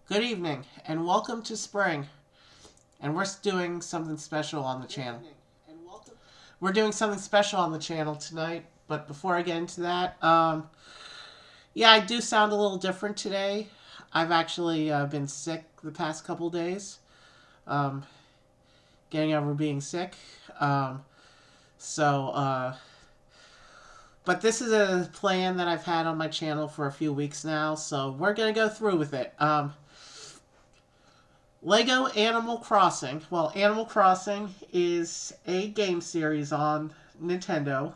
Good evening, and welcome to spring. And we're doing something special on the channel. We're doing something special on the channel tonight, but before I get into that, yeah, I do sound a little different today. I've actually been sick the past couple days, um, getting over being sick. Um, so, but this is a plan that I've had on my channel for a few weeks now, so we're gonna go through with it. Lego Animal Crossing. Well, Animal Crossing is a game series on Nintendo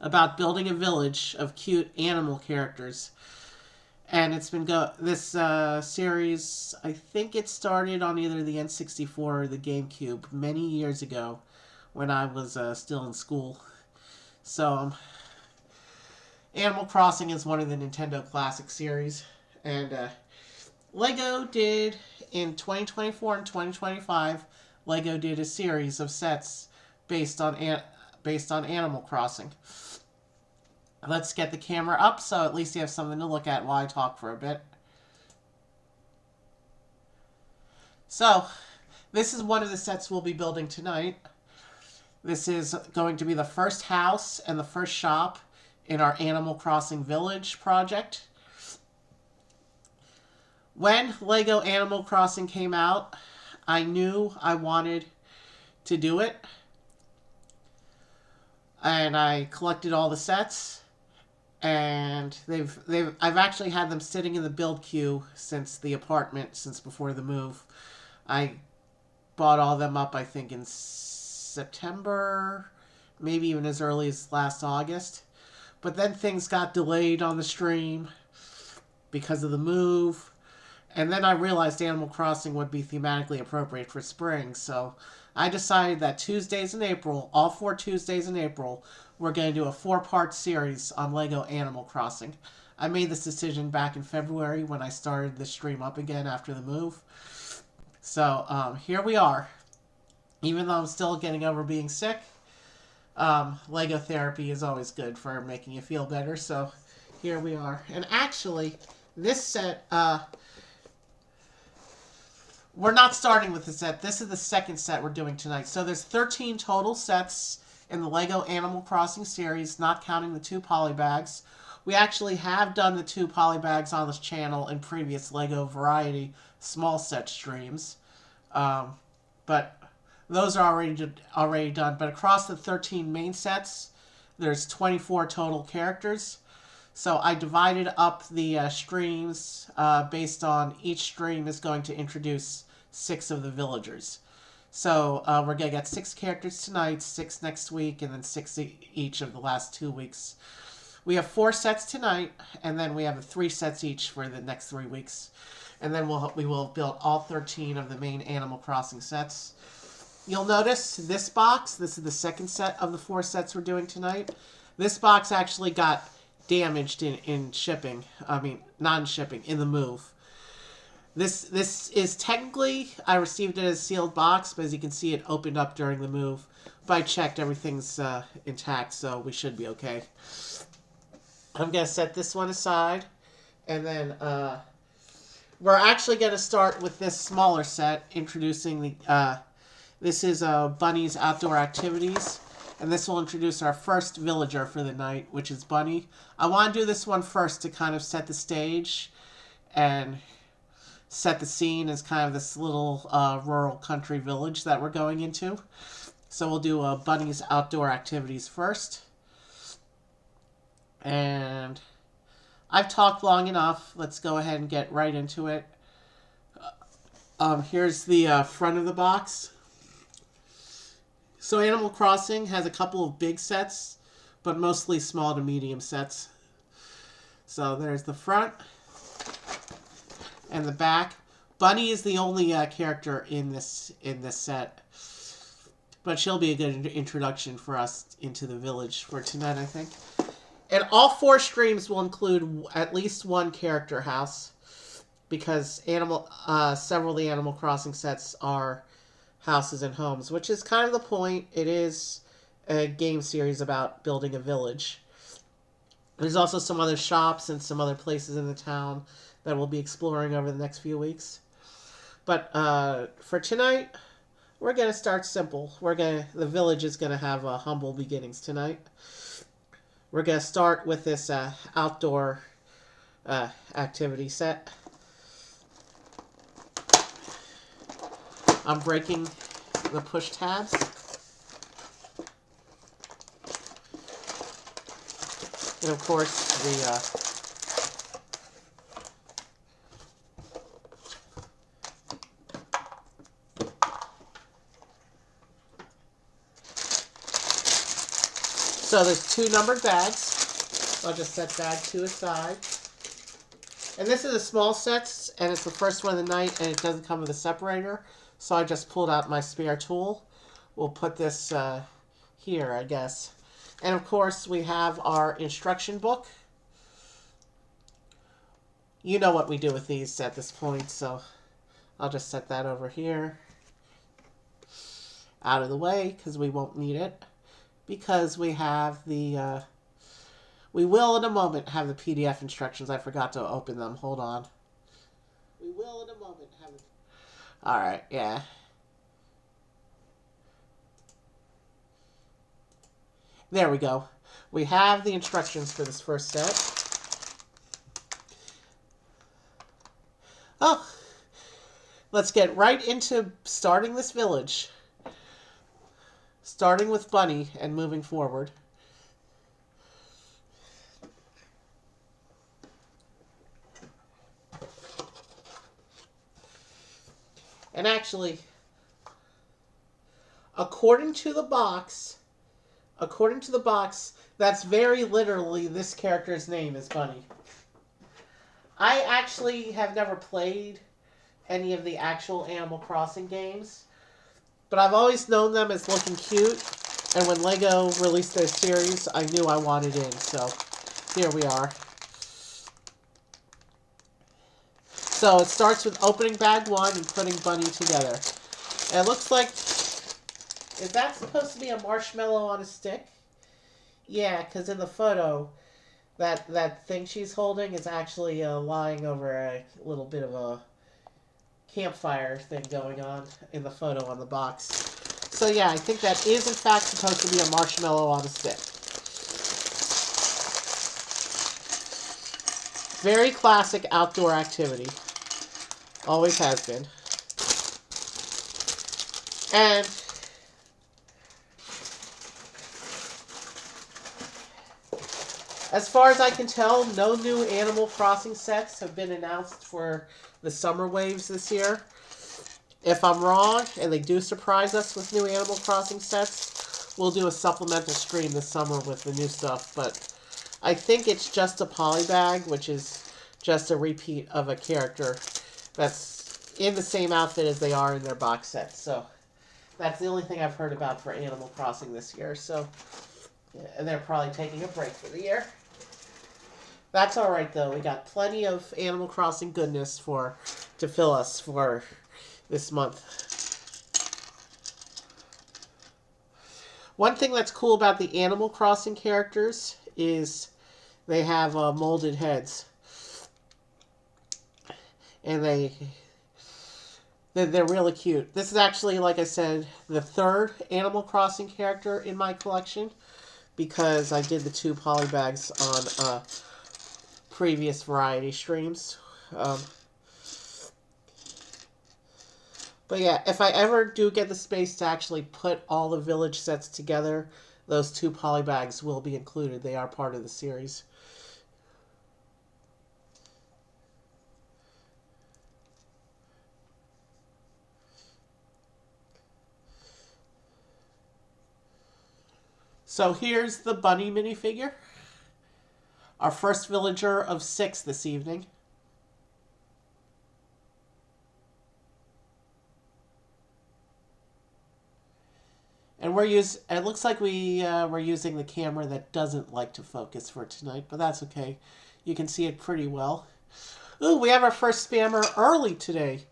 about building a village of cute animal characters. And it's been this series. I think it started on either the N64 or the GameCube many years ago, when I was still in school. So, Animal Crossing is one of the Nintendo Classic series, and Lego did in 2024 and 2025. Lego did a series of sets based on Animal Crossing. Let's get the camera up so at least you have something to look at while I talk for a bit. So, this is one of the sets we'll be building tonight. This is going to be the first house and the first shop in our Animal Crossing Village project. When Lego Animal Crossing came out, I knew I wanted to do it. And I collected all the sets, and I've actually had them sitting in the build queue since before the move. I bought all of them up, I think, in September, maybe even as early as last August. But then things got delayed on the stream because of the move. And then I realized Animal Crossing would be thematically appropriate for spring, so I decided that Tuesdays in April, all 4 Tuesdays in April, we're going to do a 4-part series on Lego Animal Crossing. I made this decision back in February when I started the stream up again after the move. So here we are. Even though I'm still getting over being sick, Lego therapy is always good for making you feel better, so here we are. And actually, this set, we're not starting with the set. This is the second set we're doing tonight. So there's 13 total sets in the Lego Animal Crossing series, not counting the 2 polybags. We actually have done the 2 polybags on this channel in previous Lego Variety small set streams. But those are already done. But across the 13 main sets, there's 24 total characters. So I divided up the streams based on each stream is going to introduce 6 of the villagers. So we're going to get 6 characters tonight, 6 next week, and then 6 each of the last 2 weeks. We have 4 sets tonight, and then we have 3 sets each for the next 3 weeks. And then we will build all 13 of the main Animal Crossing sets. You'll notice this box, this is the second set of the 4 sets we're doing tonight. This box actually got damaged in shipping. I mean, non-shipping, in the move. This is technically, I received it as a sealed box, but as you can see, it opened up during the move. But I checked, everything's intact, so we should be okay. I'm going to set this one aside, and then we're actually going to start with this smaller set, introducing the, this is Bunny's Outdoor Activities. And this will introduce our first villager for the night, which is Bunny. I want to do this one first to kind of set the stage and set the scene as kind of this little rural country village that we're going into. So we'll do Bunny's Outdoor Activities first. And I've talked long enough. Let's go ahead and get right into it. Here's the front of the box. So Animal Crossing has a couple of big sets, but mostly small to medium sets. So there's the front and the back. Bunny is the only character in this set, but she'll be a good introduction for us into the village for tonight, I think. And all 4 streams will include at least 1 character house, because several of the Animal Crossing sets are houses and homes, which is kind of the point. It is a game series about building a village. There's also some other shops and some other places in the town that we'll be exploring over the next few weeks. But for tonight, we're gonna start simple. The village is gonna have humble beginnings tonight. We're gonna start with this outdoor activity set. I'm breaking the push tabs. And of course, so there's 2 numbered bags. I'll just set bag 2 aside. And this is a small set, and it's the first one of the night, and it doesn't come with a separator. So I just pulled out my spare tool. We'll put this here, I guess. And of course, we have our instruction book. You know what we do with these at this point, so I'll just set that over here. Out of the way, because we won't need it. Because we have the... we will in a moment have the PDF instructions. I forgot to open them. Hold on. We will in a moment have the... Alright, yeah. There we go. We have the instructions for this first set. Oh, let's get right into starting this village. Starting with Bunny and moving forward. And actually, according to the box, that's very literally this character's name is Bunny. I actually have never played any of the actual Animal Crossing games, but I've always known them as looking cute, and when LEGO released their series, I knew I wanted in, so here we are. So it starts with opening bag 1 and putting Bunny together. And it looks like... Is that supposed to be a marshmallow on a stick? Yeah, because in the photo, that thing she's holding is actually lying over a little bit of a campfire thing going on in the photo on the box. So yeah, I think that is in fact supposed to be a marshmallow on a stick. Very classic outdoor activity. Always has been. And as far as I can tell, no new Animal Crossing sets have been announced for the summer waves this year. If I'm wrong, and they do surprise us with new Animal Crossing sets, we'll do a supplemental stream this summer with the new stuff. But I think it's just a polybag, which is just a repeat of a character that's in the same outfit as they are in their box set. So that's the only thing I've heard about for Animal Crossing this year. So, and they're probably taking a break for the year. That's alright though. We got plenty of Animal Crossing goodness to fill us for this month. One thing that's cool about the Animal Crossing characters is they have molded heads. And they're really cute. This is actually, like I said, the 3rd Animal Crossing character in my collection, because I did the 2 polybags on previous variety streams. But yeah, if I ever do get the space to actually put all the village sets together, those 2 polybags will be included. They are part of the series. So here's the Bunny minifigure. Our first villager of 6 this evening. And it looks like we're using the camera that doesn't like to focus for tonight, but that's okay. You can see it pretty well. Ooh, we have our first spammer early today.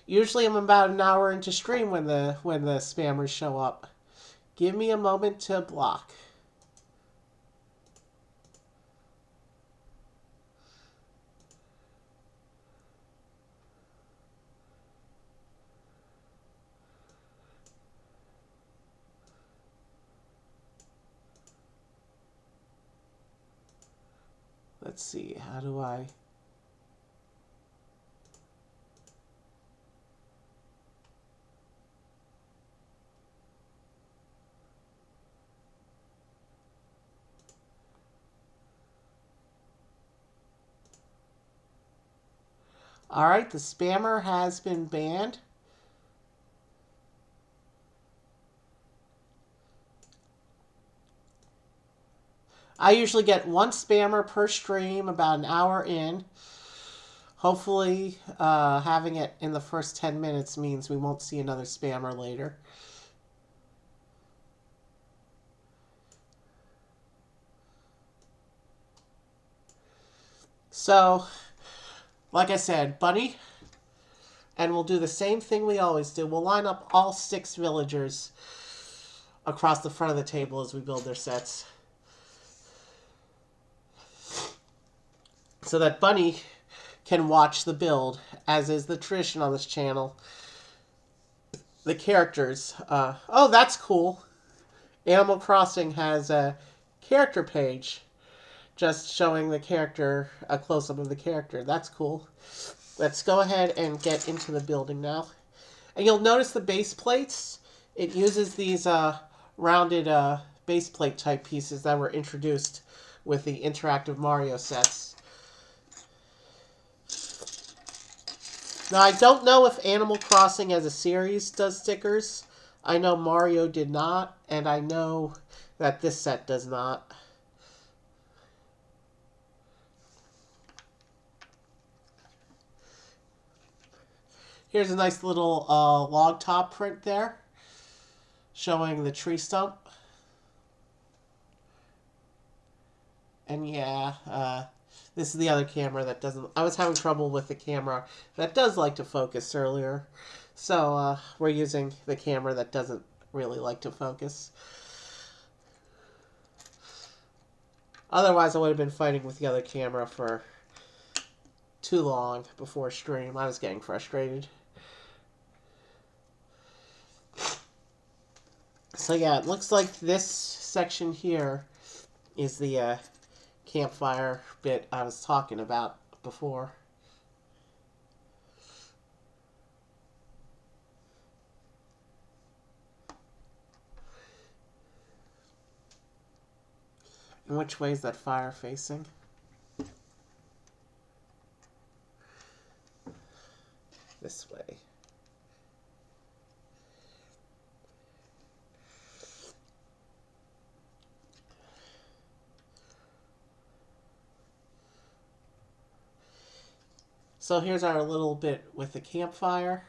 Usually I'm about an hour into stream when the spammers show up. Give me a moment to block. let's see, how do I... Alright, the spammer has been banned. I usually get one spammer per stream about an hour in. Hopefully, having it in the first 10 minutes means we won't see another spammer later. So, like I said, Bunny, and we'll do the same thing we always do. We'll line up all 6 villagers across the front of the table as we build their sets. So that Bunny can watch the build, as is the tradition on this channel. The characters. Oh, that's cool. Animal Crossing has a character page just showing the character, a close-up of the character. That's cool. Let's go ahead and get into the building now. And you'll notice the base plates. It uses these rounded base plate type pieces that were introduced with the interactive Mario sets. Now, I don't know if Animal Crossing as a series does stickers. I know Mario did not, and I know that this set does not. Here's a nice little log top print there, showing the tree stump. And yeah, this is the other camera that doesn't... I was having trouble with the camera that does like to focus earlier. So we're using the camera that doesn't really like to focus. Otherwise, I would have been fighting with the other camera for too long before stream. I was getting frustrated. So yeah, it looks like this section here is the campfire bit I was talking about before. And which way is that fire facing? This way. So here's our little bit with the campfire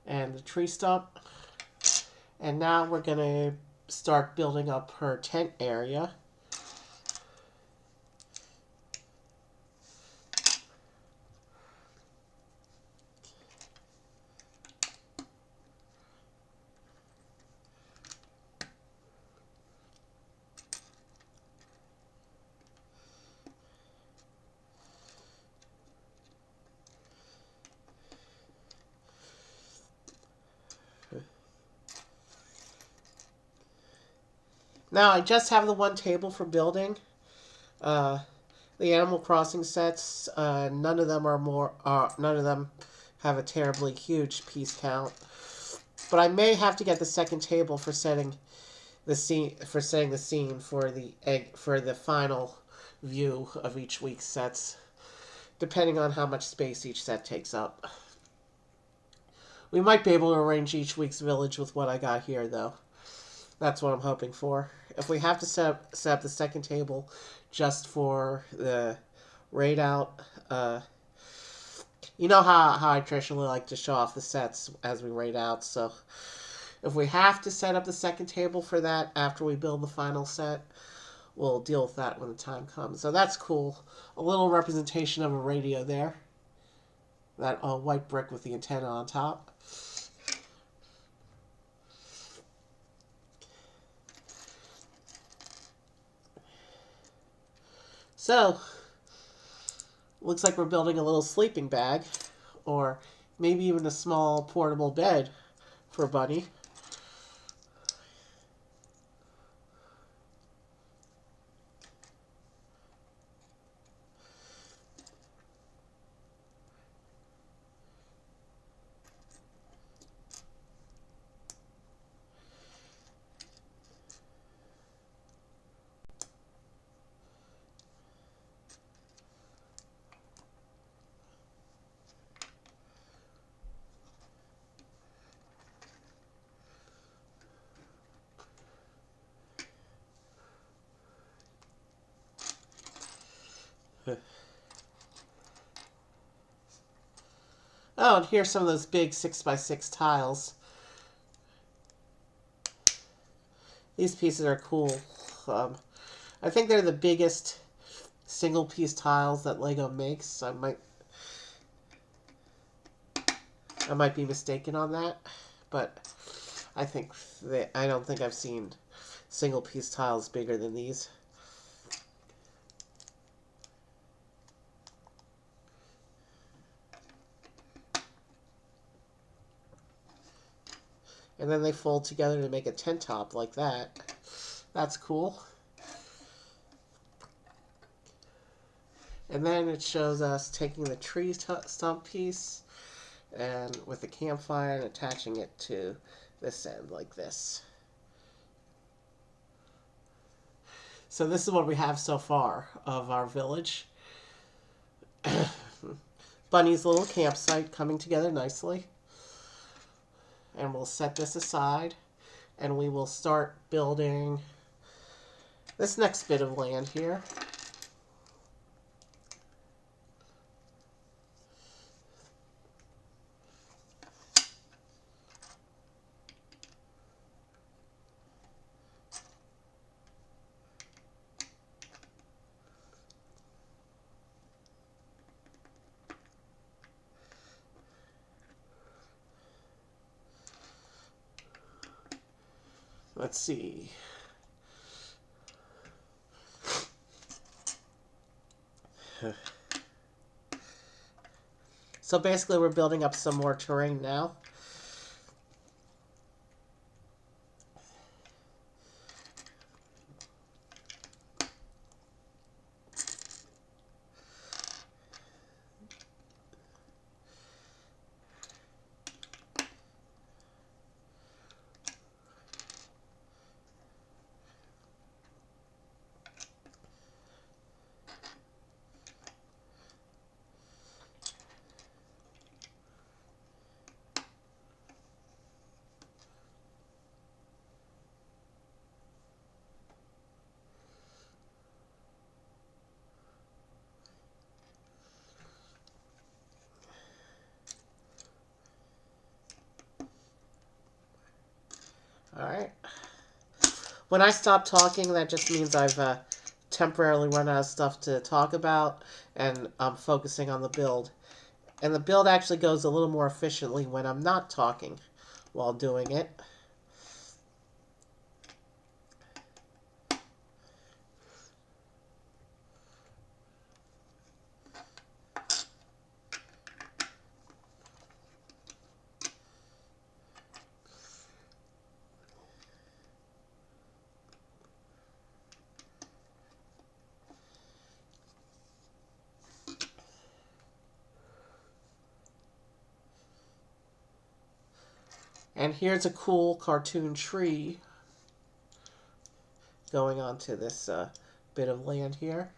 and the tree stump. And now we're going to start building up her tent area. Now, I just have the one table for building. The Animal Crossing sets, none of them have a terribly huge piece count. But I may have to get the second table for setting the scene for the final view of each week's sets, depending on how much space each set takes up. We might be able to arrange each week's village with what I got here, though. That's what I'm hoping for. If we have to set up the second table just for the raid out, you know how I traditionally like to show off the sets as we raid out, so if we have to set up the second table for that after we build the final set, we'll deal with that when the time comes. So that's cool. A little representation of a radio there. That white brick with the antenna on top. So, looks like we're building a little sleeping bag, or maybe even a small portable bed for Bunny. Oh, and here's some of those big 6x6 tiles. These pieces are cool. I think they're the biggest single piece tiles that Lego makes. I might be mistaken on that, but I don't think I've seen single piece tiles bigger than these. And then they fold together to make a tent top like that. That's cool. And then it shows us taking the tree stump piece and with the campfire and attaching it to this end like this. So this is what we have so far of our village. Bunny's little campsite coming together nicely. And we'll set this aside and we will start building this next bit of land here. Let's see. So basically we're building up some more terrain now. Alright. When I stop talking, that just means I've temporarily run out of stuff to talk about, and I'm focusing on the build. And the build actually goes a little more efficiently when I'm not talking while doing it. And here's a cool cartoon tree going onto this bit of land here.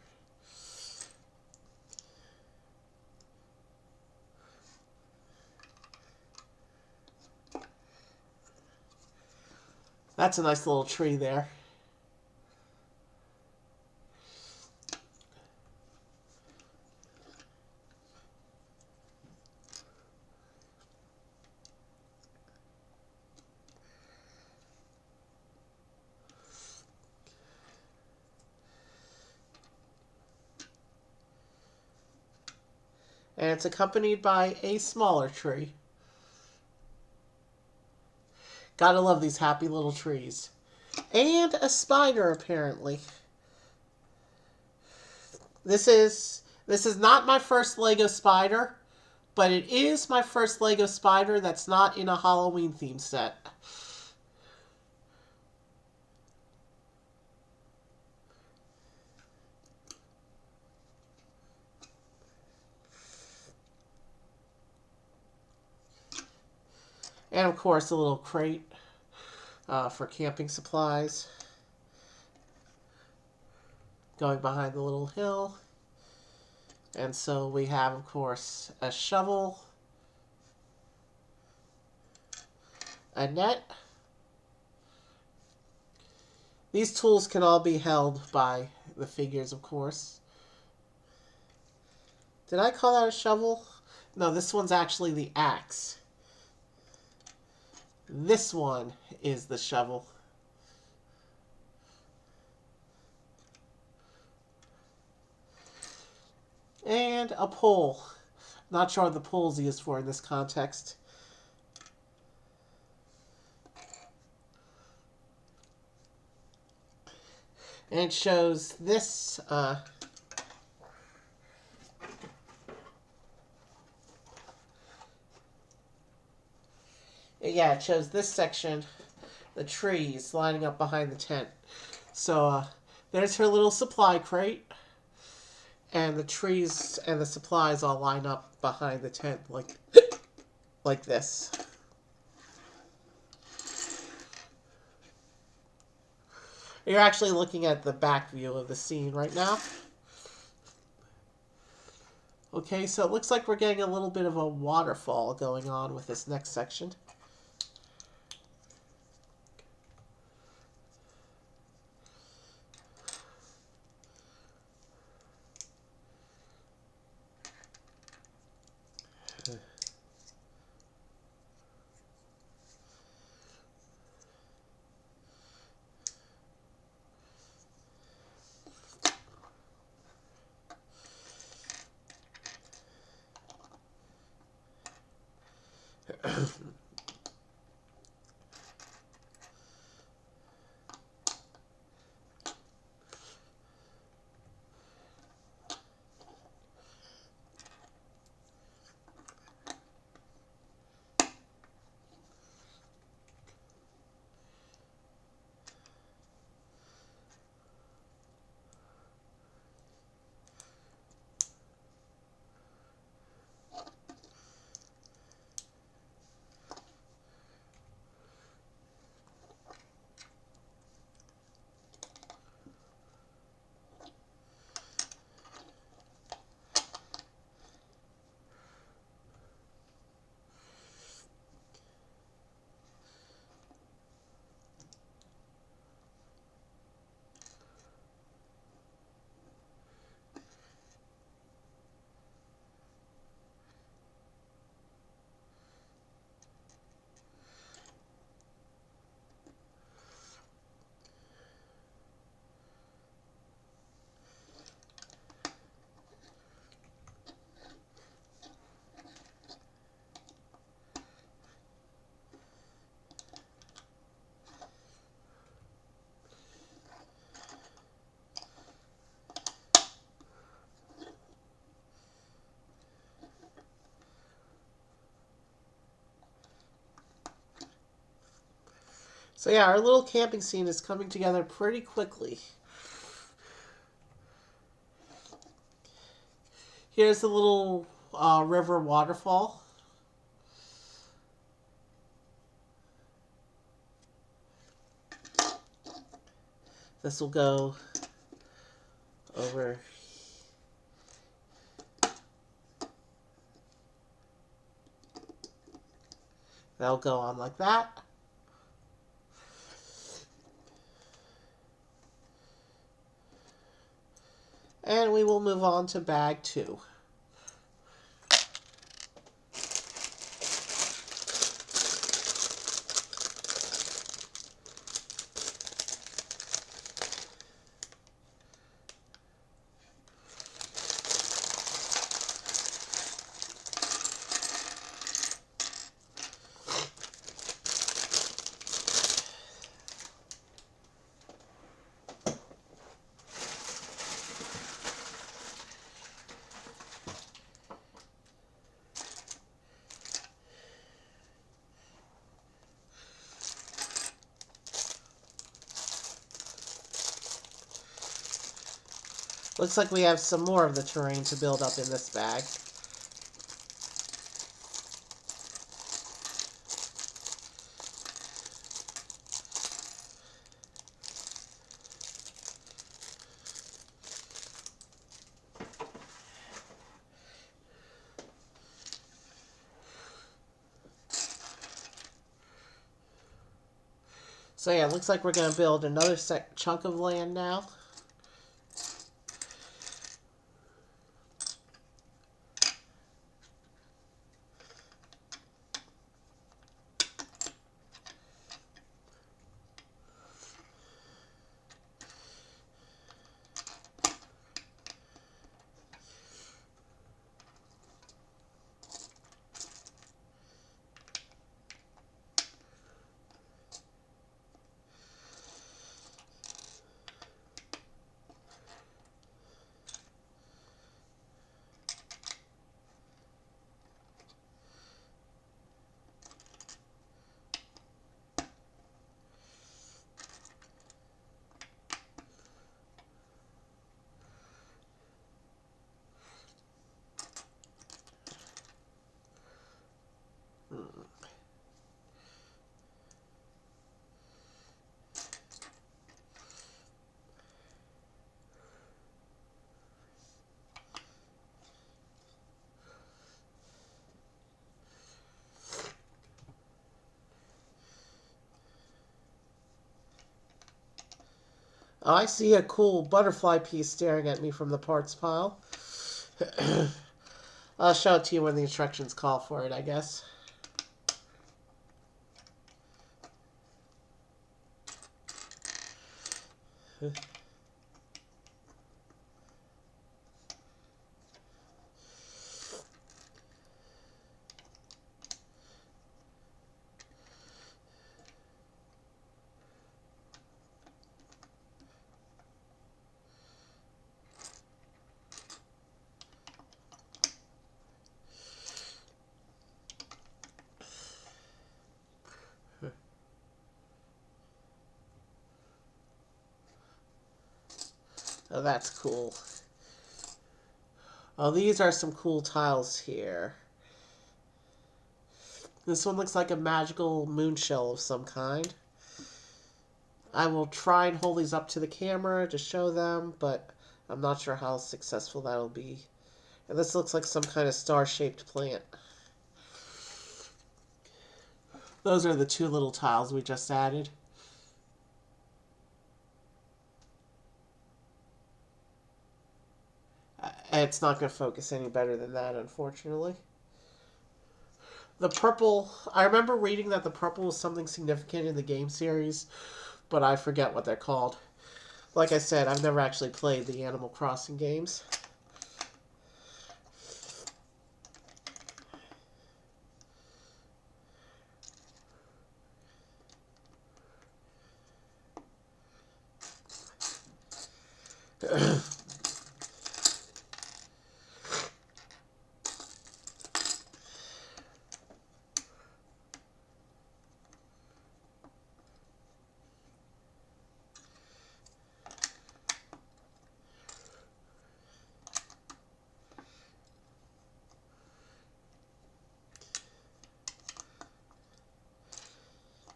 That's a nice little tree there. And it's accompanied by a smaller tree. Gotta love these happy little trees. And a spider, apparently. This is not my first Lego spider, but it is my first Lego spider that's not in a Halloween theme set. And of course a little crate for camping supplies. Going behind the little hill. And so we have, of course, a shovel, a net. These tools can all be held by the figures, of course. Did I call that a shovel? No, this one's actually the axe. This one is the shovel. And a pole. Not sure what the pole's used for in this context. And it shows this yeah, it shows this section, the trees lining up behind the tent. So there's her little supply crate, and the trees and the supplies all line up behind the tent like this. You're actually looking at the back view of the scene right now. Okay, so it looks like we're getting a little bit of a waterfall going on with this next section. So yeah, our little camping scene is coming together pretty quickly. Here's the little river waterfall. This will go over. That'll go on like that. And we will move on to bag 2. Looks like we have some more of the terrain to build up in this bag. So yeah, it looks like we're going to build another chunk of land now. Oh, I see a cool butterfly piece staring at me from the parts pile. I'll show it to you when the instructions call for it, I guess. Oh, that's cool. Oh, these are some cool tiles here. This one looks like a magical moon shell of some kind. I will try and hold these up to the camera to show them, but I'm not sure how successful that'll be. And this looks like some kind of star-shaped plant. Those are the two little tiles we just added. It's not going to focus any better than that, unfortunately. The purple, I remember reading that the purple was something significant in the game series, but I forget what they're called. Like I said, I've never actually played the Animal Crossing games.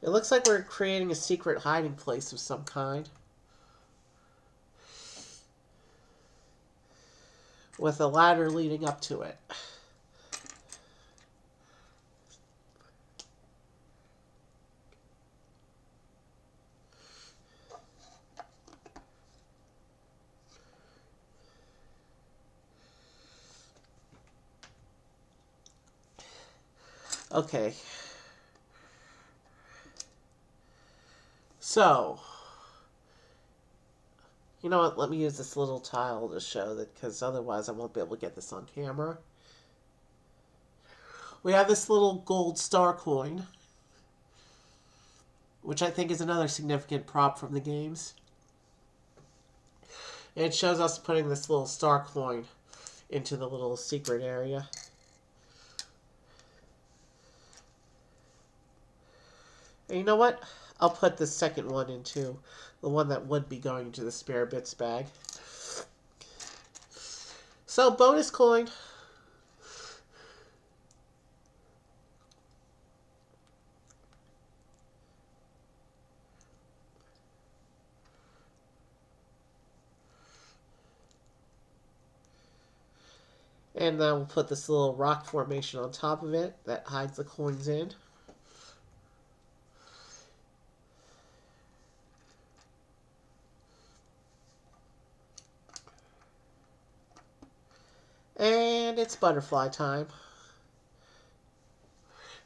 It looks like we're creating a secret hiding place of some kind. With a ladder leading up to it. Okay. So, you know what? Let me use this little tile to show that, because otherwise I won't be able to get this on camera. We have this little gold star coin, which I think is another significant prop from the games. It shows us putting this little star coin into the little secret area. And you know what? I'll put the second one into the one that would be going into the spare bits bag. So, bonus coin. And then we'll put this little rock formation on top of it that hides the coins in. And it's butterfly time.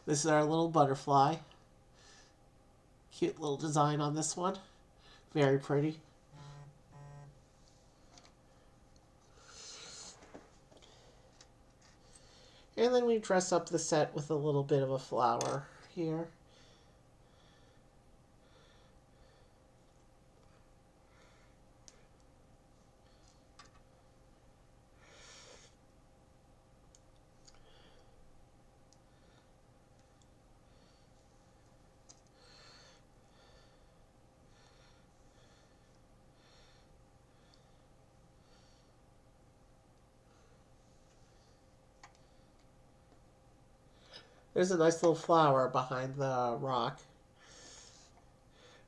This is our little butterfly. Cute little design on this one. Very pretty. And then we dress up the set with a little bit of a flower here. There's a nice little flower behind the rock.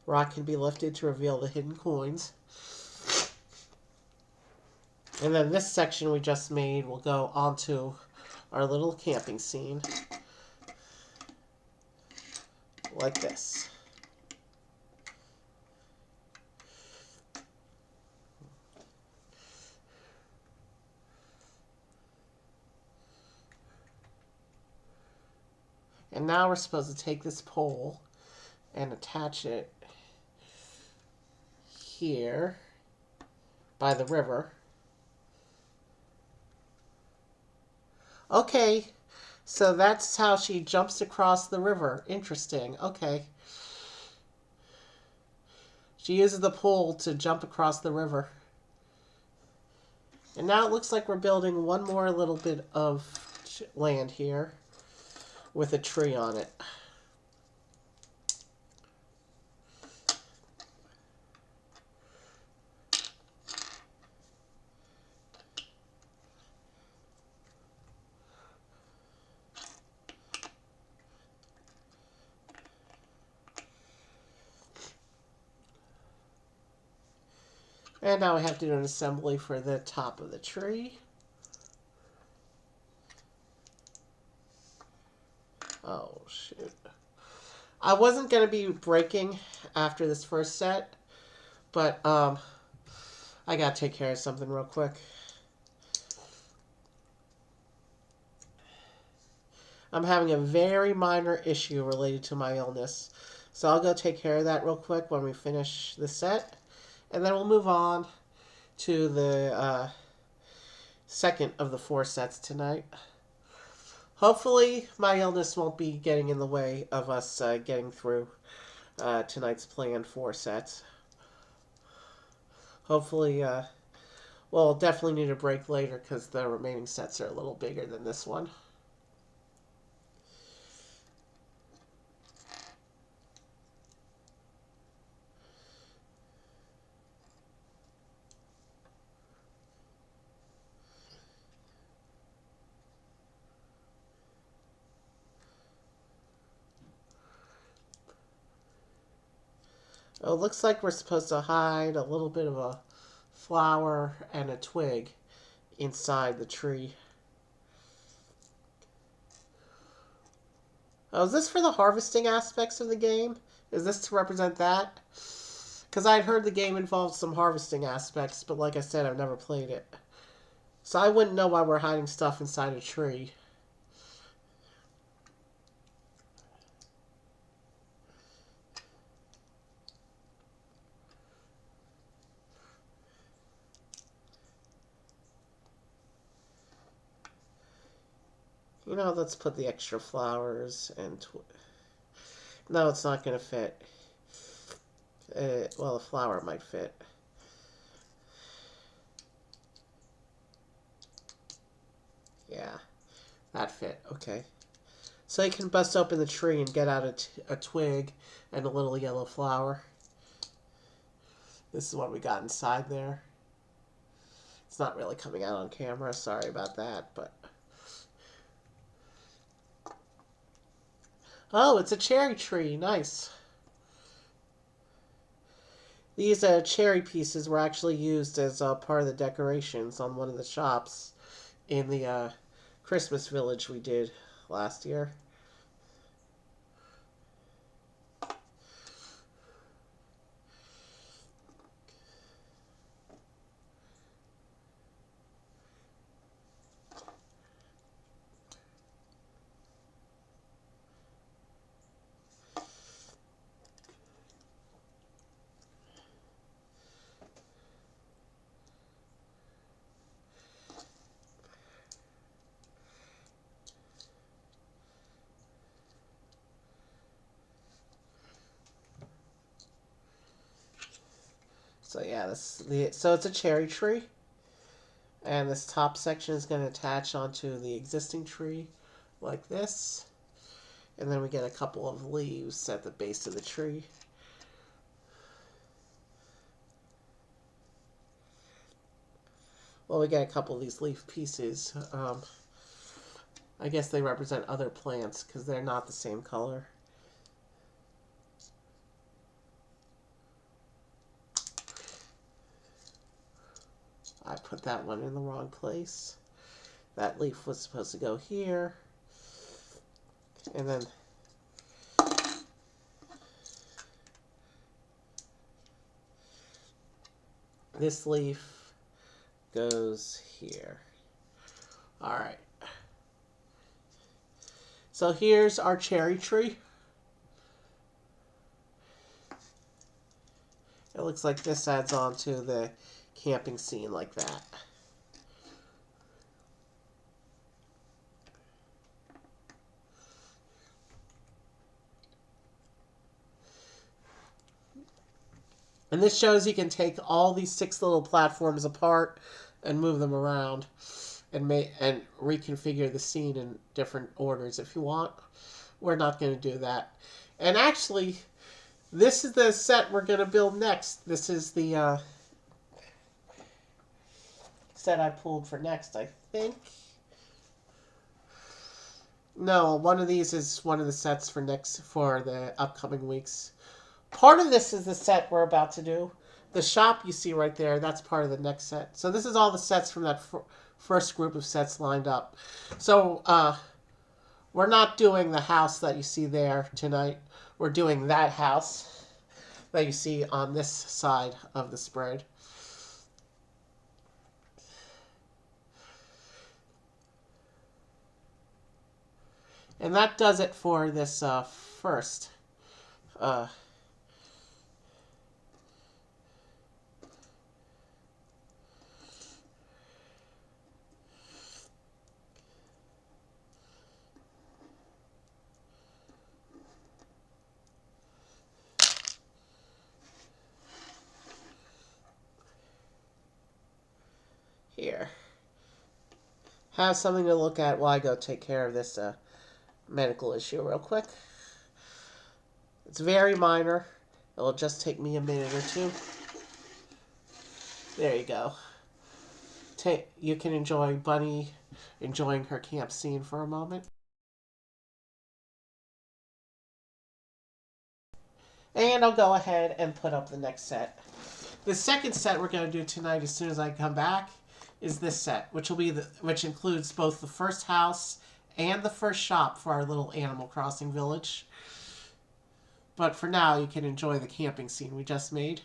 Rock can be lifted to reveal the hidden coins. And then this section we just made will go onto our little camping scene. Like this. And now we're supposed to take this pole and attach it here by the river. Okay, so that's how she jumps across the river. Interesting. Okay. She uses the pole to jump across the river. And now it looks like we're building one more little bit of land here with a tree on it. And now we have to do an assembly for the top of the tree. Oh, shoot. I wasn't going to be breaking after this first set, but I got to take care of something real quick. I'm having a very minor issue related to my illness. So I'll go take care of that real quick when we finish the set. And then we'll move on to the second of the 4 sets tonight. Hopefully my illness won't be getting in the way of us getting through tonight's planned 4 sets. Hopefully, we'll definitely need a break later because the remaining sets are a little bigger than this one. Oh, it looks like we're supposed to hide a little bit of a flower and a twig inside the tree. Oh, is this for the harvesting aspects of the game? Is this to represent that? Because I'd heard the game involved some harvesting aspects, but like I said, I've never played it. So I wouldn't know why we're hiding stuff inside a tree. You know, let's put the extra flowers and... No, it's not going to fit. Well, a flower might fit. Yeah, that fit. Okay. So you can bust open the tree and get out a twig and a little yellow flower. This is what we got inside there. It's not really coming out on camera. Sorry about that, but... Oh, it's a cherry tree. Nice. These cherry pieces were actually used as part of the decorations on one of the shops in the Christmas village we did last year. So yeah, so it's a cherry tree, and this top section is going to attach onto the existing tree, like this, and then we get a couple of leaves at the base of the tree. Well, we get a couple of these leaf pieces. I guess they represent other plants because they're not the same color. I put that one in the wrong place. That leaf was supposed to go here. And then this leaf goes here. Alright. So here's our cherry tree. It looks like this adds on to the camping scene like that. And this shows you can take all these 6 little platforms apart and move them around and reconfigure the scene in different orders if you want. We're not going to do that. And actually, this is the set we're going to build next. This is the set I pulled for next, I think. No, one of these is one of the sets for the upcoming weeks. Part of this is the set we're about to do. The shop you see right there, that's part of the next set. So this is all the sets from that first group of sets lined up. So we're not doing the house that you see there tonight. We're doing that house that you see on this side of the spread. And that does it for this first. Here. Have something to look at while I go take care of this medical issue real quick. It's very minor. It'll just take me a minute or two. There you go. You can enjoy Bunny enjoying her camp scene for a moment. And I'll go ahead and put up the next set. The second set we're going to do tonight, as soon as I come back, is this set, which includes both the first house and the first shop for our little Animal Crossing village. But for now, you can enjoy the camping scene we just made.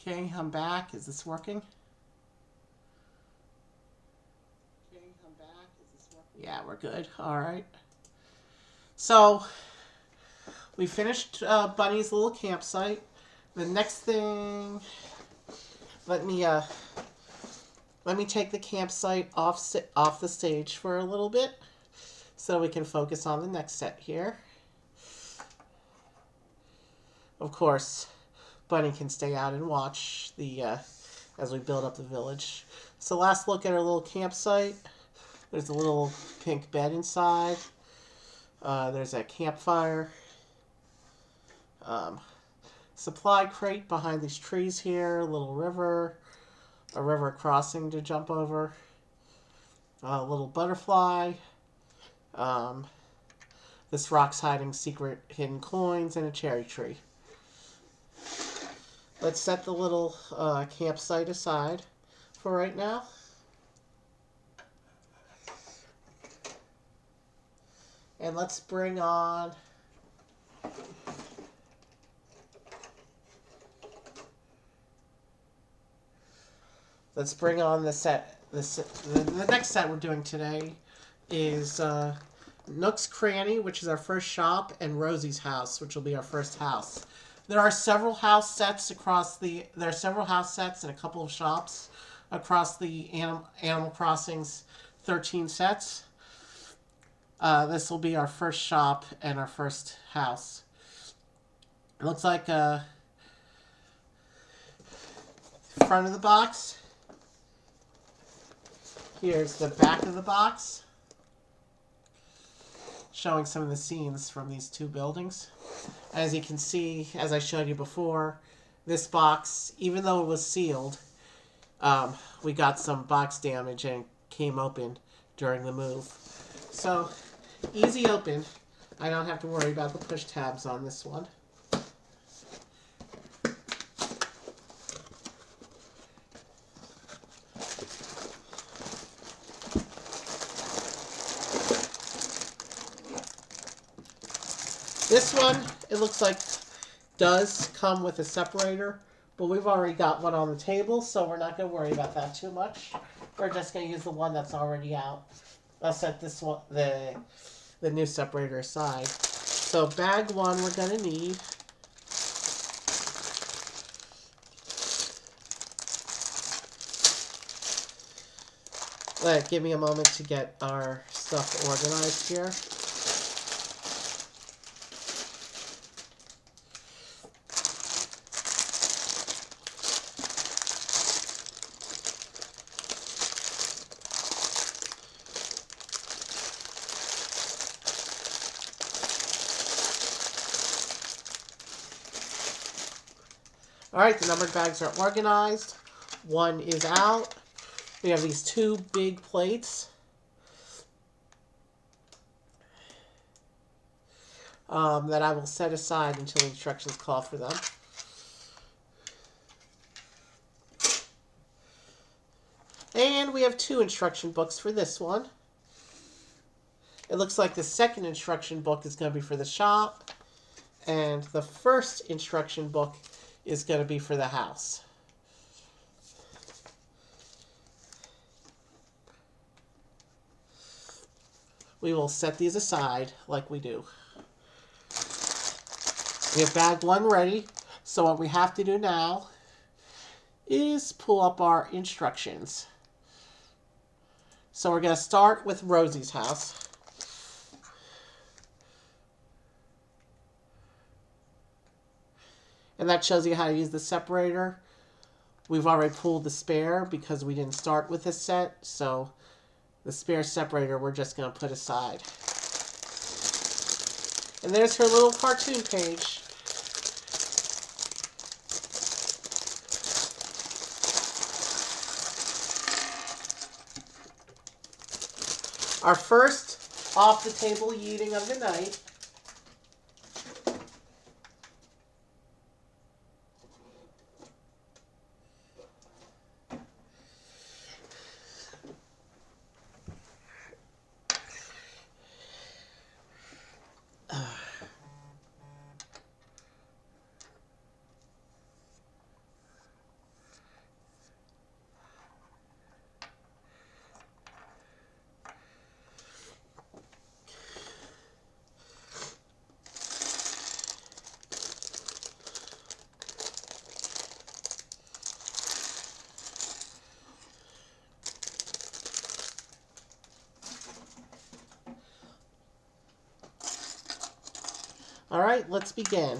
Okay, I'm back. Is this working? Okay, I'm back. Is this working? Yeah, we're good. All right. So we finished Bunny's little campsite. The next thing, let me uh, let me take the campsite off the stage for a little bit, so we can focus on the next set here. Of course, Bunny can stay out and watch the as we build up the village. So last look at our little campsite. There's a little pink bed inside. There's a campfire. Supply crate behind these trees here. A little river. A river crossing to jump over. A little butterfly. This rock's hiding secret hidden coins and a cherry tree. Let's set the little campsite aside for right now. And let's bring on the set. The next set we're doing today is Nook's Cranny, which is our first shop, and Rosie's House, which will be our first house. There are several house sets and a couple of shops across the Animal Crossing's 13 sets. This will be our first shop and our first house. It looks like front of the box. Here's the back of the box, showing some of the scenes from these two buildings. As you can see, as I showed you before, this box, even though it was sealed, we got some box damage and it came open during the move. So, easy open. I don't have to worry about the push tabs on this one. This one, it looks like, does come with a separator, but we've already got one on the table, so we're not going to worry about that too much. We're just going to use the one that's already out. I'll set this one, the new separator aside. So bag one we're going to need. Give me a moment to get our stuff organized here. Alright, the numbered bags are organized. One is out. We have these two big plates. That I will set aside until the instructions call for them. And we have two instruction books for this one. It looks like the second instruction book is going to be for the shop, and the first instruction book is going to be for the house. We will set these aside like we do. We have bag one ready, so what we have to do now is pull up our instructions. So we're going to start with Rosie's house. And that shows you how to use the separator. We've already pulled the spare because we didn't start with this set, so the spare separator we're just going to put aside. And there's her little cartoon page. Our first off-the-table yeeting of the night. All right, let's begin.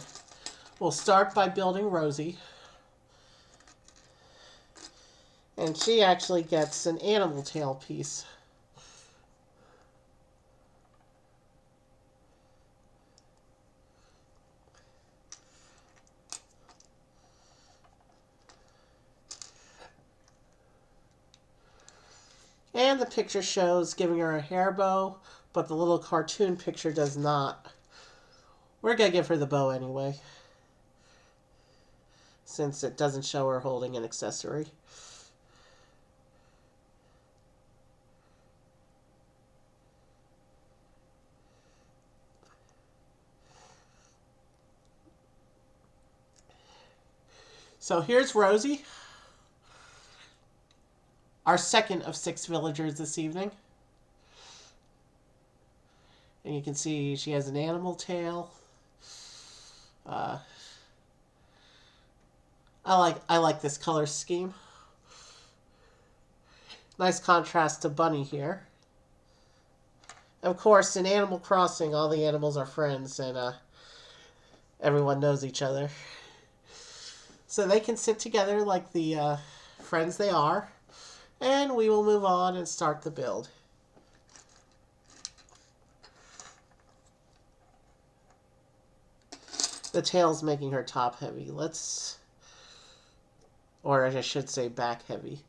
We'll start by building Rosie. And she actually gets an animal tail piece. And the picture shows giving her a hair bow, but the little cartoon picture does not. We're going to give her the bow anyway, since it doesn't show her holding an accessory. So here's Rosie, our second of 6 villagers this evening. And you can see she has an animal tail. I like this color scheme. Nice contrast to Bunny here. Of course, in Animal Crossing, all the animals are friends and everyone knows each other. So they can sit together like the friends they are. And we will move on and start the build. The tail's making her top heavy. Or I should say back heavy.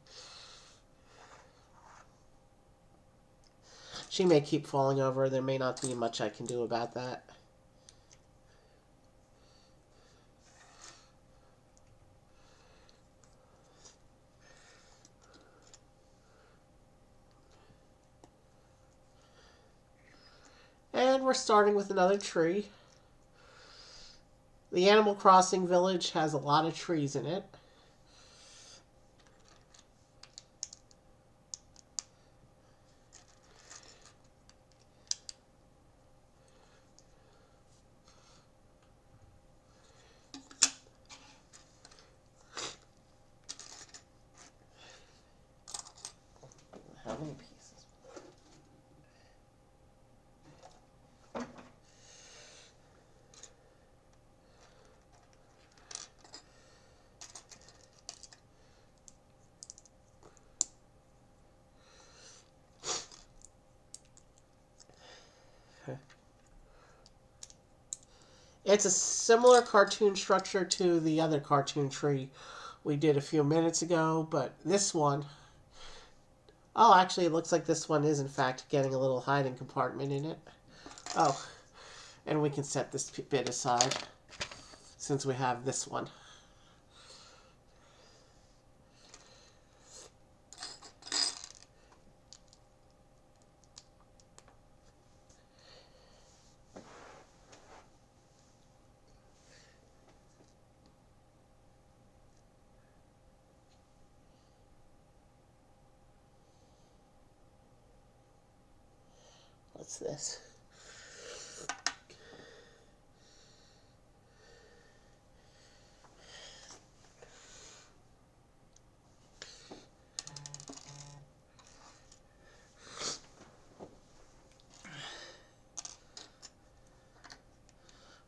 She may keep falling over. There may not be much I can do about that. And we're starting with another tree. The Animal Crossing village has a lot of trees in it. How many pieces? It's a similar cartoon structure to the other cartoon tree we did a few minutes ago, but this one... Oh, actually, it looks like this one is, in fact, getting a little hiding compartment in it. Oh, and we can set this bit aside, since we have this one. What's this?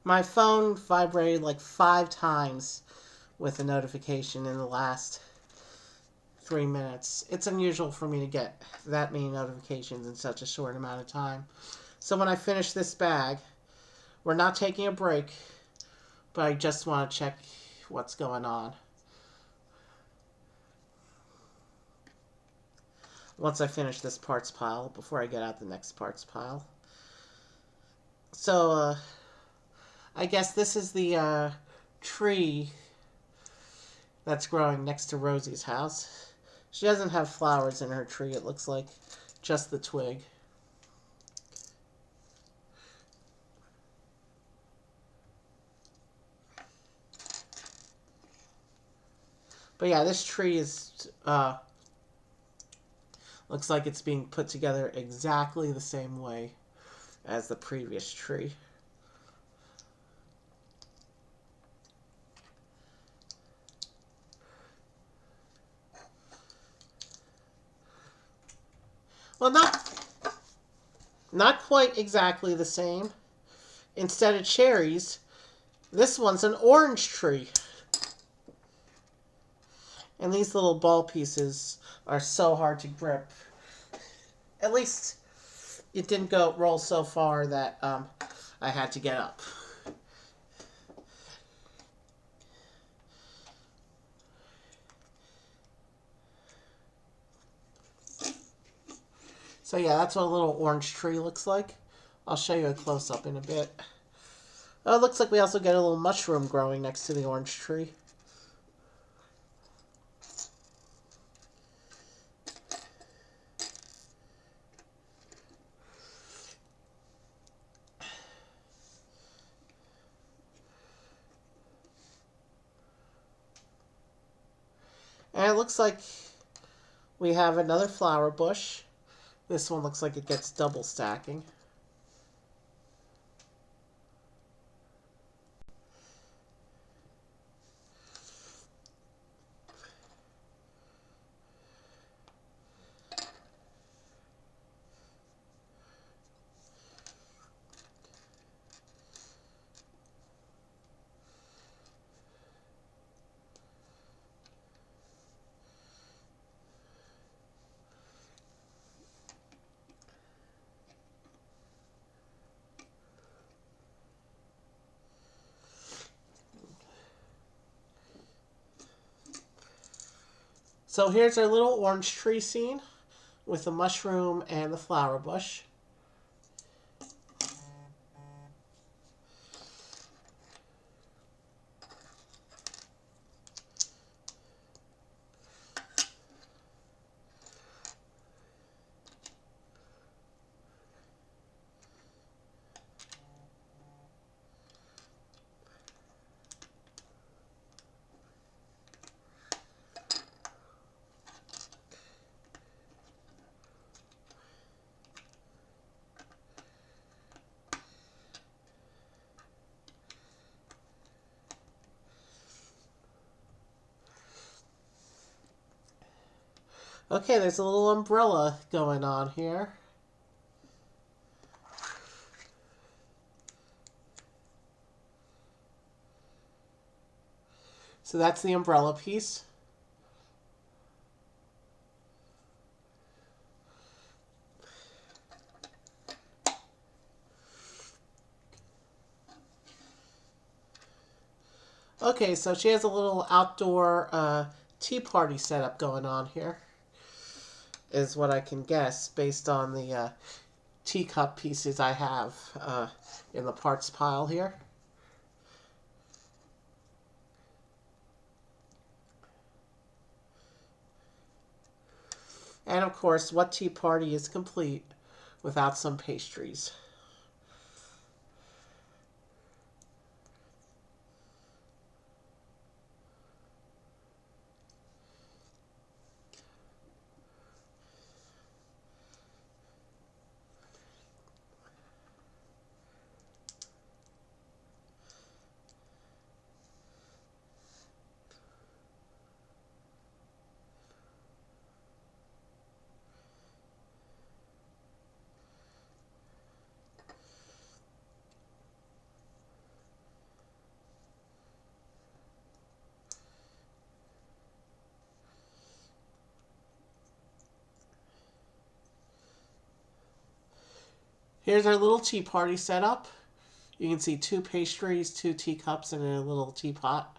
My phone vibrated like 5 times with a notification in the last 3 minutes. It's unusual for me to get that many notifications in such a short amount of time. So when I finish this bag, we're not taking a break, but I just want to check what's going on. Once I finish this parts pile, before I get out the next parts pile. So, I guess this is the tree that's growing next to Rosie's house. She doesn't have flowers in her tree, it looks like. Just the twig. But yeah, this tree is, looks like it's being put together exactly the same way as the previous tree. Well, not quite exactly the same. instead of cherries, this one's an orange tree. And these little ball pieces are so hard to grip. At least it didn't roll so far that I had to get up. So yeah, that's what a little orange tree looks like. I'll show you a close-up in a bit. Oh, it looks like we also get a little mushroom growing next to the orange tree. And it looks like we have another flower bush. This one looks like it gets double stacking. So here's our little orange tree scene with the mushroom and the flower bush. Okay, there's a little umbrella going on here. So that's the umbrella piece. Okay, so she has a little outdoor tea party setup going on here, is what I can guess based on the teacup pieces I have in the parts pile here. And of course, what tea party is complete without some pastries? Here's our little tea party setup. You can see 2 pastries, 2 teacups, and a little teapot.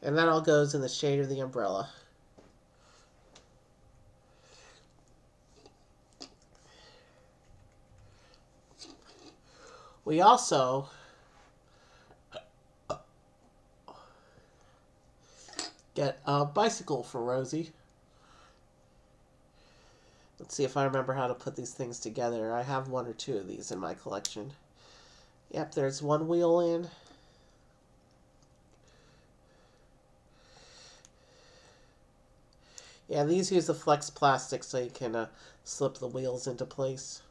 And that all goes in the shade of the umbrella. We also get a bicycle for Rosie. Let's see if I remember how to put these things together. I have 1 or 2 of these in my collection. Yep, there's 1 wheel in. Yeah, these use the flex plastic so you can slip the wheels into place.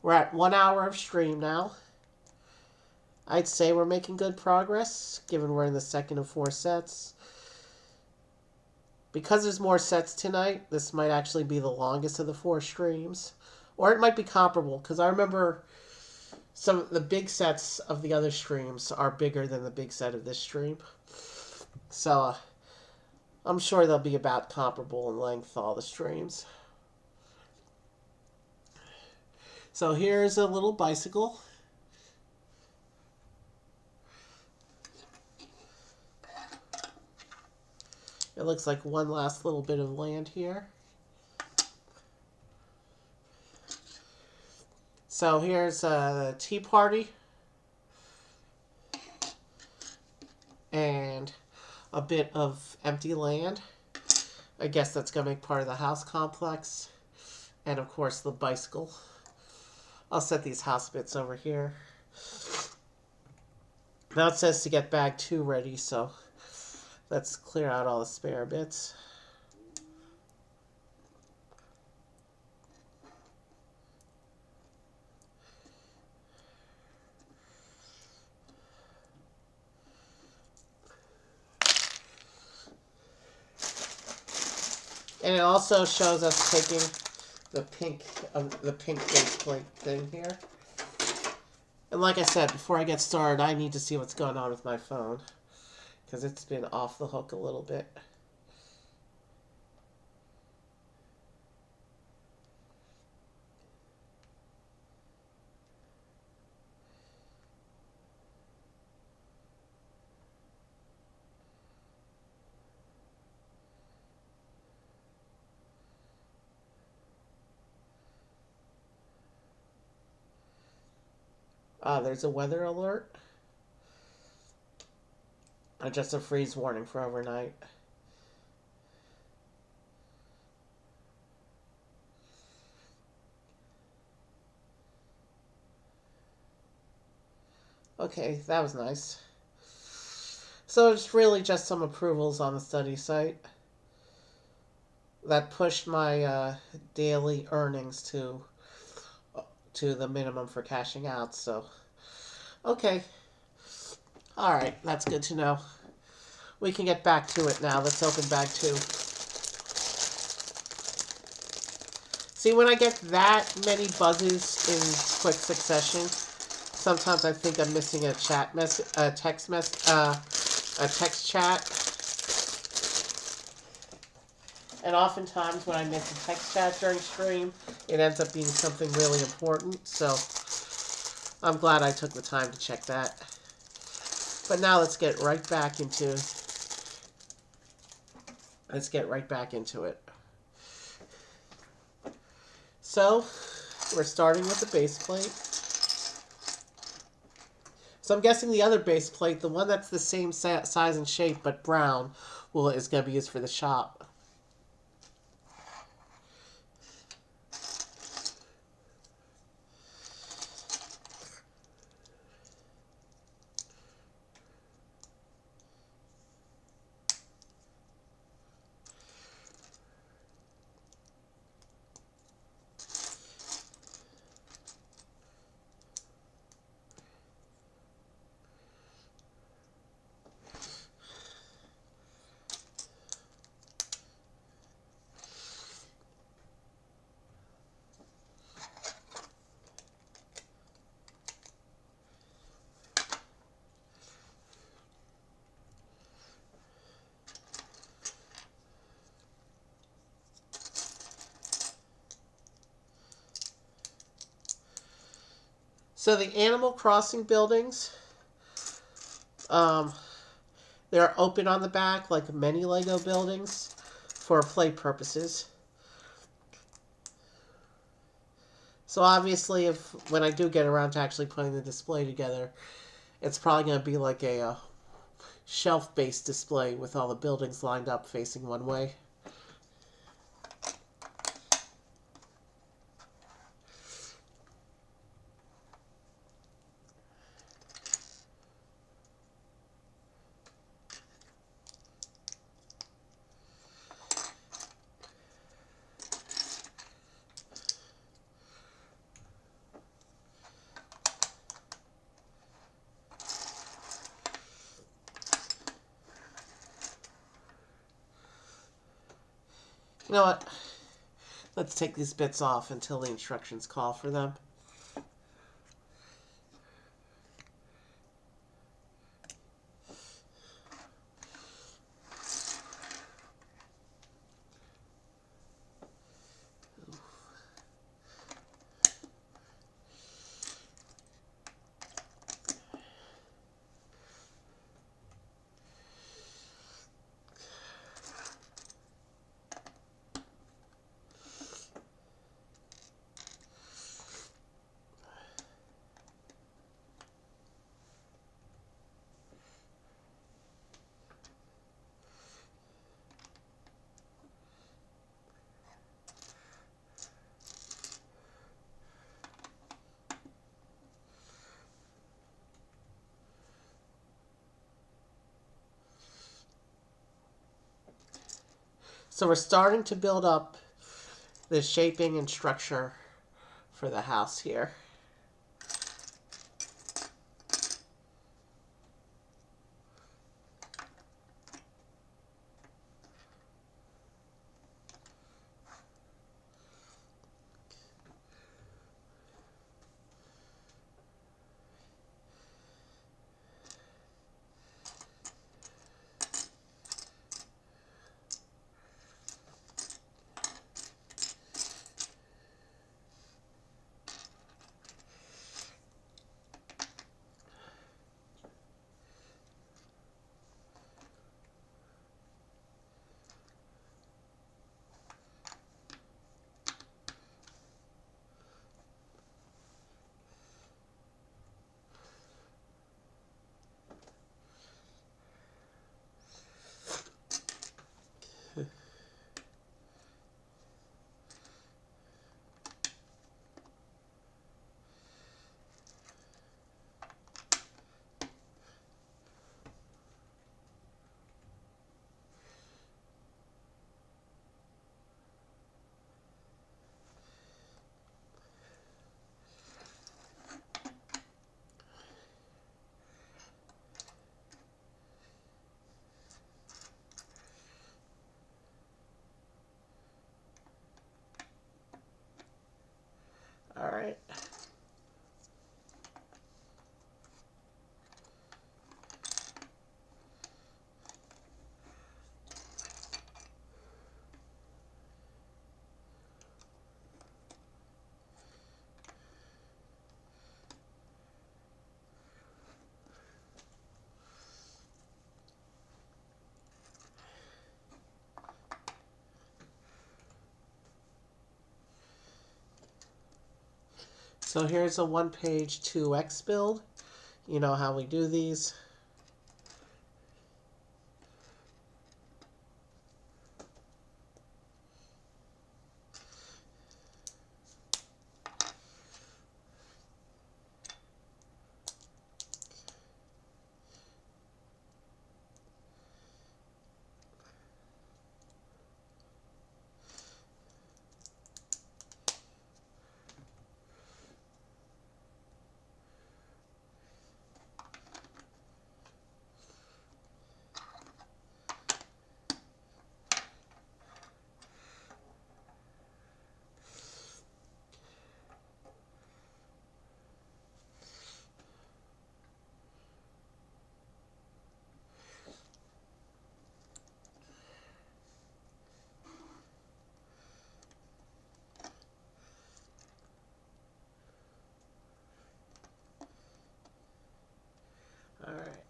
We're at 1 hour of stream now. I'd say we're making good progress, given we're in the second of 4 sets. Because there's more sets tonight, this might actually be the longest of the 4 streams. Or it might be comparable, because I remember some of the big sets of the other streams are bigger than the big set of this stream. So I'm sure they'll be about comparable in length, all the streams. So here's a little bicycle. It looks like one last little bit of land here. So here's a tea party. And a bit of empty land. I guess that's going to make part of the house complex. And of course the bicycle. I'll set these house bits over here. Now it says to get bag 2 ready, so let's clear out all the spare bits. And it also shows us taking the pink base plate thing here. And like I said, before I get started, I need to see what's going on with my phone, because it's been off the hook a little bit. There's a weather alert. Just a freeze warning for overnight. Okay, that was nice. So it's really just some approvals on the study site that pushed my daily earnings to the minimum for cashing out. So, okay. All right, that's good to know. We can get back to it now. Let's open bag 2. See, when I get that many buzzes in quick succession, sometimes I think I'm missing a text chat. And oftentimes when I miss a text chat during stream, it ends up being something really important. So I'm glad I took the time to check that. But now let's get right back into it. So we're starting with the base plate. So I'm guessing the other base plate, the one that's the same size and shape but brown, is going to be used for the shop. So the Animal Crossing buildings, they're open on the back like many Lego buildings for play purposes. So obviously, when I do get around to actually putting the display together, it's probably going to be like a shelf-based display with all the buildings lined up facing one way. You know what? Let's take these bits off until the instructions call for them. So we're starting to build up the shaping and structure for the house here. All right. So here's a one-page 2x build. You know how we do these. All right.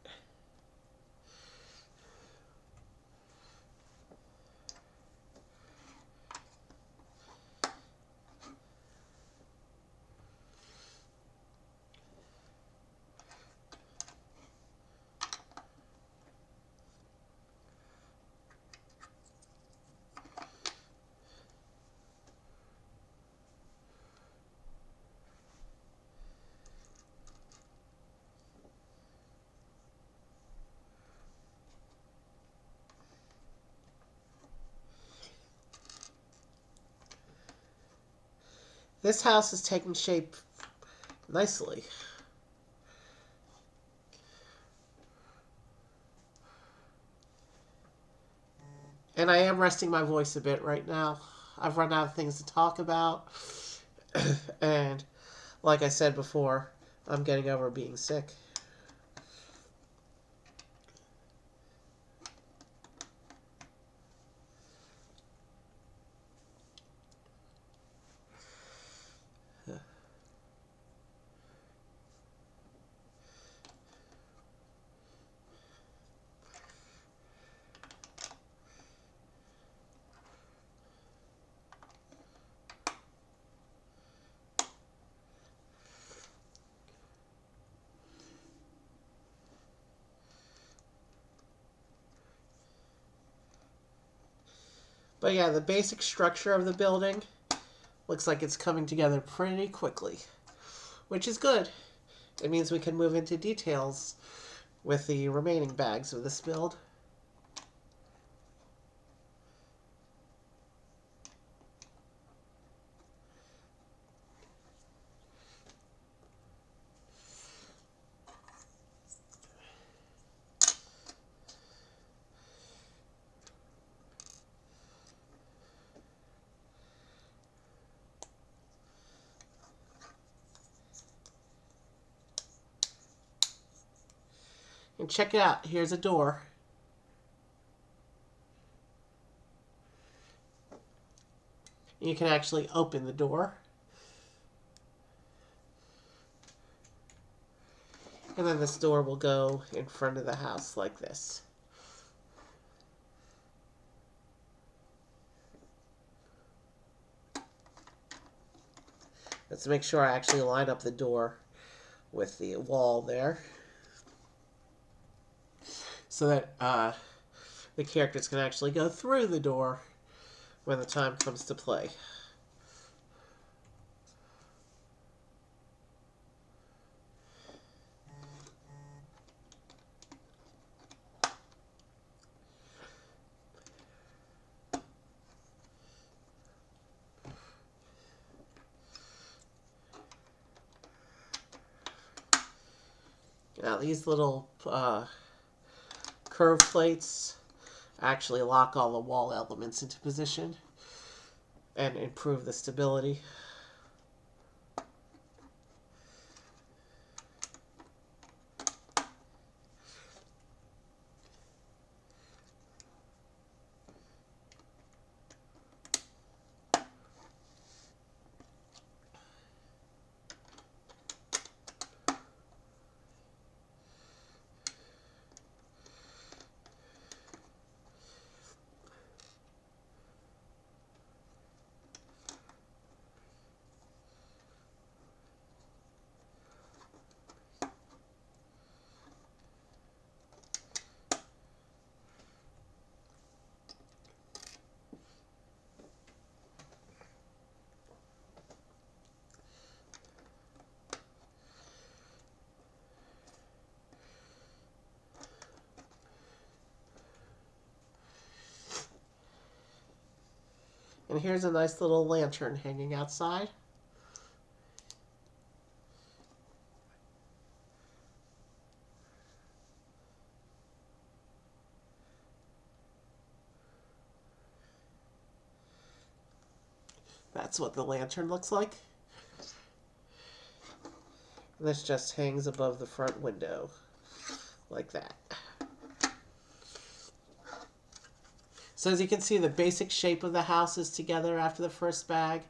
This house is taking shape nicely. And I am resting my voice a bit right now. I've run out of things to talk about. And like I said before, I'm getting over being sick. But yeah, the basic structure of the building looks like it's coming together pretty quickly, which is good. It means we can move into details with the remaining bags of this build. And check it out, here's a door. You can actually open the door. And then this door will go in front of the house like this. Let's make sure I actually line up the door with the wall there, so that the characters can actually go through the door when the time comes to play. Now these little curve plates actually lock all the wall elements into position and improve the stability. And here's a nice little lantern hanging outside. That's what the lantern looks like. And this just hangs above the front window, like that. So as you can see, the basic shape of the house is together after the first bag.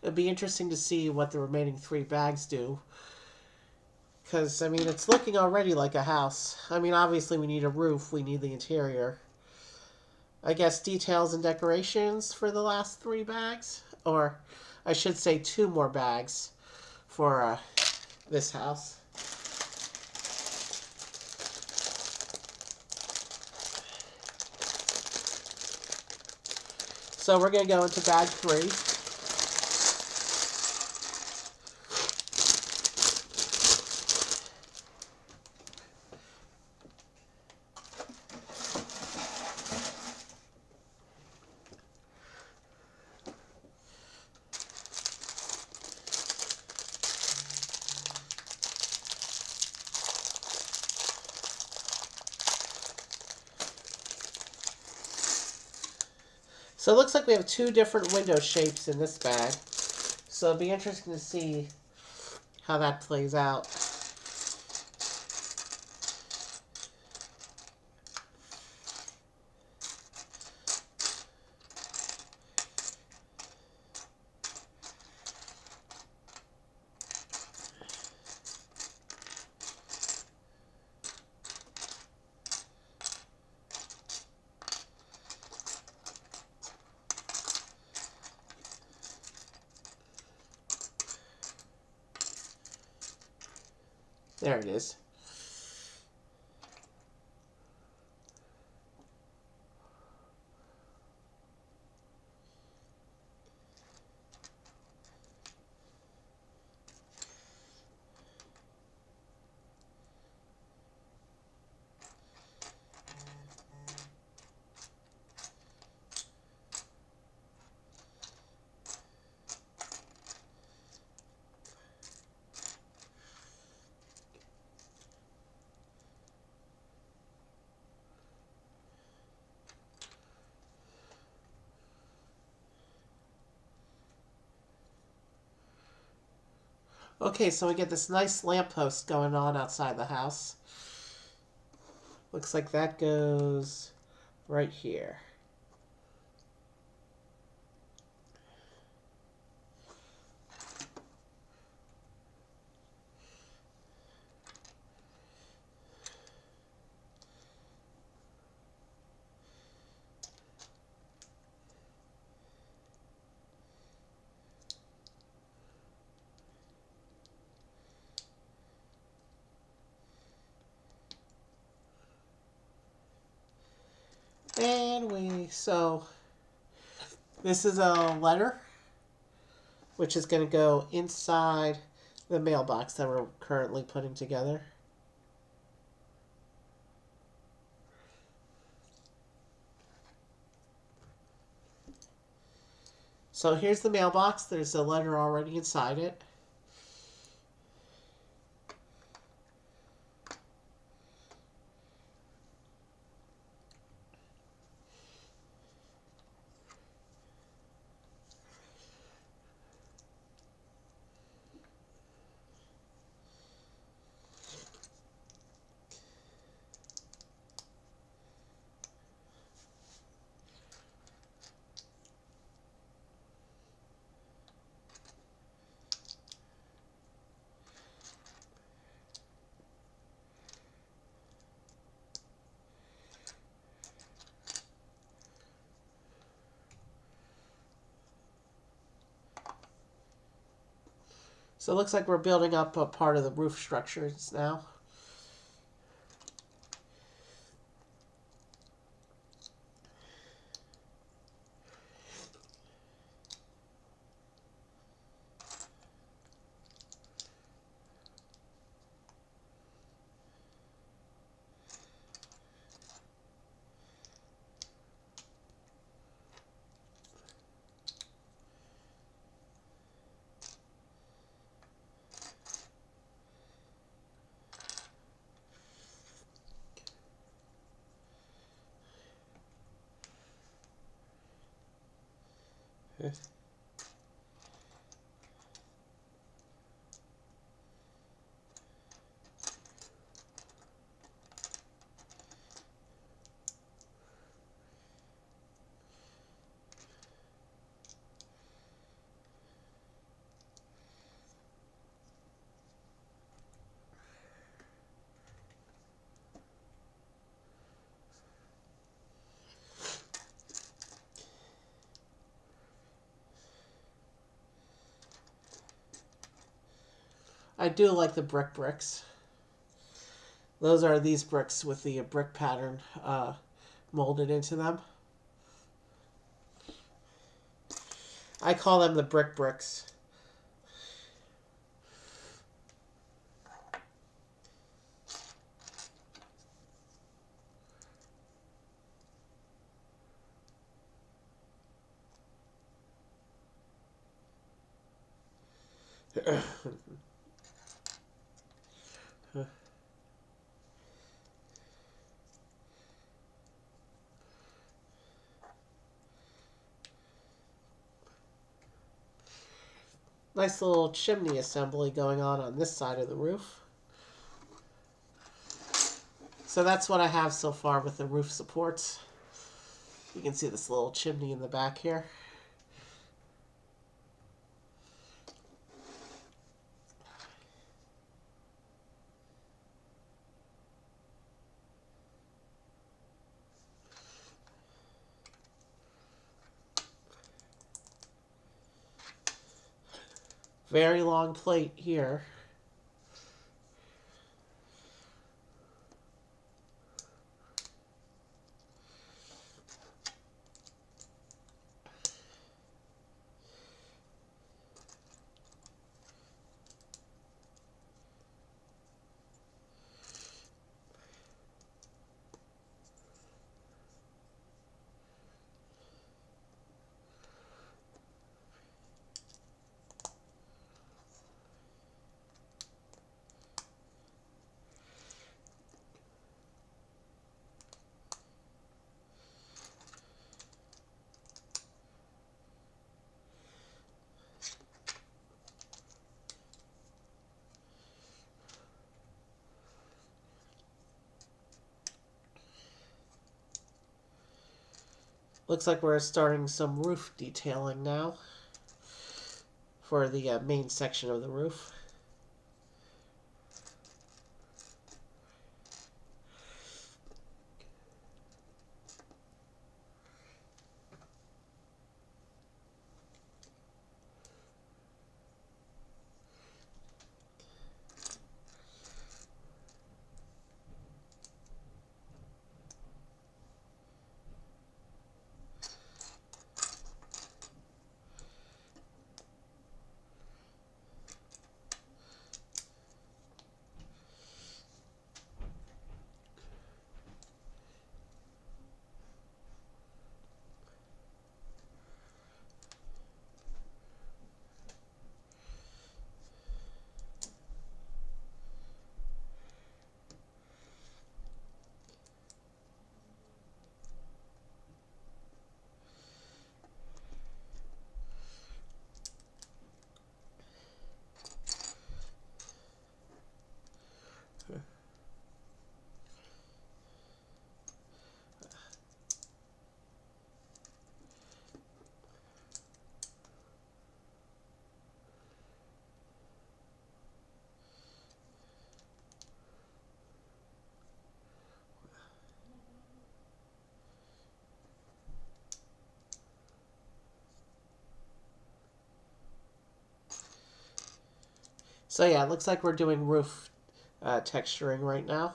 It'd be interesting to see what the remaining 3 bags do. Because, I mean, it's looking already like a house. I mean, obviously we need a roof, we need the interior. I guess details and decorations for the last 3 bags. Or, I should say 2 more bags for this house. So we're going to go into bag 3. So it looks like we have two different window shapes in this bag. So it'll be interesting to see how that plays out. There it is. Okay, so we get this nice lamppost going on outside the house. Looks like that goes right here. So this is a letter, which is going to go inside the mailbox that we're currently putting together. So here's the mailbox. There's a letter already inside it. So it looks like we're building up a part of the roof structures now. I do like the bricks. Those are these bricks with the brick pattern molded into them. I call them the bricks. Nice little chimney assembly going on this side of the roof. So that's what I have so far with the roof supports. You can see this little chimney in the back here. Very long plate here. Looks like we're starting some roof detailing now for the main section of the roof. So yeah, it looks like we're doing roof texturing right now.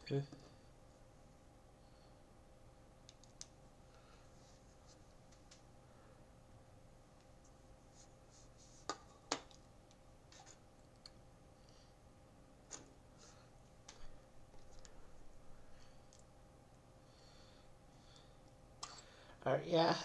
Okay. Alright, yeah.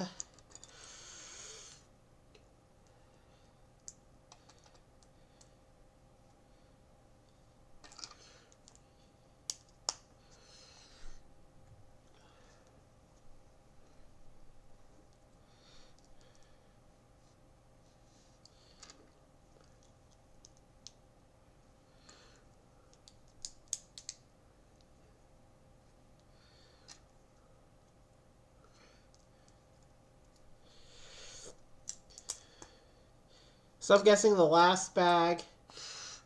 So I'm guessing the last bag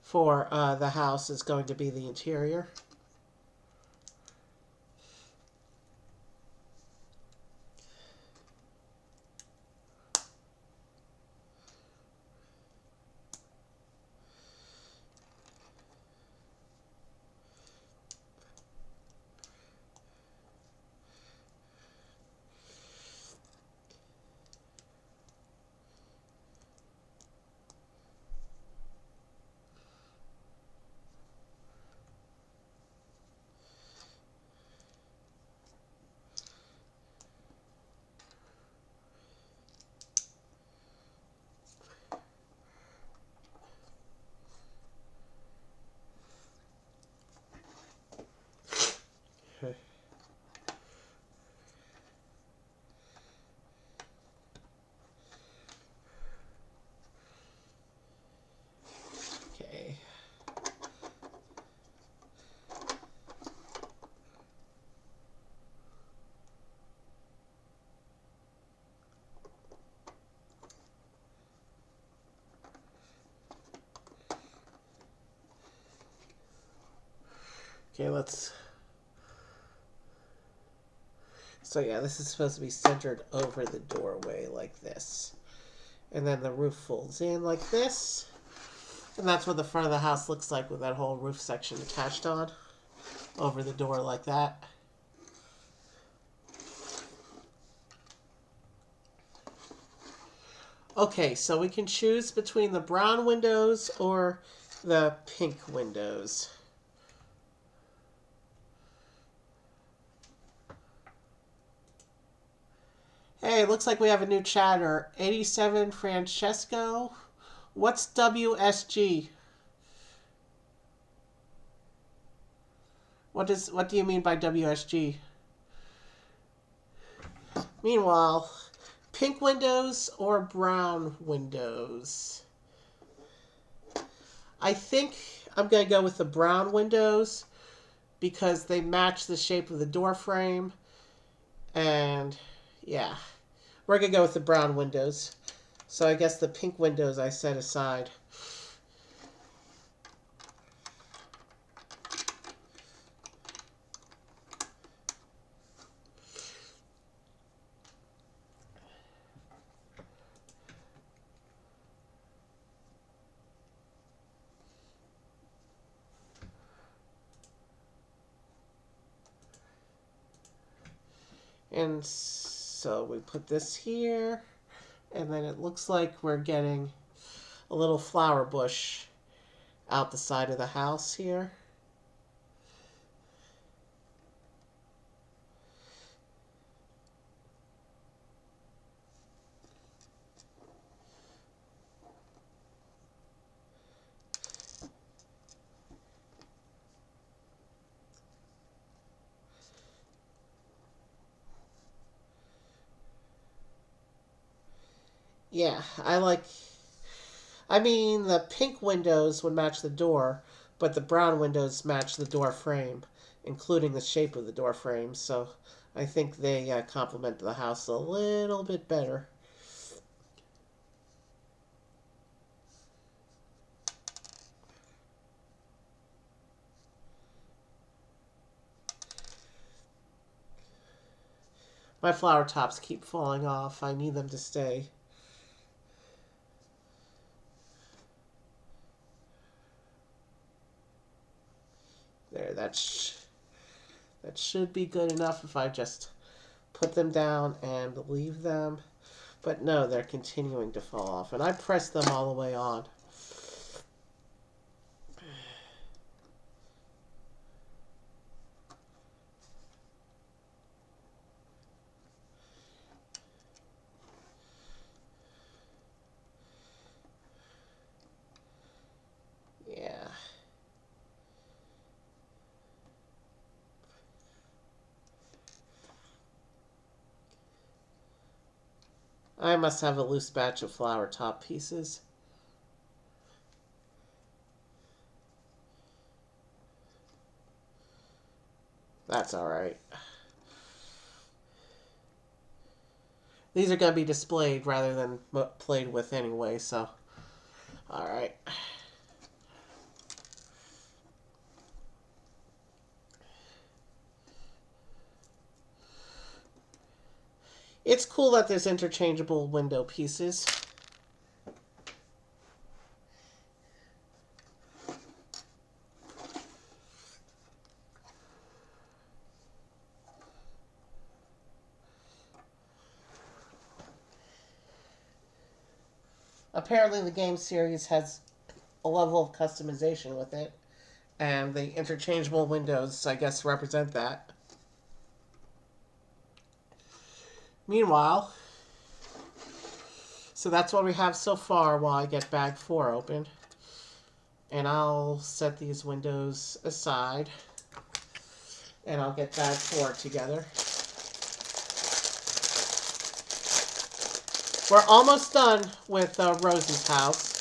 for the house is going to be the interior. Okay. Okay, let's... So yeah, this is supposed to be centered over the doorway like this. And then the roof folds in like this. And that's what the front of the house looks like with that whole roof section attached on. Over the door like that. Okay, so we can choose between the brown windows or the pink windows. Hey, looks like we have a new chatter. 87 Francesco. What's WSG? What do you mean by WSG? Meanwhile, pink windows or brown windows? I think I'm going to go with the brown windows because they match the shape of the door frame. And yeah, we're going to go with the brown windows. So I guess the pink windows I set aside. And so we put this here, and then it looks like we're getting a little flower bush out the side of the house here. Yeah, I mean, the pink windows would match the door, but the brown windows match the door frame, including the shape of the door frame. So I think they complement the house a little bit better. My flower tops keep falling off. I need them to stay. There, that should be good enough if I just put them down and leave them. But no, they're continuing to fall off. And I pressed them all the way on. Yeah. I must have a loose batch of flower top pieces. That's alright. These are going to be displayed rather than played with anyway, so All right. It's cool that there's interchangeable window pieces. Apparently the game series has a level of customization with it, and the interchangeable windows, I guess, represent that. Meanwhile, so that's what we have so far while I get bag 4 open. And I'll set these windows aside, and I'll get bag 4 together. We're almost done with Rosie's house.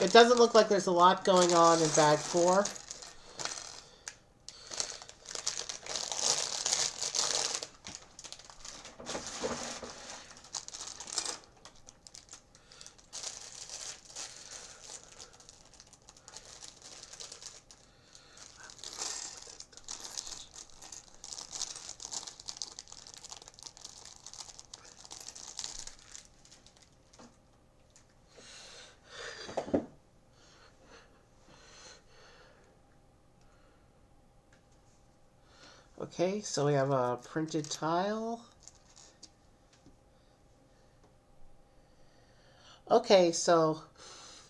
It doesn't look like there's a lot going on in bag 4. Okay, so we have a printed tile. Okay, so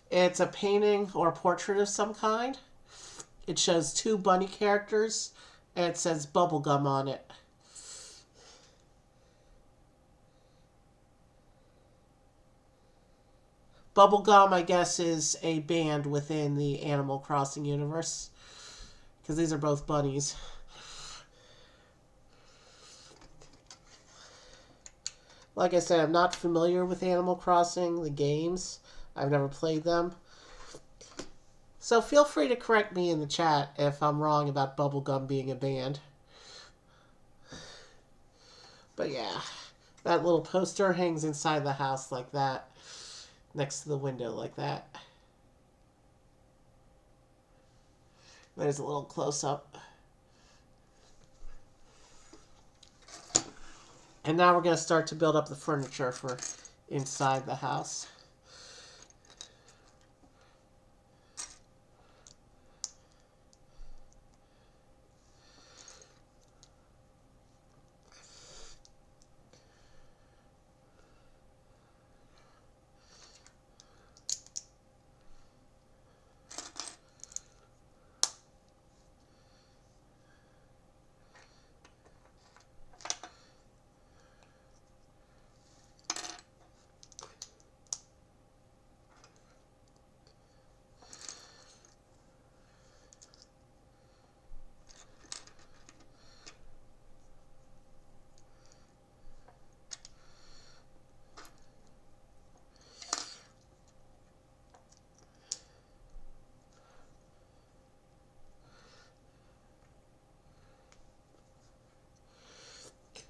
it's a painting or a portrait of some kind. It shows 2 bunny characters, and it says bubblegum on it. Bubblegum, I guess, is a band within the Animal Crossing universe, because these are both bunnies. Like I said, I'm not familiar with Animal Crossing, the games. I've never played them. So feel free to correct me in the chat if I'm wrong about Bubblegum being a band. But yeah, that little poster hangs inside the house like that, next to the window like that. There's a little close-up. And now we're going to start to build up the furniture for inside the house.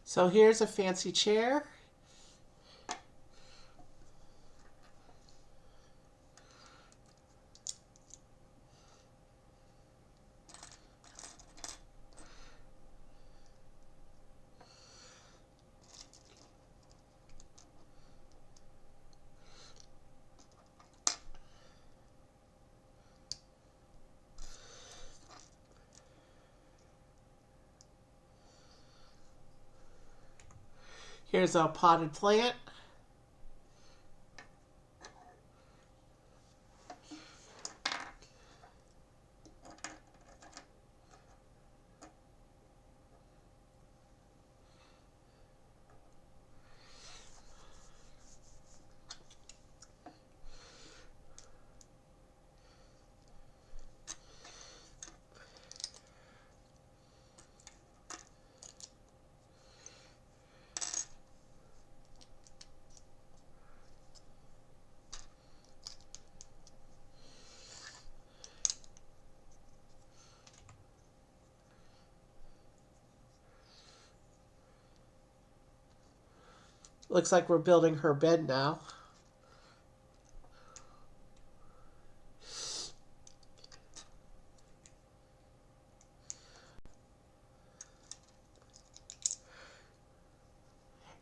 So here's a fancy chair. Here's a potted plant. Looks like we're building her bed now.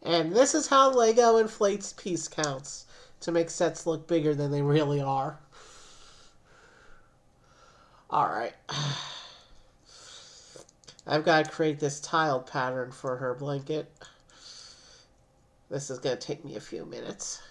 And this is how LEGO inflates piece counts to make sets look bigger than they really are. Alright. I've got to create this tiled pattern for her blanket. This is going to take me a few minutes.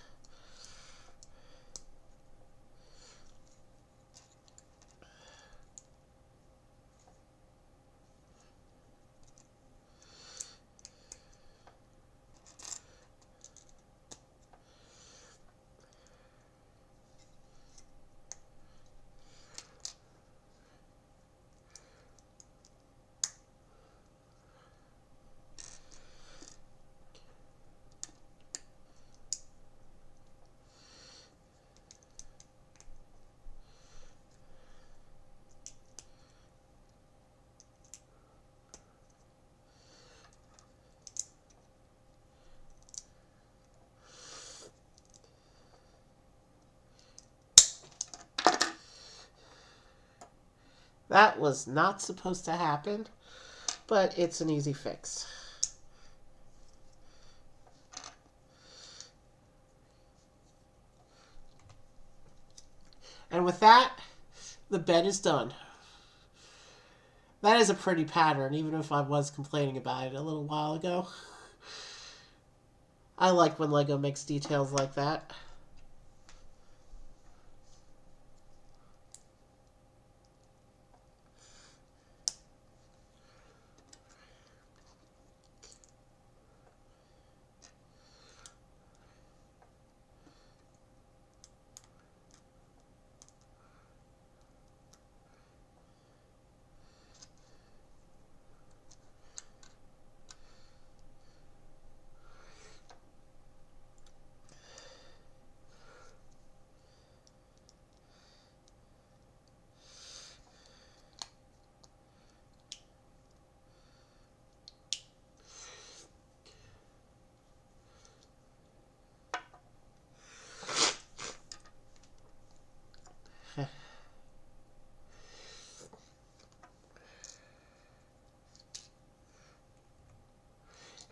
That was not supposed to happen, but it's an easy fix. And with that, the bed is done. That is a pretty pattern, even if I was complaining about it a little while ago. I like when LEGO makes details like that.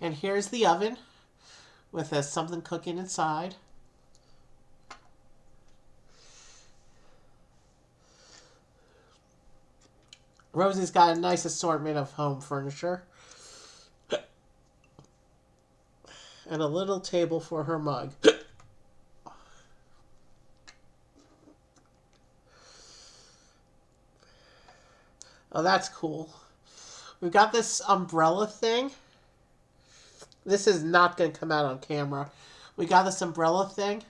And here's the oven with something cooking inside. Rosie's got a nice assortment of home furniture. And a little table for her mug. Oh, that's cool. We've got this umbrella thing. This is not going to come out on camera. We got this umbrella thing,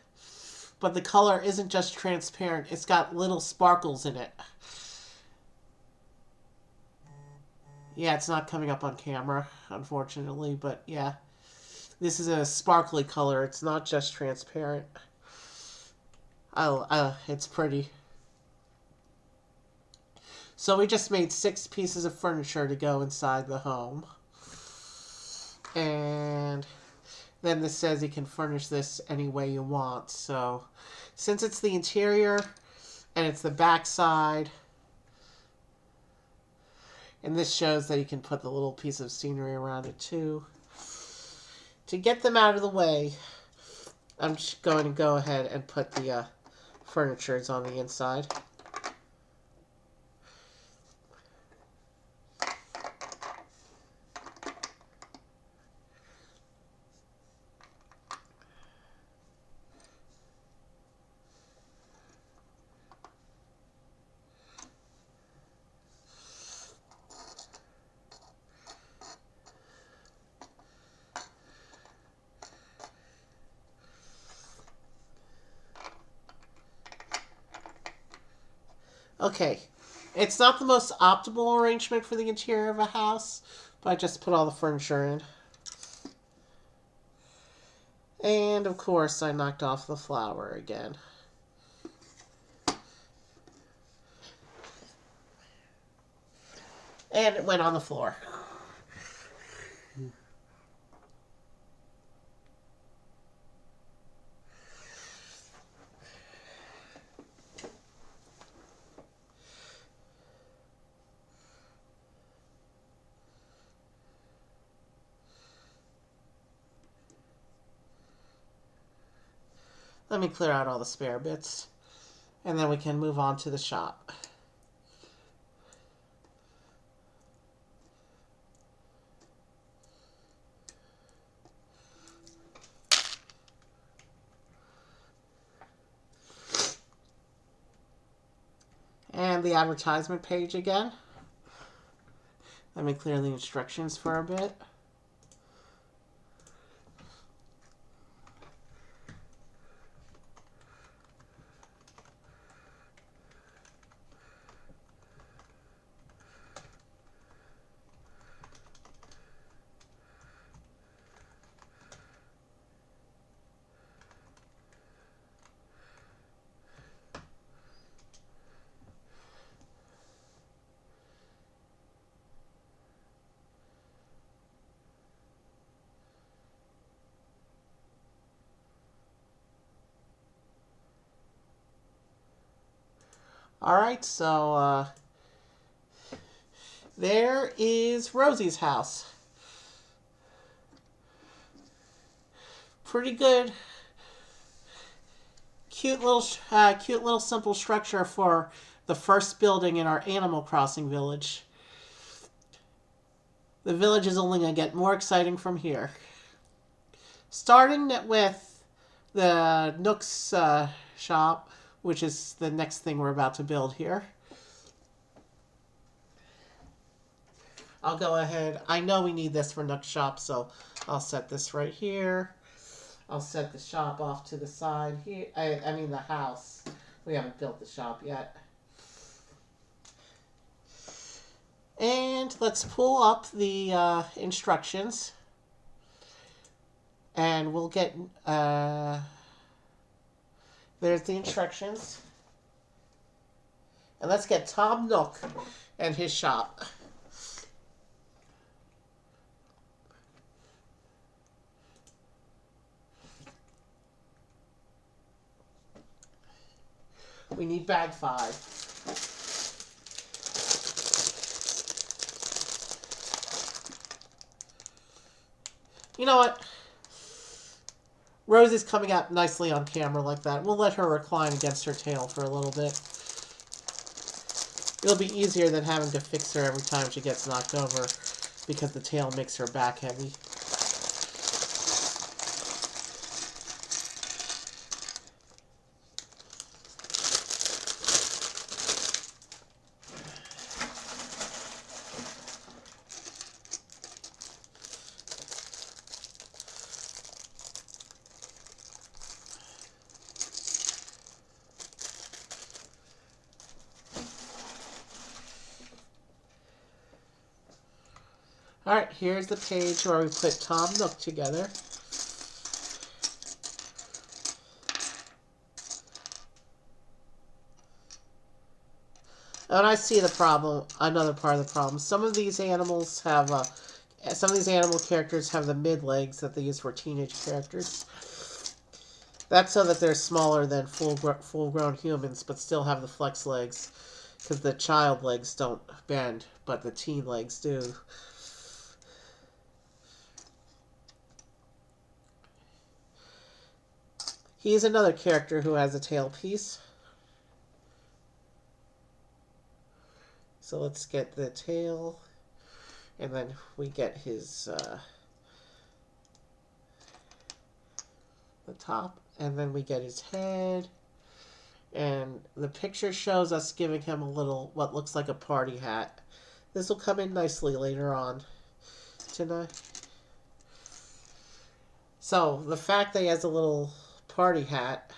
but the color isn't just transparent. It's got little sparkles in it. Yeah, it's not coming up on camera, unfortunately, but yeah. This is a sparkly color. It's not just transparent. Oh, it's pretty. So we just made 6 pieces of furniture to go inside the home. And then this says you can furnish this any way you want. So since it's the interior and it's the back side, and this shows that you can put the little piece of scenery around it too. To get them out of the way, I'm just going to go ahead and put the furnitures on the inside. Okay, it's not the most optimal arrangement for the interior of a house, but I just put all the furniture in. And of course, I knocked off the flower again. And it went on the floor. Let me clear out all the spare bits, and then we can move on to the shop. And the advertisement page again. Let me clear the instructions for a bit. Alright, so there is Rosie's house. Pretty good. Cute little simple structure for the first building in our Animal Crossing village. The village is only going to get more exciting from here. Starting with the Nook's shop, which is the next thing we're about to build here. I'll go ahead. I know we need this for Nook's shop, so I'll set this right here. I'll set the shop off to the side here. I mean the house. We haven't built the shop yet. And let's pull up the instructions. And we'll get... there's the instructions. And let's get Tom Nook and his shop. We need bag 5. You know what? Rose is coming out nicely on camera like that. We'll let her recline against her tail for a little bit. It'll be easier than having to fix her every time she gets knocked over because the tail makes her back heavy. Alright, here's the page where we put Tom Nook together. And I see the problem, another part of the problem. Some of these animals have, some of these animal characters have the mid legs that they use for teenage characters. That's so that they're smaller than full-grown humans, but still have the flex legs. Because the child legs don't bend, but the teen legs do. He's another character who has a tail piece. So let's get the tail, and then we get his the top, and then we get his head, and the picture shows us giving him a little, what looks like a party hat. This will come in nicely later on tonight. So the fact that he has a little party hat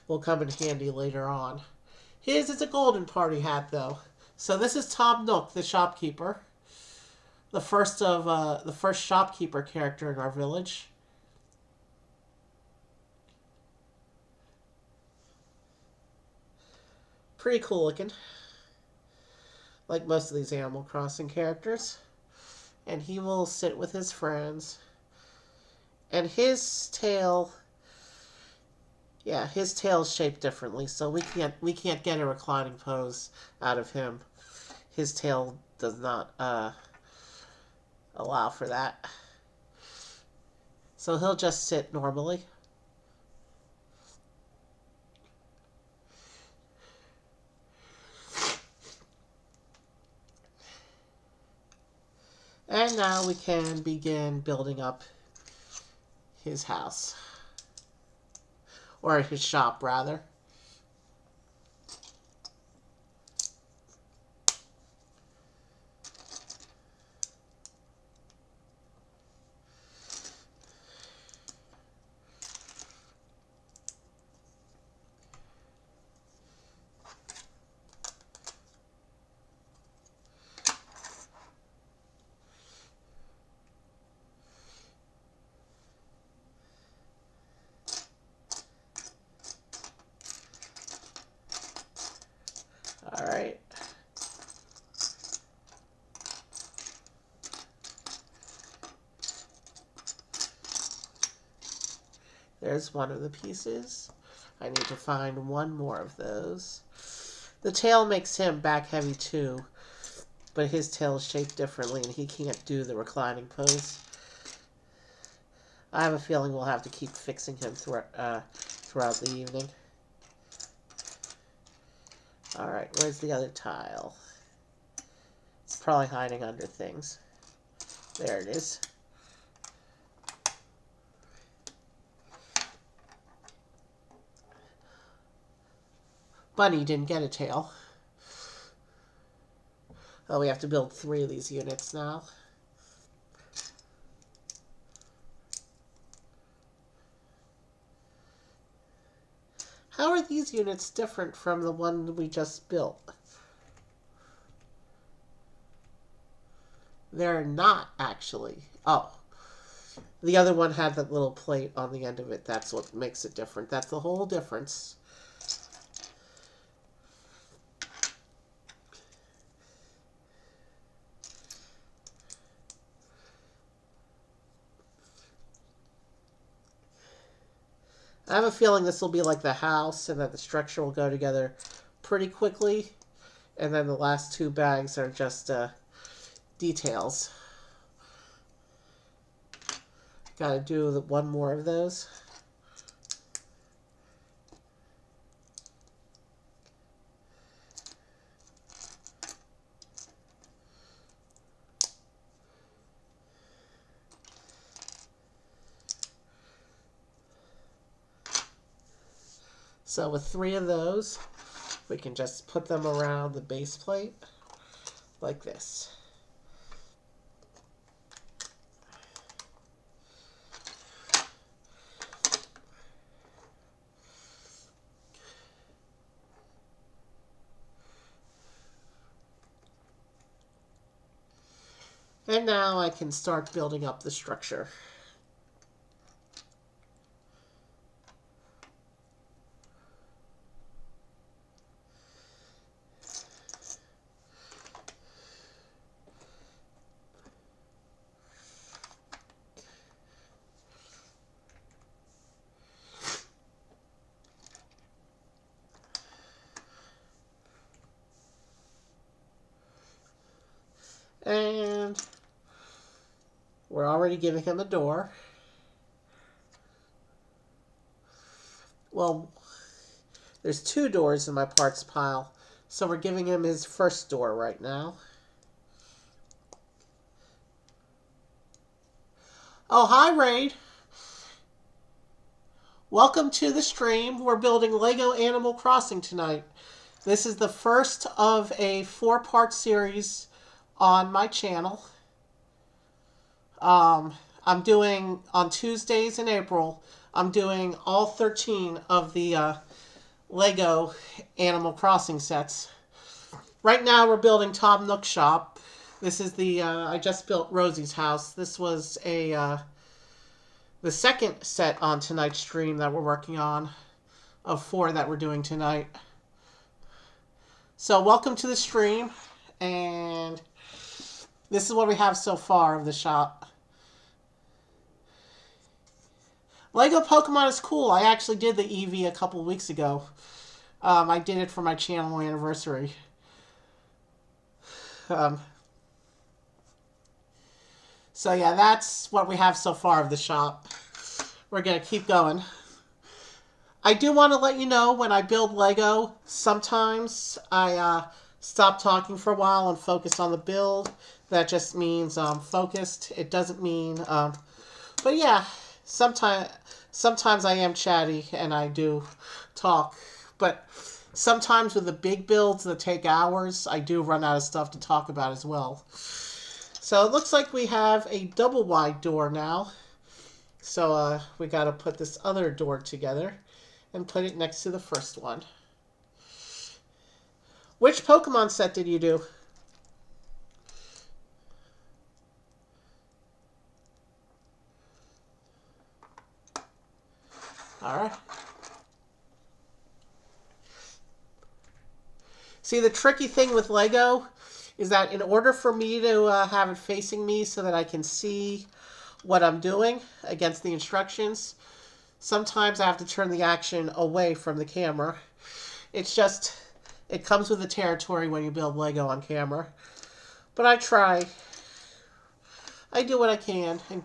will come in handy later on. His is a golden party hat, though. So this is Tom Nook, the shopkeeper. The first shopkeeper character in our village. Pretty cool looking. Like most of these Animal Crossing characters. And he will sit with his friends. And his tail... Yeah, his tail's shaped differently, so we can't get a reclining pose out of him. His tail does not allow for that. So he'll just sit normally. And now we can begin building up his house. Or his shop, rather. All right. There's one of the pieces. I need to find one more of those. The tail makes him back heavy too, but his tail is shaped differently and he can't do the reclining pose. I have a feeling we'll have to keep fixing him throughout the evening. Alright, where's the other tile? It's probably hiding under things. There it is. Bunny didn't get a tail. Oh, we have to build 3 of these units now. How are these units different from the one we just built? They're not, actually. Oh. The other one had that little plate on the end of it. That's what makes it different. That's the whole difference. I have a feeling this will be like the house and that the structure will go together pretty quickly. And then the last 2 bags are just details. Gotta do one more of those. So with 3 of those, we can just put them around the base plate like this. And now I can start building up the structure. And we're already giving him a door. Well, there's 2 doors in my parts pile, so we're giving him his first door right now. Oh, hi, Raid. Welcome to the stream. We're building Lego Animal Crossing tonight. This is the first of a 4-part series on my channel. I'm doing, on Tuesdays in April, I'm doing all 13 of the Lego Animal Crossing sets. Right now we're building Tom Nook's shop. This is the, I just built Rosie's house. This was the second set on tonight's stream that we're working on, of 4 that we're doing tonight. So welcome to the stream, and this is what we have so far of the shop. Lego Pokemon is cool. I actually did the Eevee a couple weeks ago. I did it for my channel anniversary. So yeah, that's what we have so far of the shop. We're going to keep going. I do want to let you know, when I build Lego, sometimes I stop talking for a while and focus on the build. That just means focused. It doesn't mean, but yeah, sometimes I am chatty and I do talk, but sometimes with the big builds that take hours, I do run out of stuff to talk about as well. So it looks like we have a double wide door now. So we got to put this other door together and put it next to the first one. Which Pokemon set did you do? Alright. See, the tricky thing with Lego is that in order for me to have it facing me so that I can see what I'm doing against the instructions, sometimes I have to turn the action away from the camera. It's just, it comes with the territory when you build Lego on camera. But I try. I do what I can, and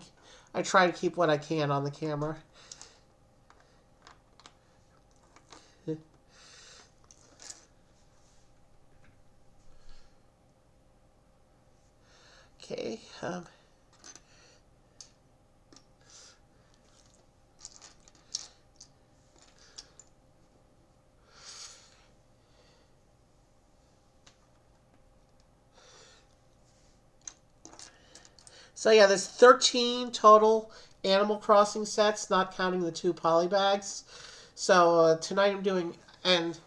I try to keep what I can on the camera. Okay. So yeah, there's 13 total Animal Crossing sets, not counting the 2 polybags. So tonight I'm doing, and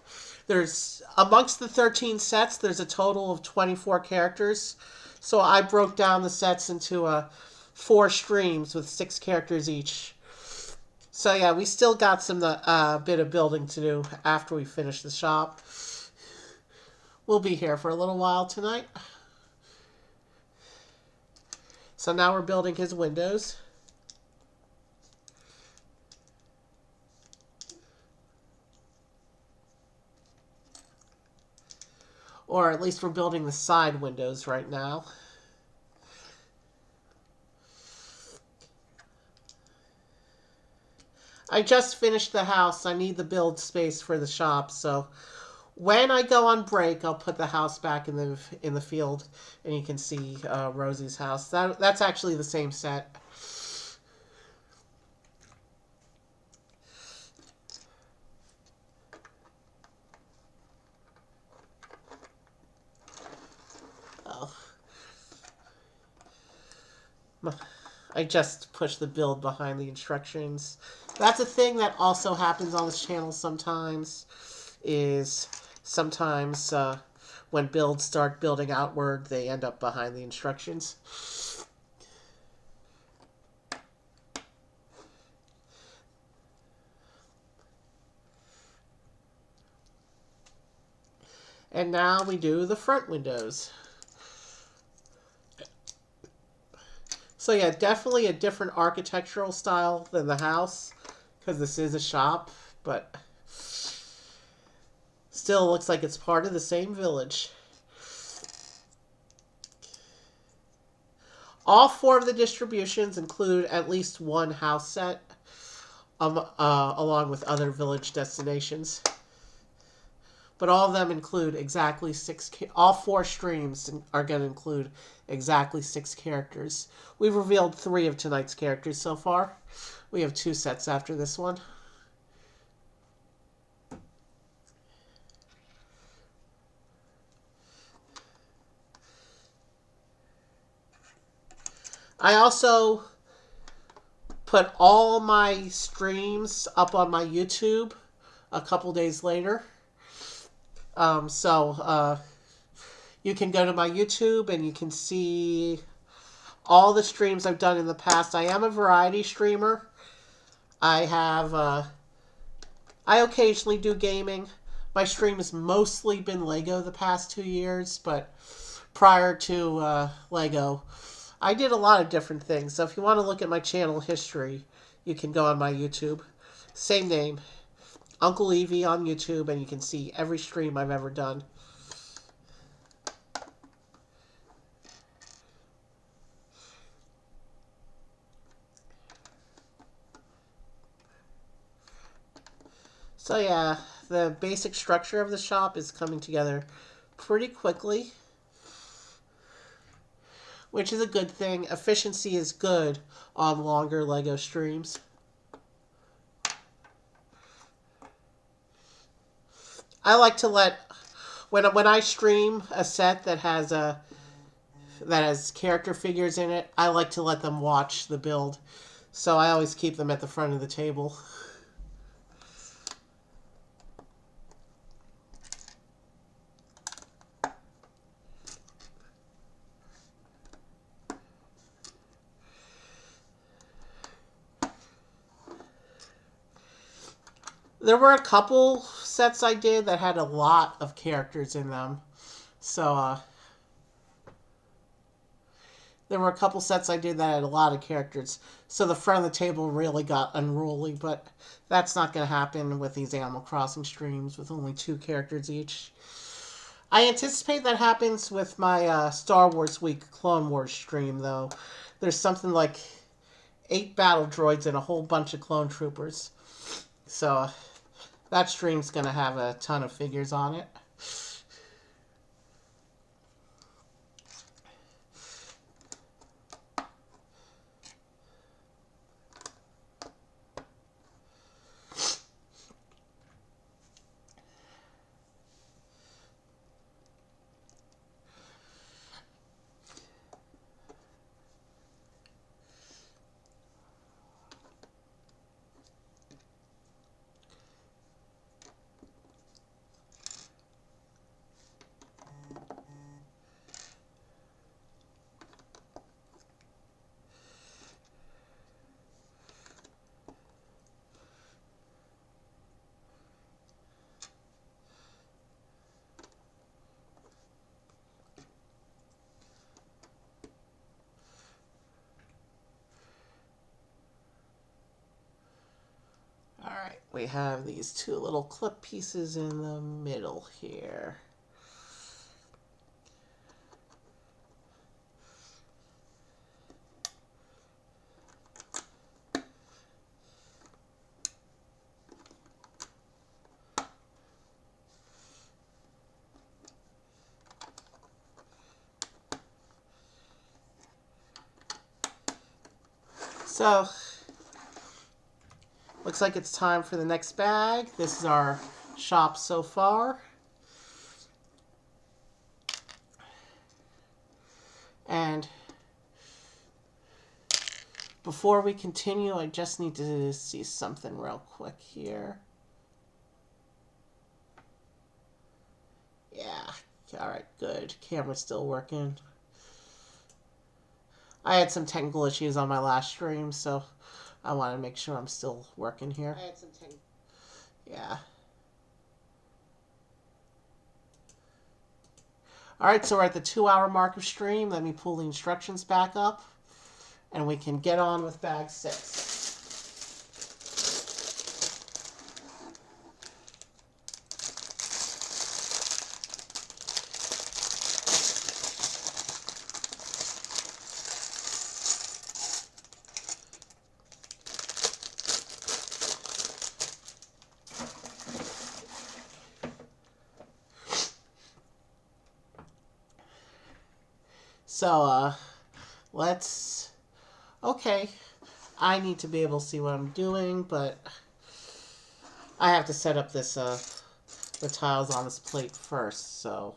there's, amongst the 13 sets, there's a total of 24 characters. So I broke down the sets into 4 streams with 6 characters each. So yeah, we still got some bit of building to do after we finish the shop. We'll be here for a little while tonight. So now we're building his windows. Or at least we're building the side windows right now. I just finished the house. I need the build space for the shop, so when I go on break, I'll put the house back in the field, and you can see Rosie's house. That's actually the same set. Oh. I just pushed the build behind the instructions. That's a thing that also happens on this channel sometimes, is sometimes when builds start building outward, they end up behind the instructions. And now we do the front windows. So yeah, definitely a different architectural style than the house, because this is a shop, but still looks like it's part of the same village. All 4 of the distributions include at least 1 house set, along with other village destinations. But all of them include exactly 6... All 4 streams are going to include exactly 6 characters. We've revealed 3 of tonight's characters so far. We have 2 sets after this one. I also put all my streams up on my YouTube a couple days later. So you can go to my YouTube and you can see all the streams I've done in the past. I am a variety streamer. I occasionally do gaming. My stream has mostly been Lego the past 2 years, but prior to Lego, I did a lot of different things. So if you want to look at my channel history, you can go on my YouTube. Same name, Uncle Eevee on YouTube, and you can see every stream I've ever done. So yeah, the basic structure of the shop is coming together pretty quickly. which is a good thing. Efficiency is good on longer Lego streams. I like to let when I stream a set that has character figures in it, I like to let them watch the build. So I always keep them at the front of the table. There were a couple sets I did that had a lot of characters in them. So there were a couple sets I did that had a lot of characters. So the front of the table really got unruly, but that's not going to happen with these Animal Crossing streams with only 2 characters each. I anticipate that happens with my Star Wars Week Clone Wars stream, though. There's something like 8 battle droids and a whole bunch of clone troopers. So that stream's going to have a ton of figures on it. Alright, we have these 2 little clip pieces in the middle here. So, looks like it's time for the next bag. This is our shop so far. And before we continue, I just need to see something real quick here. Yeah, alright, good. Camera's still working. I had some technical issues on my last stream, so I want to make sure I'm still working here. I had some technical... Yeah. Alright, so we're at the 2-hour mark of stream. Let me pull the instructions back up, and we can get on with bag 6. So, let's... Okay, I need to be able to see what I'm doing, but I have to set up this, the tiles on this plate first, so...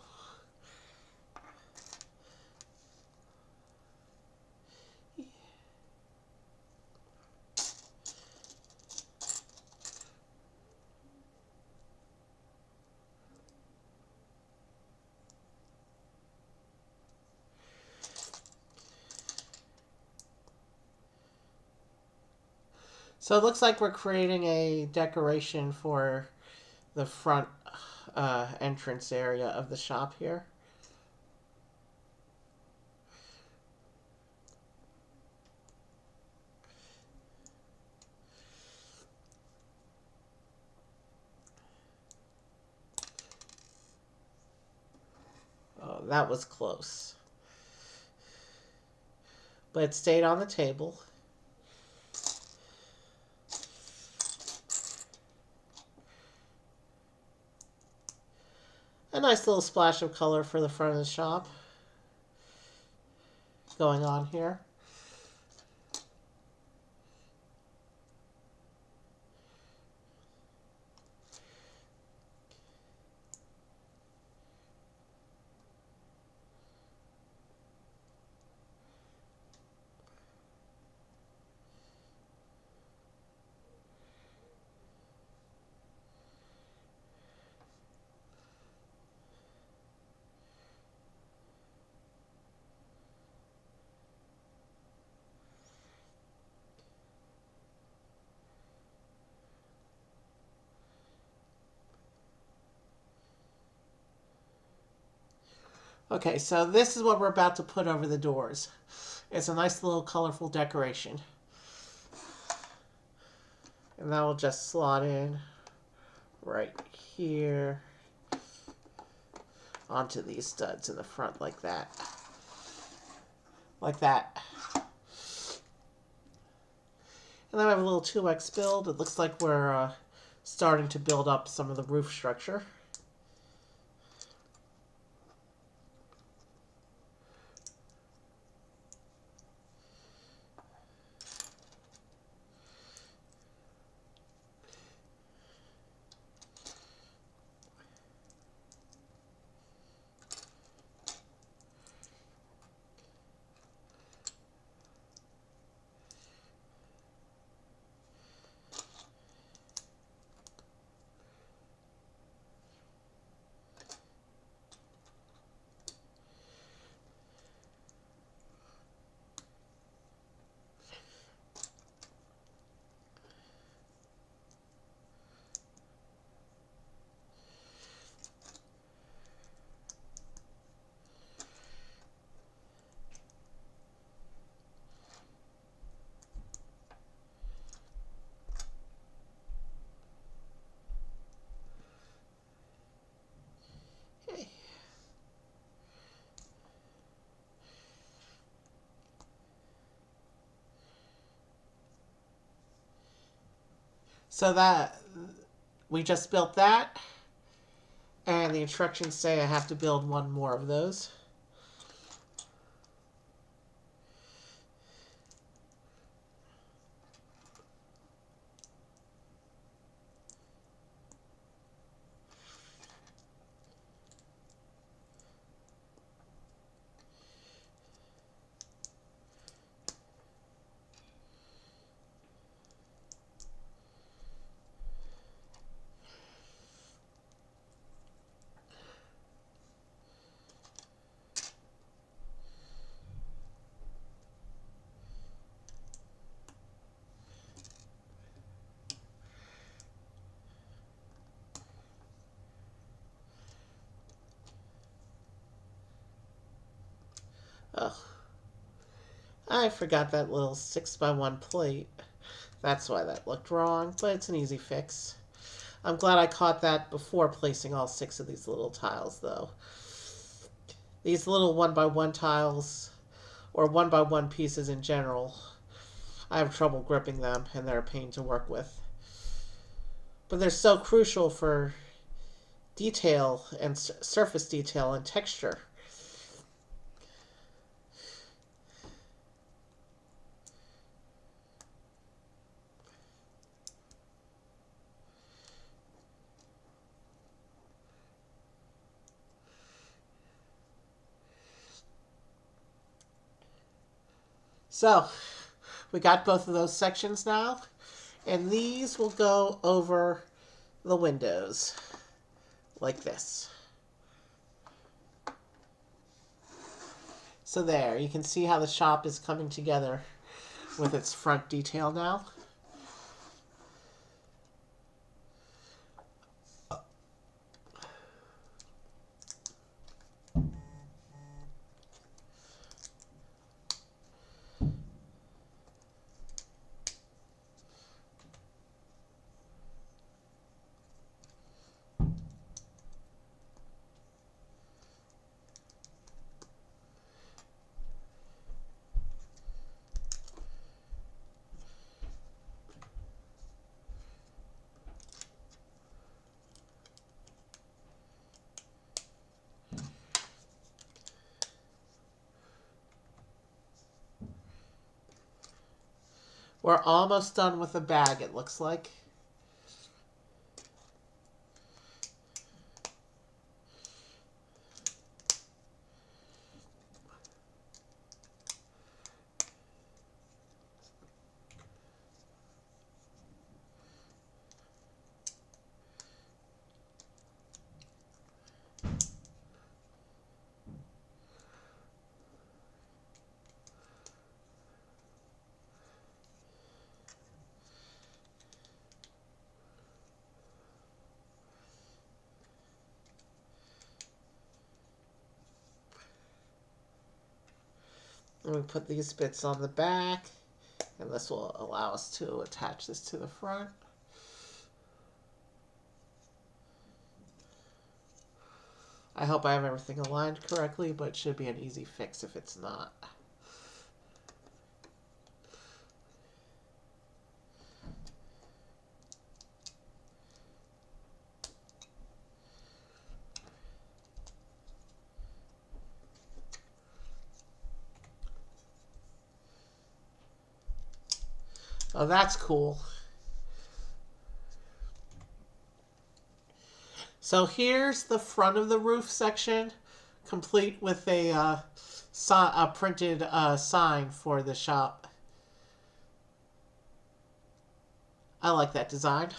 So it looks like we're creating a decoration for the front entrance area of the shop here. Oh, that was close. But it stayed on the table. A nice little splash of color for the front of the shop. going on here. Okay, so this is what we're about to put over the doors. It's a nice little colorful decoration. And that will just slot in right here onto these studs in the front like that. Like that. And then we have a little 2x build. It looks like we're starting to build up some of the roof structure. So that we just built that, and the instructions say I have to build one more of those. Ugh. I forgot that little 6x1 plate. That's why that looked wrong, but it's an easy fix. I'm glad I caught that before placing all 6 of these little tiles, though. These little 1x1 tiles, or 1x1 pieces in general, I have trouble gripping them, and they're a pain to work with. But they're so crucial for detail and surface detail and texture. So, we got both of those sections now, and these will go over the windows like this. So there, you can see how the shop is coming together with its front detail now. We're almost done with the bag, it looks like. And we put these bits on the back, and this will allow us to attach this to the front. I hope I have everything aligned correctly, but it should be an easy fix if it's not. Oh, that's cool. So here's the front of the roof section, complete with a printed sign for the shop. I like that design.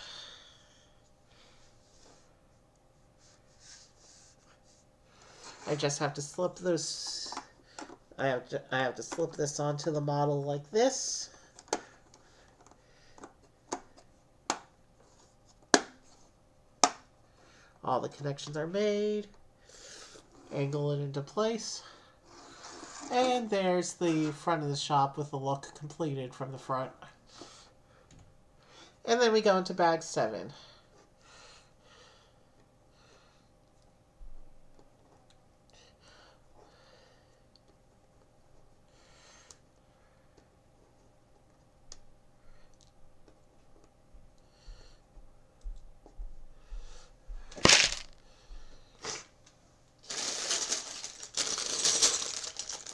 I just have to slip those. I have to slip this onto the model like this. All the connections are made. Angle it into place. And there's the front of the shop with the look completed from the front. And then we go into bag 7.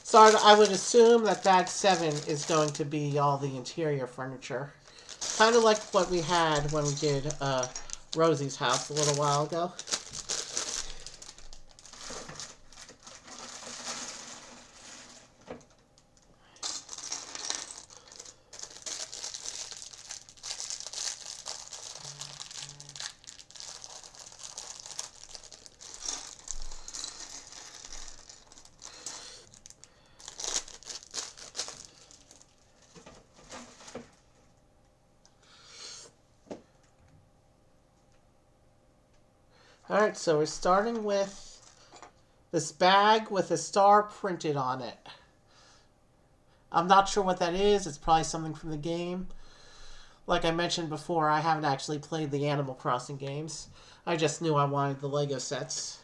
So I would assume that bag 7 is going to be all the interior furniture. Kind of like what we had when we did Rosie's house a little while ago. Alright, so we're starting with this bag with a star printed on it. I'm not sure what that is. It's probably something from the game. Like I mentioned before, I haven't actually played the Animal Crossing games. I just knew I wanted the Lego sets.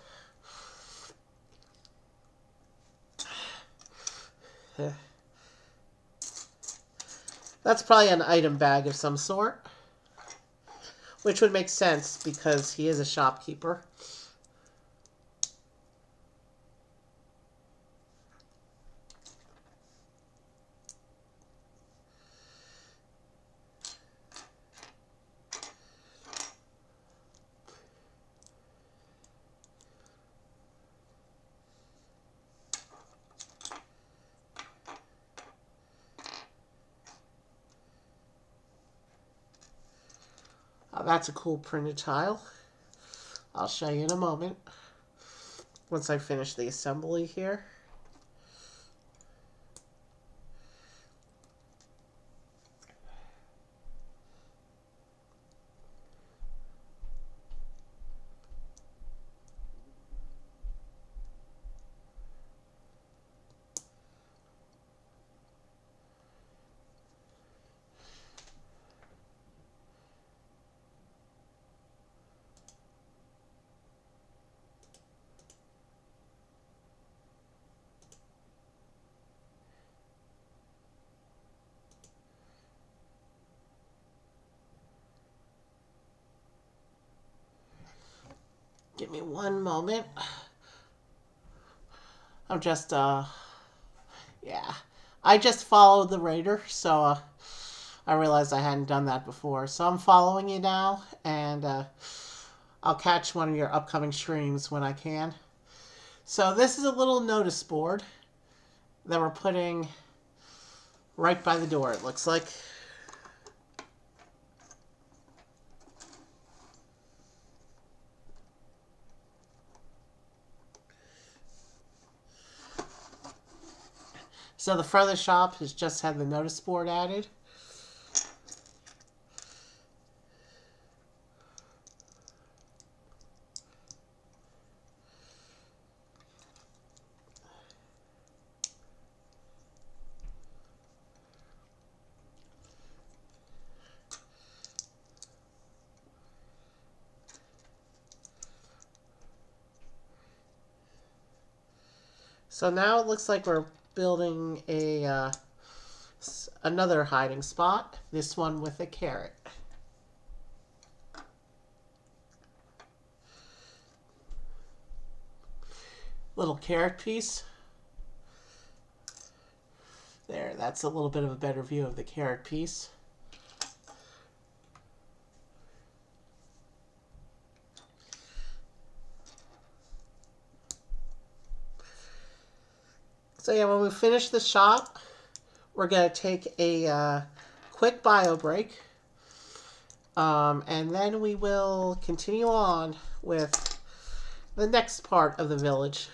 That's probably an item bag of some sort. Which would make sense because he is a shopkeeper. That's a cool printed tile. I'll show you in a moment. Once I finish the assembly here. Give me one moment. I'm just, yeah. I just followed the raider, so I realized I hadn't done that before. So I'm following you now, and I'll catch one of your upcoming streams when I can. So this is a little notice board that we're putting right by the door, it looks like. So the front of the shop has just had the notice board added. So now it looks like we're building a another hiding spot. This one with a carrot. Little carrot piece. There, that's a little bit of a better view of the carrot piece. So yeah, when we finish the shop, we're going to take a quick bio break. And then we will continue on with the next part of the village.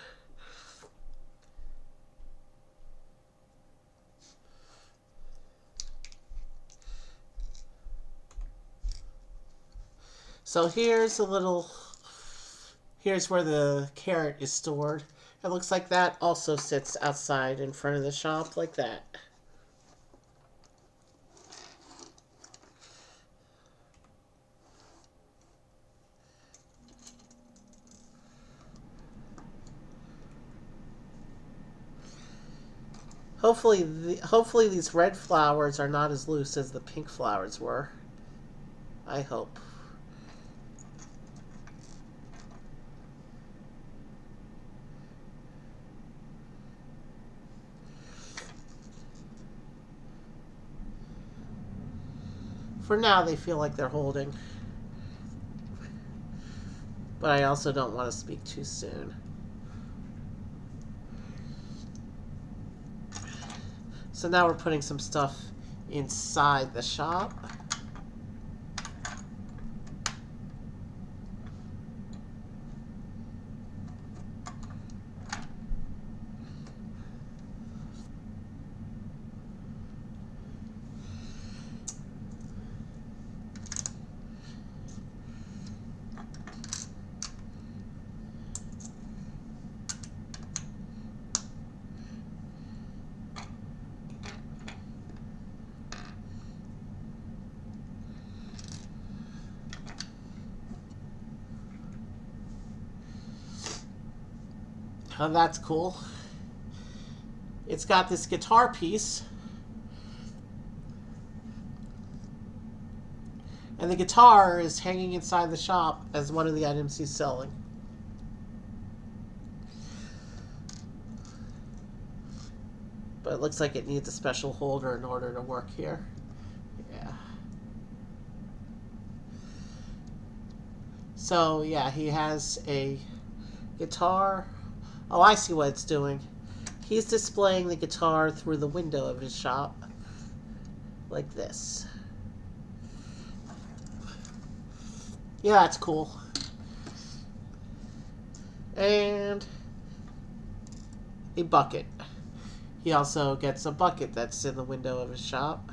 So here's here's where the carrot is stored. It looks like that also sits outside in front of the shop like that. Hopefully these red flowers are not as loose as the pink flowers were. I hope. For now, they feel like they're holding. But I also don't want to speak too soon. So now we're putting some stuff inside the shop. Oh, that's cool. It's got this guitar piece. And the guitar is hanging inside the shop as one of the items he's selling. But it looks like it needs a special holder in order to work here. Yeah. So, yeah, he has a guitar. Oh, I see what it's doing. He's displaying the guitar through the window of his shop. Like this. Yeah, that's cool. And a bucket. He also gets a bucket that's in the window of his shop.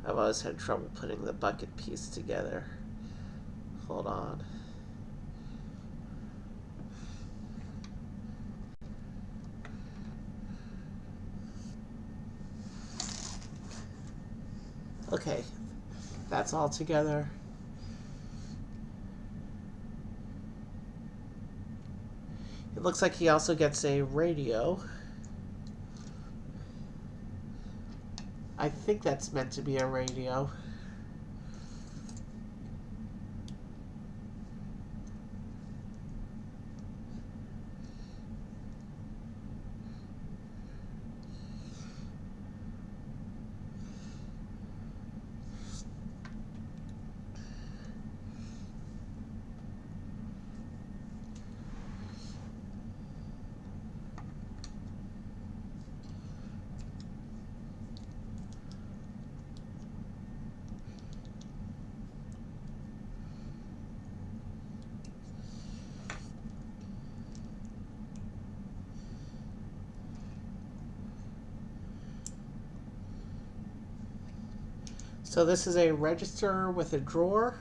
I've always had trouble putting the bucket piece together. Hold on. Okay, that's all together. It looks like he also gets a radio. I think that's meant to be a radio. So this is a register with a drawer.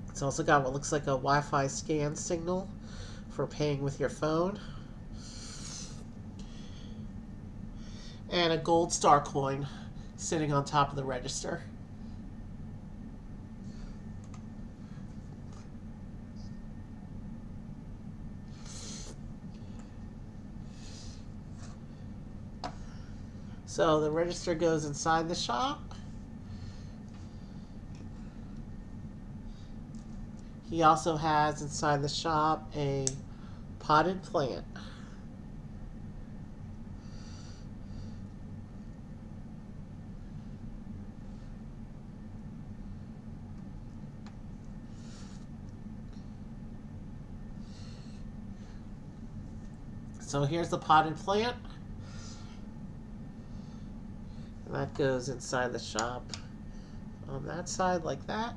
It's also got what looks like a Wi-Fi scan signal for paying with your phone. And a gold star coin sitting on top of the register. So the register goes inside the shop. He also has inside the shop a potted plant. So here's the potted plant. And that goes inside the shop on that side like that.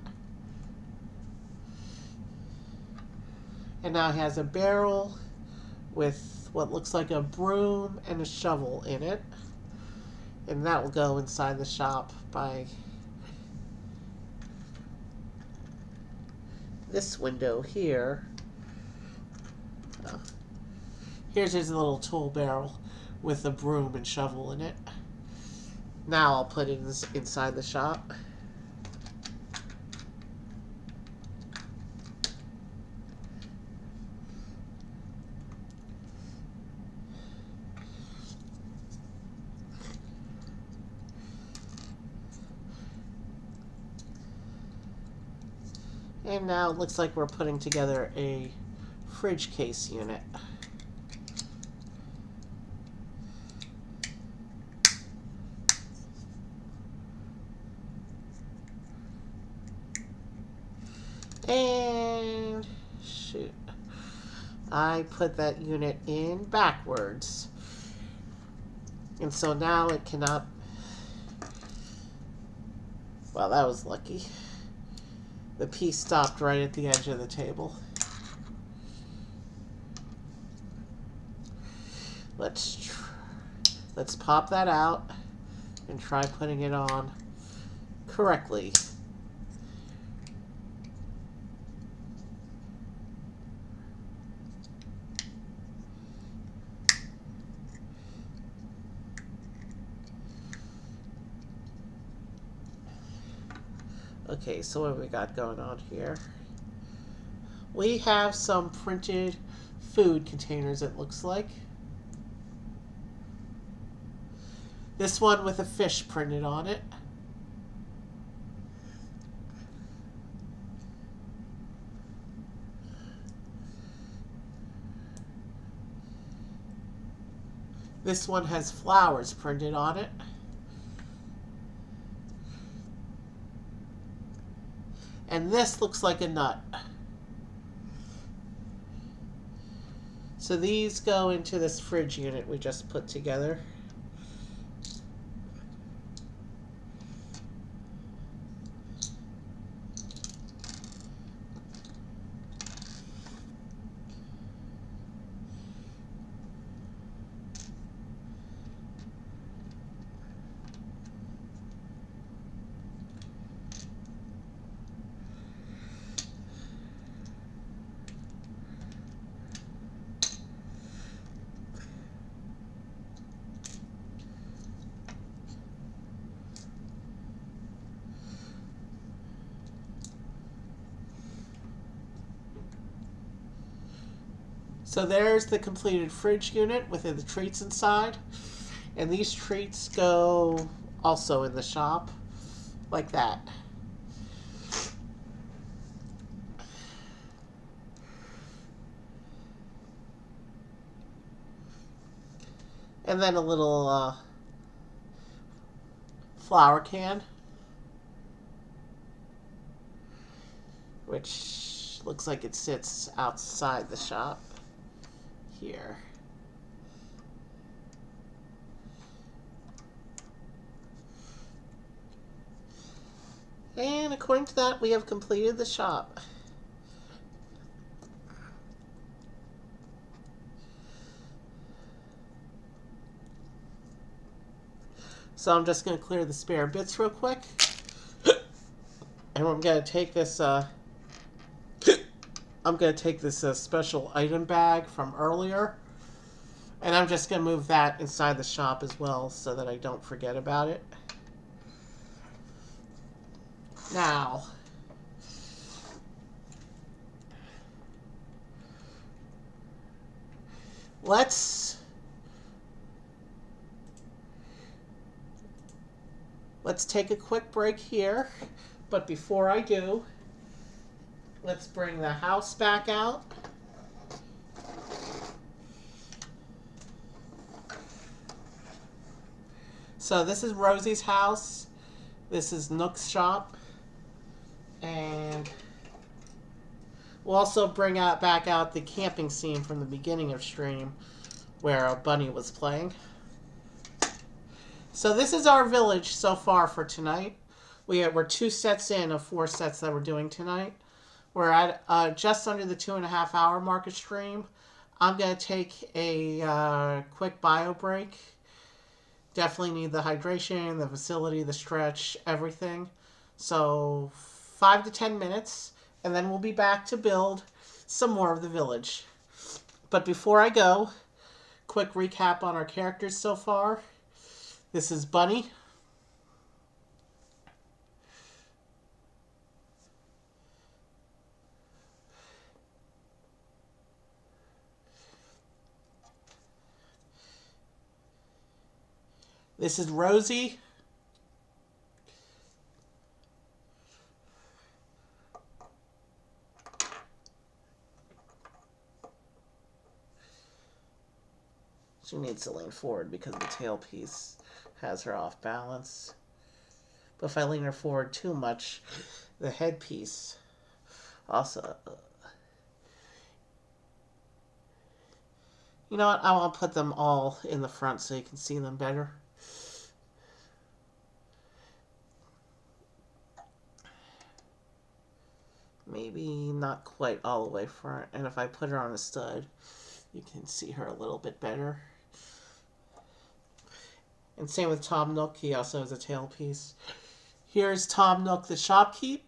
And now he has a barrel with what looks like a broom and a shovel in it. And that will go inside the shop by this window here. Here's his little tool barrel with a broom and shovel in it. Now I'll put it inside the shop. And now it looks like we're putting together a fridge case unit. And shoot, I put that unit in backwards. And so now it cannot, well, that was lucky. The piece stopped right at the edge of the table. Let's pop that out and try putting it on correctly. Okay, so what have we got going on here? We have some printed food containers, it looks like. This one with a fish printed on it. This one has flowers printed on it. And this looks like a nut. So these go into this fridge unit we just put together. So there's the completed fridge unit with the treats inside. And these treats go also in the shop, like that. And then a little flour can, which looks like it sits outside the shop here. And according to that, we have completed the shop. So I'm just going to clear the spare bits real quick. And I'm going to take this, special item bag from earlier. And I'm just going to move that inside the shop as well so that I don't forget about it. Now, let's take a quick break here. But before I do, let's bring the house back out. So this is Rosie's house. This is Nook's shop. And we'll also bring back out the camping scene from the beginning of stream where Bunny was playing. So this is our village so far for tonight. We're 2 sets in of 4 sets that we're doing tonight. We're at just under the 2.5 hour mark of stream. I'm going to take a quick bio break. Definitely need the hydration, the facility, the stretch, everything. So 5 to 10 minutes, and then we'll be back to build some more of the village. But before I go, quick recap on our characters so far. This is Bunny. This is Rosie. She needs to lean forward because the tailpiece has her off balance. But if I lean her forward too much, the headpiece also... You know what? I want to put them all in the front so you can see them better. Maybe not quite all the way front. And if I put her on a stud, you can see her a little bit better. And same with Tom Nook. He also has a tailpiece. Here's Tom Nook, the shopkeep.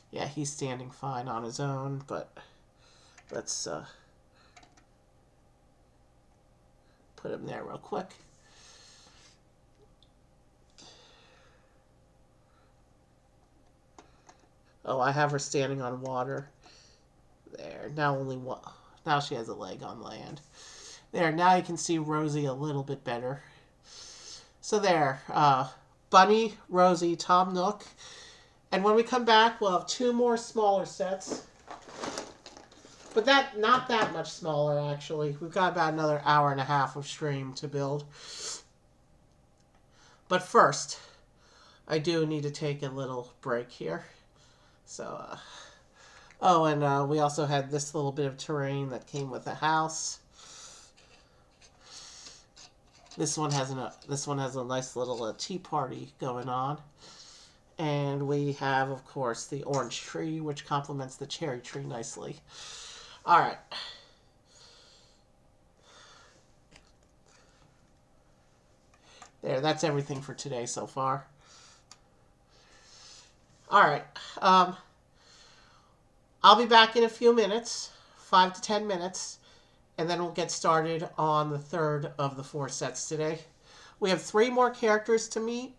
Yeah, he's standing fine on his own, but let's put him there real quick. Oh, I have her standing on water. There. Now only one. Now she has a leg on land. There. Now you can see Rosie a little bit better. So there. Bunny, Rosie, Tom Nook. And when we come back, we'll have 2 more smaller sets. But not that much smaller, actually. We've got about another hour and a half of stream to build. But first, I do need to take a little break here. So, oh, and we also had this little bit of terrain that came with the house. This one has a nice little tea party going on. And we have, of course, the orange tree, which complements the cherry tree nicely. All right. There, that's everything for today so far. All right. I'll be back in a few minutes, 5 to 10 minutes, and then we'll get started on the 3rd of the 4 sets today. We have 3 more characters to meet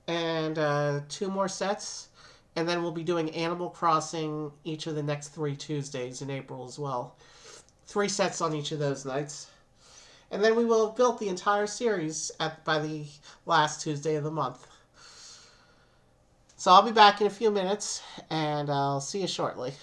and 2 more sets, and then we'll be doing Animal Crossing each of the next 3 Tuesdays in April as well. 3 sets on each of those nights. And then we will have built the entire series by the last Tuesday of the month. So I'll be back in a few minutes, and I'll see you shortly.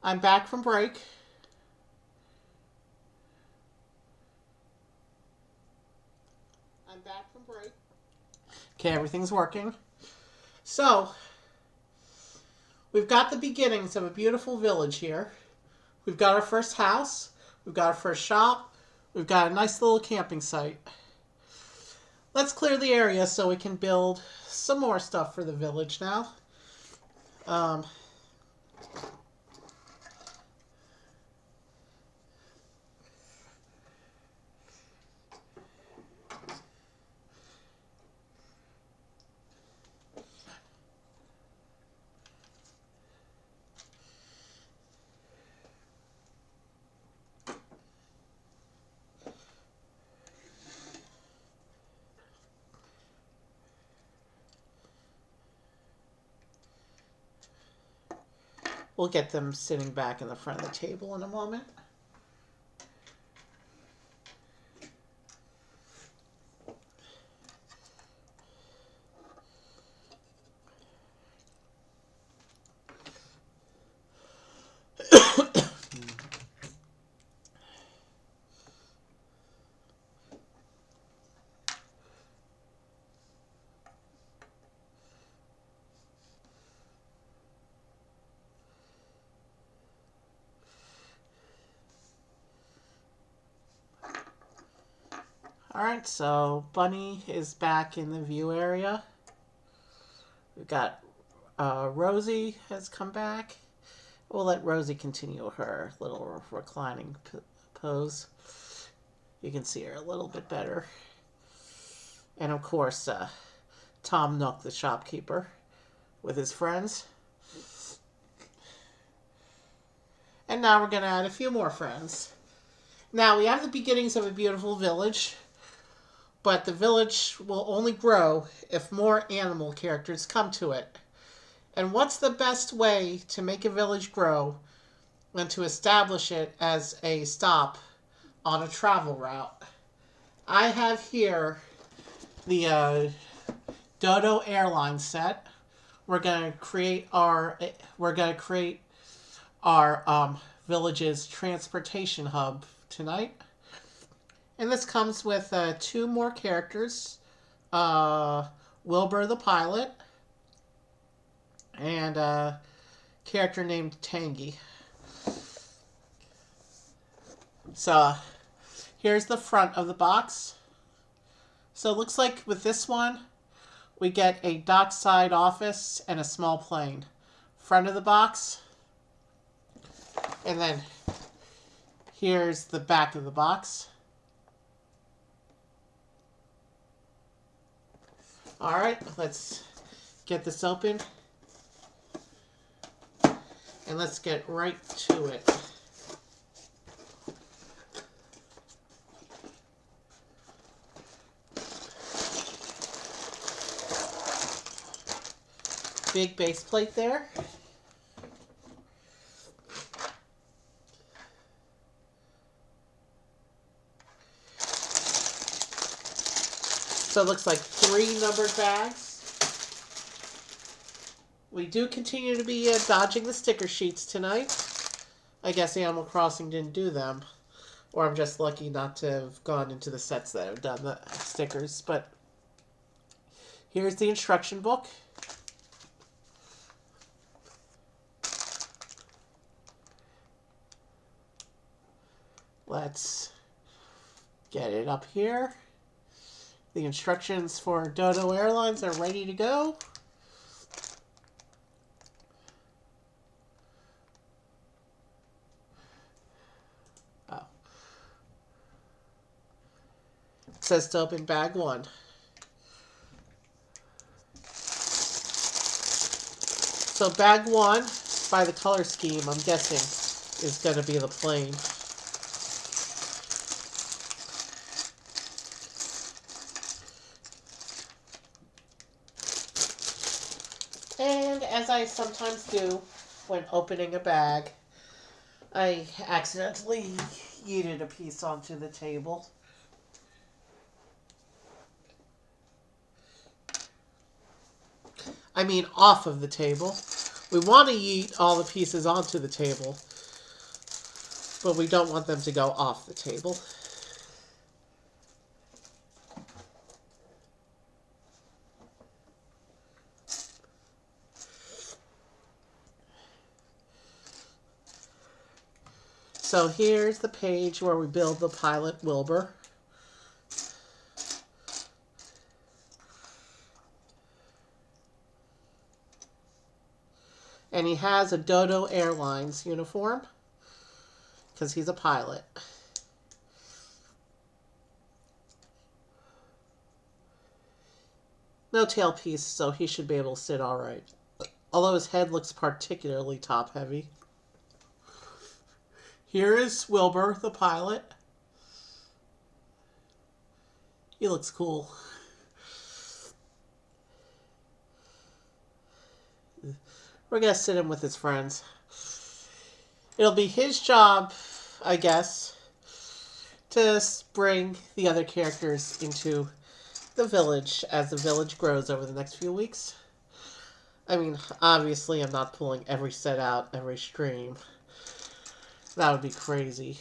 I'm back from break. I'm back from break. Okay, everything's working. So, we've got the beginnings of a beautiful village here. We've got our first house. We've got our first shop. We've got a nice little camping site. Let's clear the area so we can build some more stuff for the village now. Um, we'll get them sitting back in the front of the table in a moment. Alright, so Bunny is back in the view area. We've got Rosie has come back. We'll let Rosie continue her little reclining pose. You can see her a little bit better. And of course, Tom Nook, the shopkeeper, with his friends. And now we're going to add a few more friends. Now, we have the beginnings of a beautiful village, but the village will only grow if more animal characters come to it. And what's the best way to make a village grow than to establish it as a stop on a travel route? I have here the Dodo Airlines set. We're gonna create our village's transportation hub tonight, and this comes with two more characters, Wilbur the pilot and a character named Tangy. So here's the front of the box. So it looks like with this one, we get a dockside office and a small plane. Front of the box. And then here's the back of the box. Alright, let's get this open. And let's get right to it. Big base plate there. So it looks like 3 numbered bags. We do continue to be dodging the sticker sheets tonight. I guess Animal Crossing didn't do them. Or I'm just lucky not to have gone into the sets that have done the stickers. But here's the instruction book. Let's get it up here. The instructions for Dodo Airlines are ready to go. Oh. It says to open bag 1. So bag 1, by the color scheme, I'm guessing, is going to be the plane. And as I sometimes do when opening a bag, I accidentally yeeted a piece onto the table. I mean off of the table. We want to yeet all the pieces onto the table, but we don't want them to go off the table. So here's the page where we build the pilot Wilbur. And he has a Dodo Airlines uniform because he's a pilot. No tailpiece, so he should be able to sit all right. Although his head looks particularly top-heavy. Here is Wilbur, the pilot. He looks cool. We're going to sit him with his friends. It'll be his job, I guess, to bring the other characters into the village as the village grows over the next few weeks. I mean, obviously I'm not pulling every set out every stream. That would be crazy.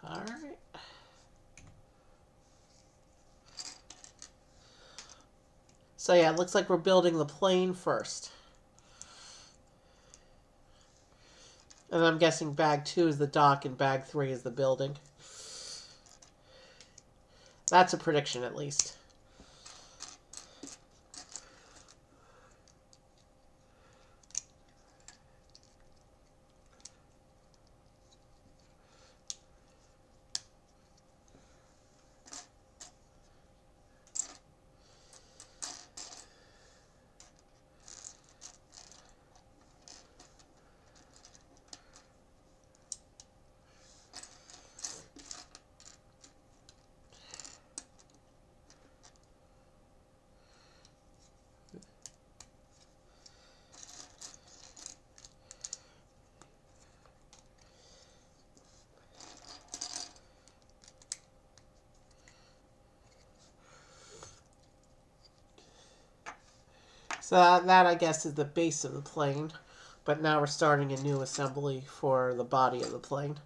Alright. So yeah, it looks like we're building the plane first. And I'm guessing bag 2 is the dock and bag 3 is the building. That's a prediction, at least. So that, I guess, is the base of the plane. But now we're starting a new assembly for the body of the plane.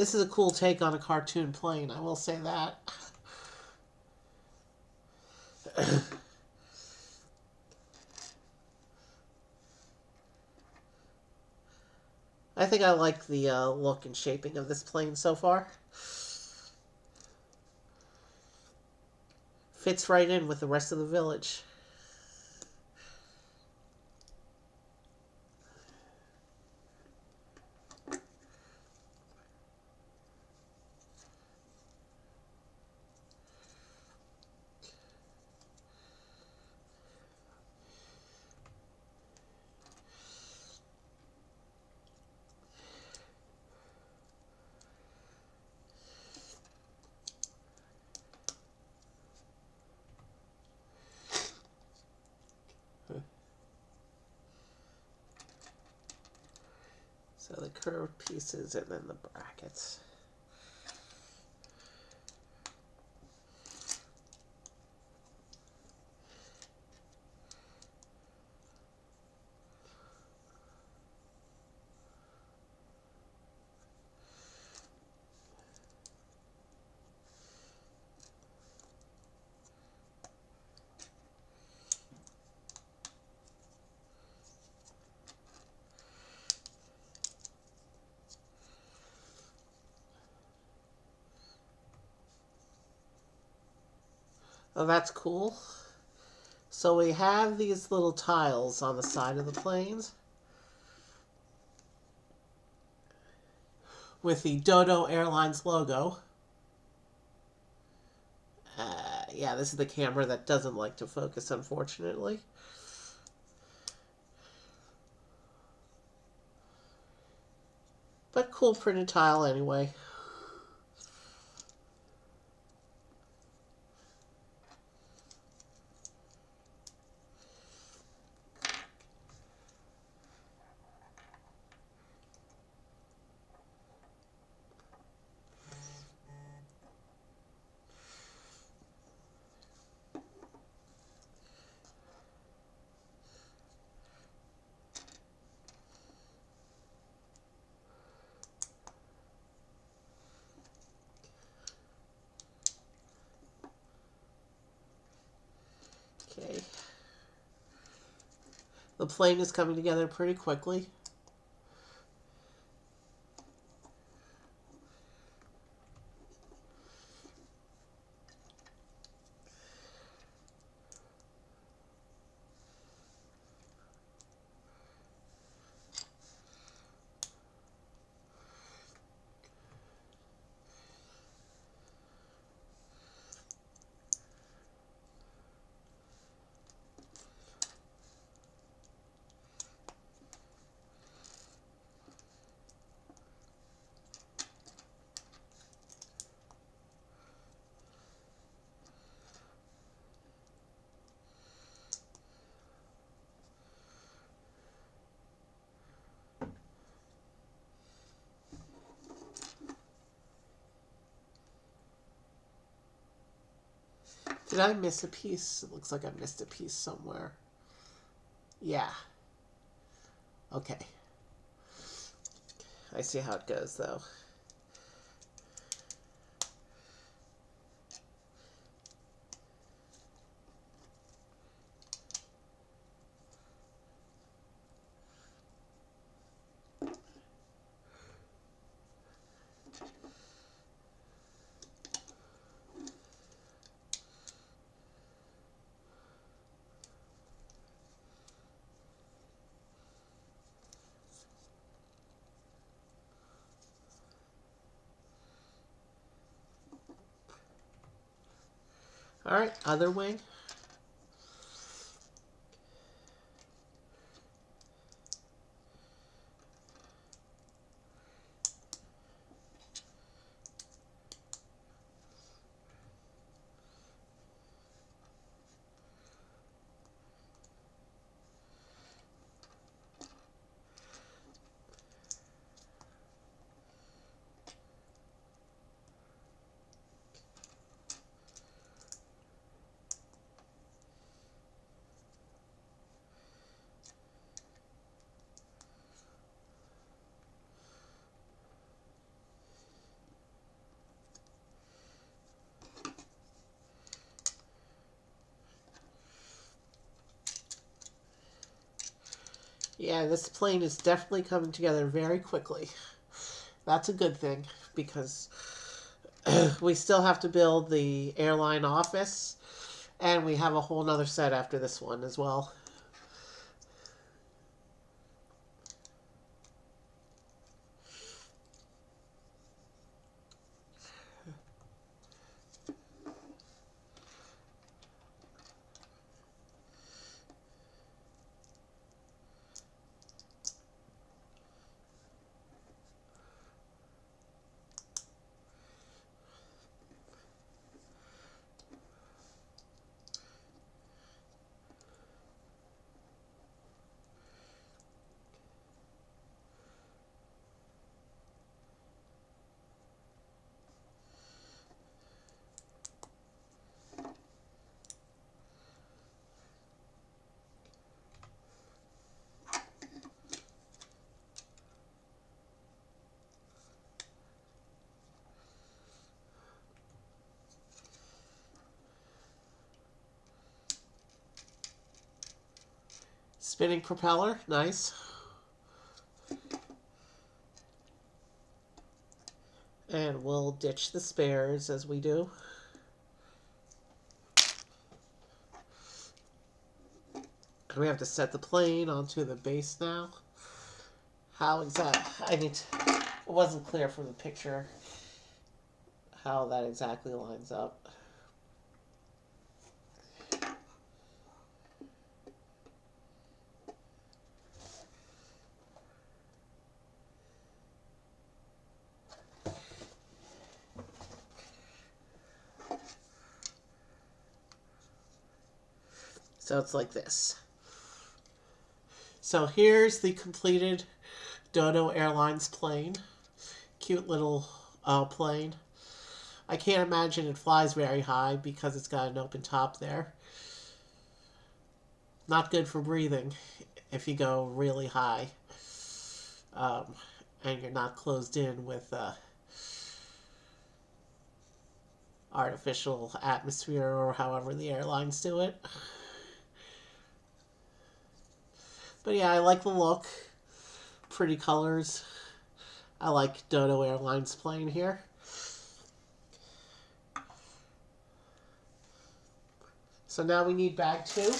This is a cool take on a cartoon plane, I will say that. I think I like the look and shaping of this plane so far. Fits right in with the rest of the village. So the curved pieces and then the brackets. Oh, that's cool. So we have these little tiles on the side of the planes with the Dodo Airlines logo. Yeah, this is the camera that doesn't like to focus, unfortunately. But cool printed tile anyway. Okay. The plane is coming together pretty quickly. Did I miss a piece? It looks like I missed a piece somewhere. Yeah. Okay. I see how it goes, though. All right, other wing. Yeah, this plane is definitely coming together very quickly. That's a good thing because we still have to build the airline office, and we have a whole nother set after this one as well. Spinning propeller, nice. And we'll ditch the spares as we do. We have to set the plane onto the base now. How exact? It wasn't clear from the picture how that exactly lines up. So it's like this. So here's the completed Dodo Airlines plane. Cute little plane. I can't imagine it flies very high because it's got an open top there. Not good for breathing if you go really high. And you're not closed in with artificial atmosphere or however the airlines do it. But yeah, I like the look. Pretty colors. I like Dodo Airlines plane here. So now we need bag 2.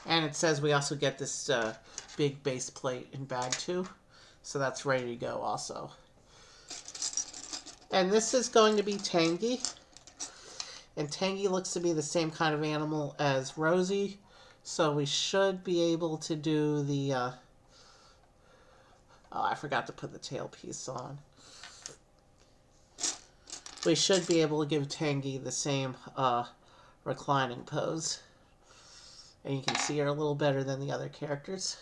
And it says we also get this big base plate in bag 2. So that's ready to go also. And this is going to be Tangy. And Tangy looks to be the same kind of animal as Rosie. So we should be able to do the... oh, I forgot to put the tail piece on. We should be able to give Tangy the same reclining pose. And you can see her a little better than the other characters.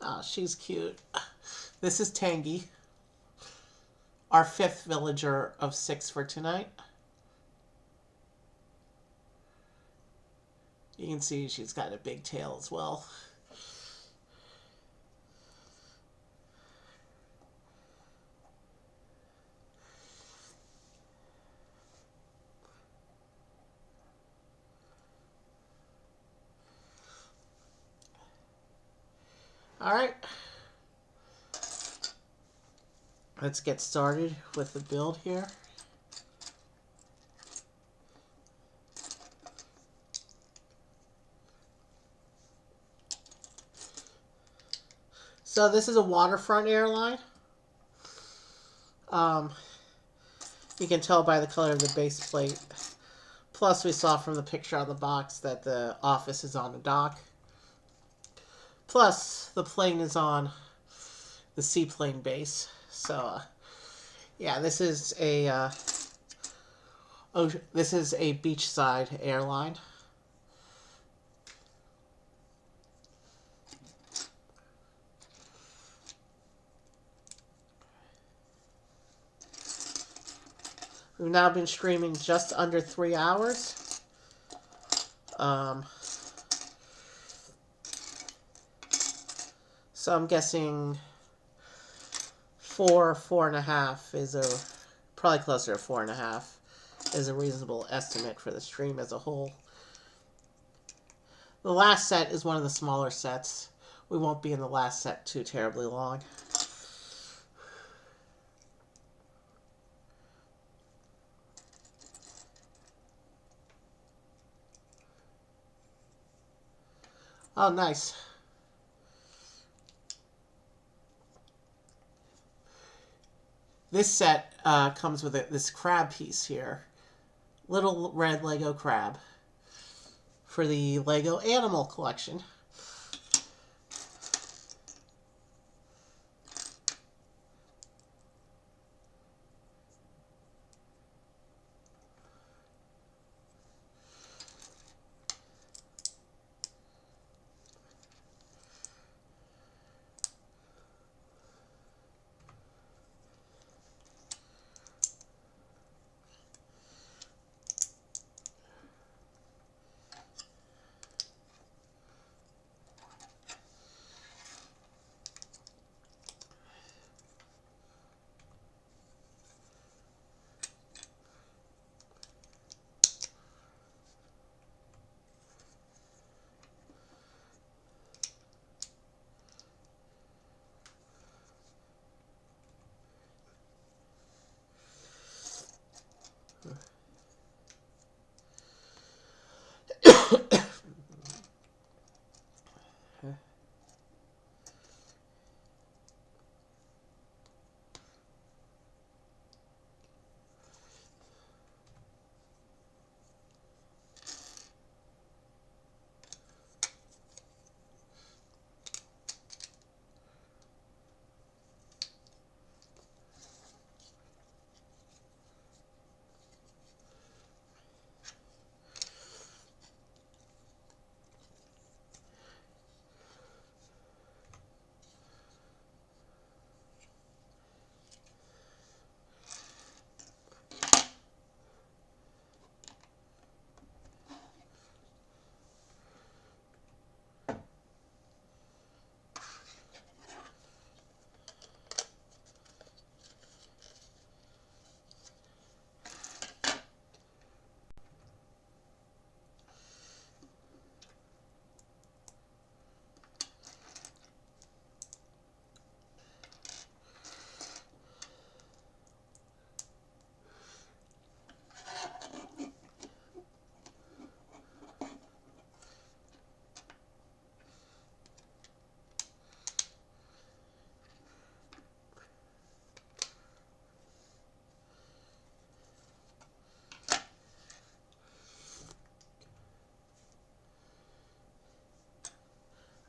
Oh, she's cute. This is Tangy, our 5th villager of 6 for tonight. You can see she's got a big tail as well. Alright. Let's get started with the build here. So this is a waterfront airline. Um, you can tell by the color of the base plate. Plus, we saw from the picture on the box that the office is on the dock. Plus, the plane is on the seaplane base. So, yeah, this is a beachside airline. We've now been streaming just under 3 hours. So I'm guessing 4.5 is probably closer to 4.5 is a reasonable estimate for the stream as a whole. The last set is one of the smaller sets. We won't be in the last set too terribly long. Oh, nice. This set comes with this crab piece here. Little red Lego crab for the Lego Animal Collection.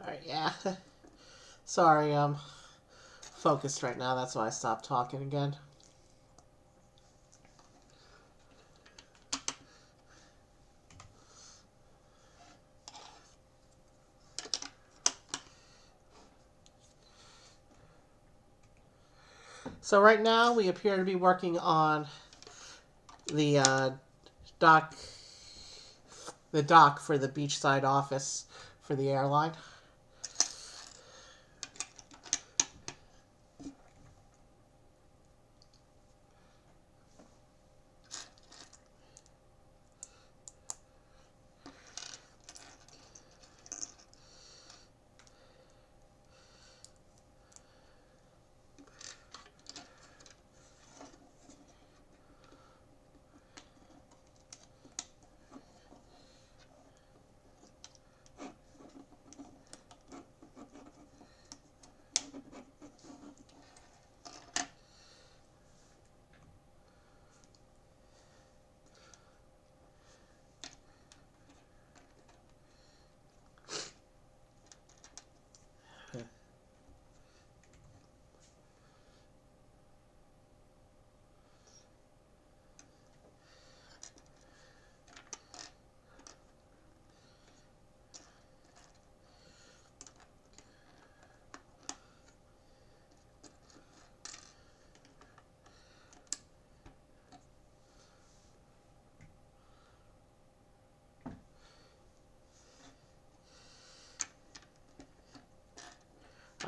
Alright, yeah. Sorry, I'm focused right now. That's why I stopped talking again. So right now we appear to be working on the dock for the beachside office for the airline.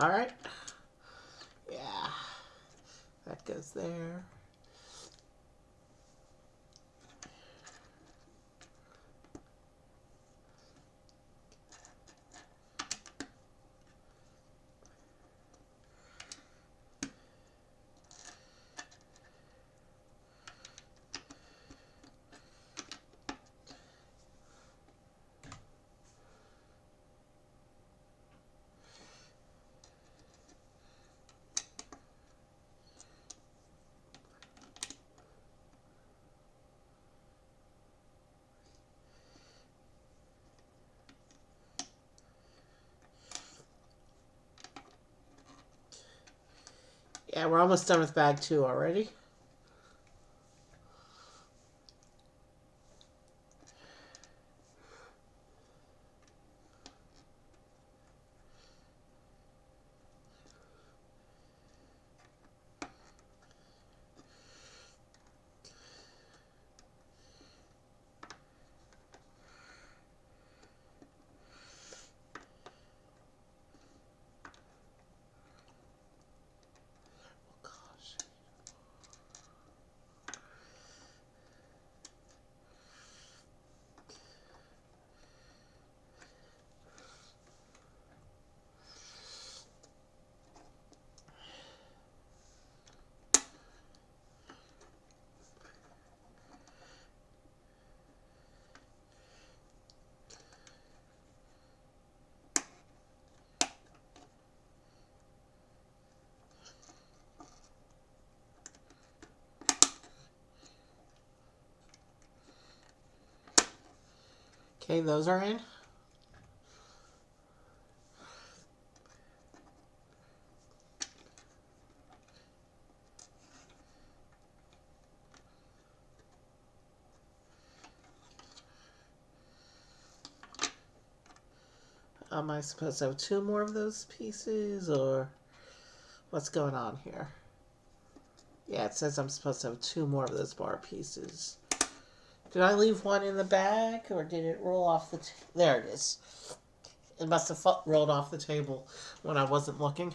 All right. Yeah. That goes there. Yeah, we're almost done with bag 2 already. Okay, those are in. Am I supposed to have 2 more of those pieces, or what's going on here? Yeah, it says I'm supposed to have 2 more of those bar pieces. Did I leave one in the bag, or did it roll off the... There it is. It must have rolled off the table when I wasn't looking.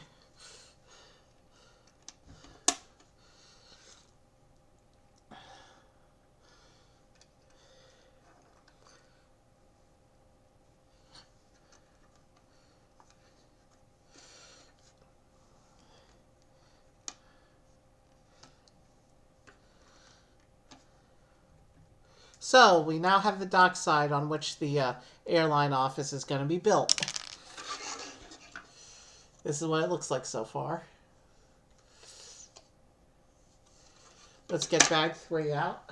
So, we now have the dock side on which the airline office is going to be built. This is what it looks like so far. Let's get bag 3 out.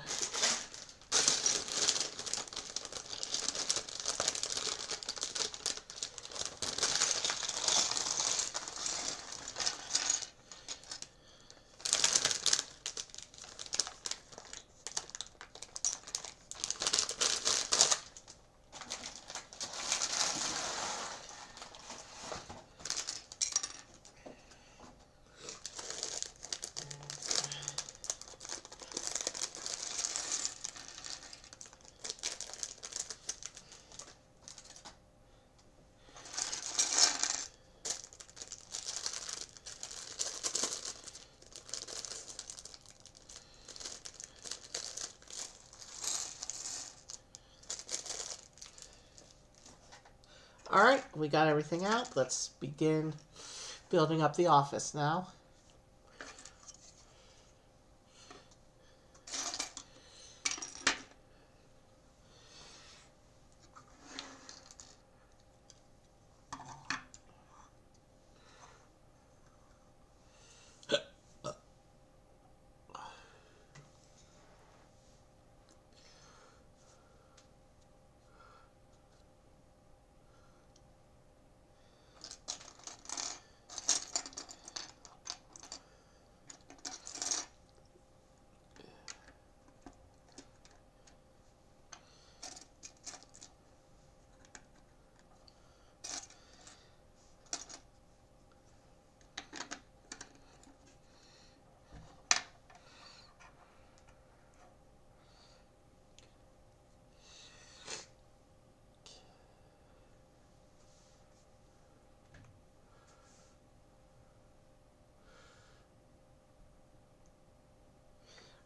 Alright, we got everything out. Let's begin building up the office now.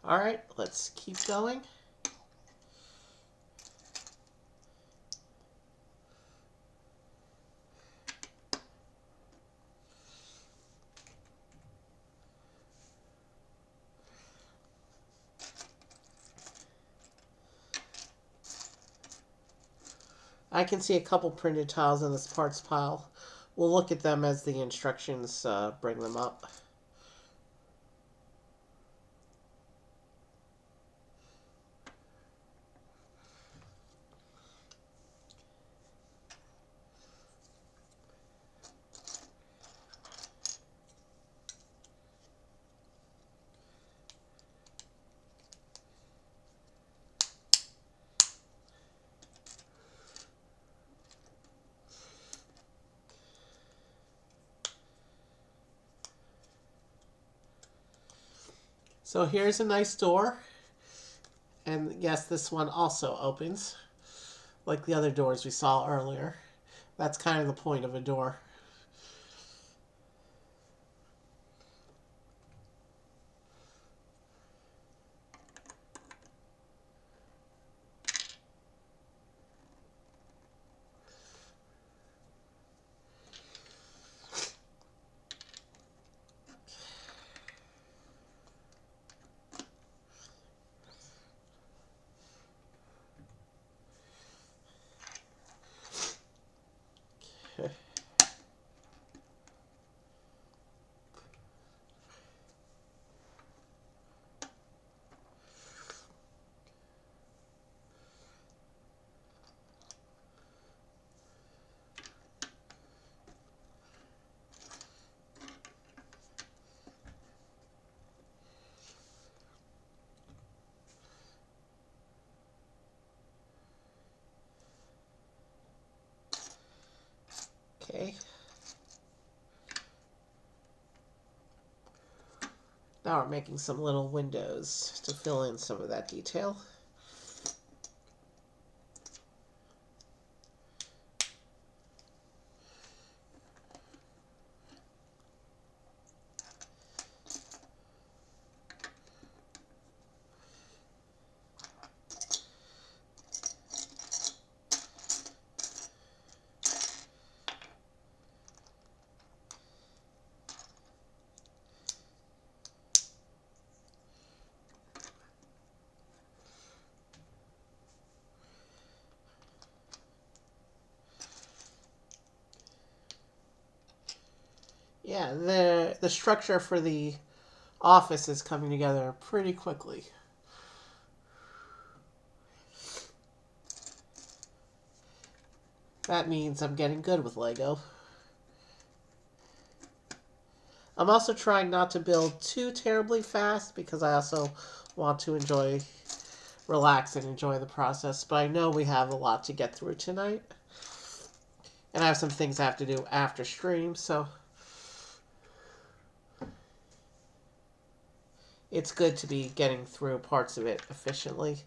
Alright, let's keep going. I can see a couple printed tiles in this parts pile. We'll look at them as the instructions bring them up. So here's a nice door. And yes, this one also opens, like the other doors we saw earlier. That's kind of the point of a door. Okay. Now we're making some little windows to fill in some of that detail. Yeah, the structure for the office is coming together pretty quickly. That means I'm getting good with Lego. I'm also trying not to build too terribly fast because I also want to relax and enjoy the process. But I know we have a lot to get through tonight. And I have some things I have to do after stream, so it's good to be getting through parts of it efficiently.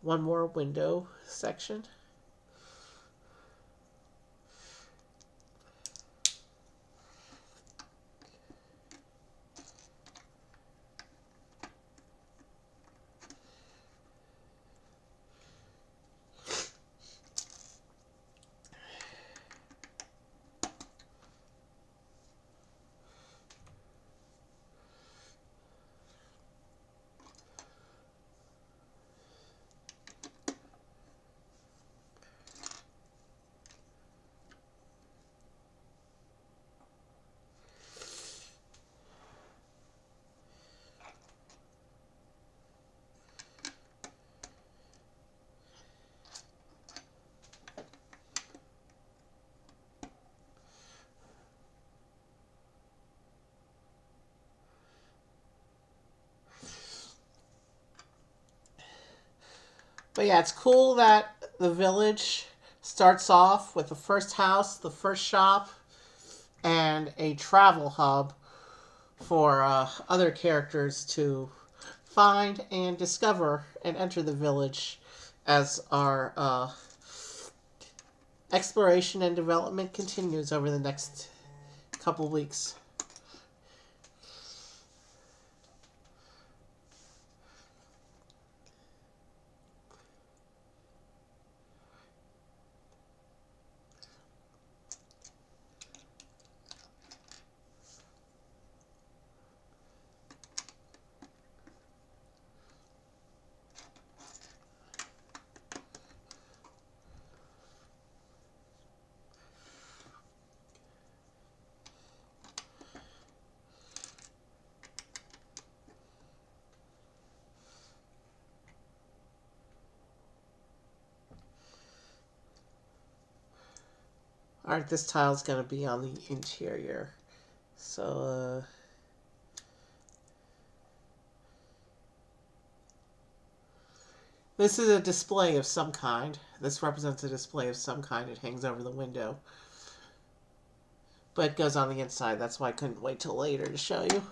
One more window section. But yeah, it's cool that the village starts off with the first house, the first shop, and a travel hub for other characters to find and discover and enter the village as our exploration and development continues over the next couple weeks. Alright, this tile's going to be on the interior. So, this is a display of some kind. This represents a display of some kind. It hangs over the window. But it goes on the inside. That's why I couldn't wait till later to show you.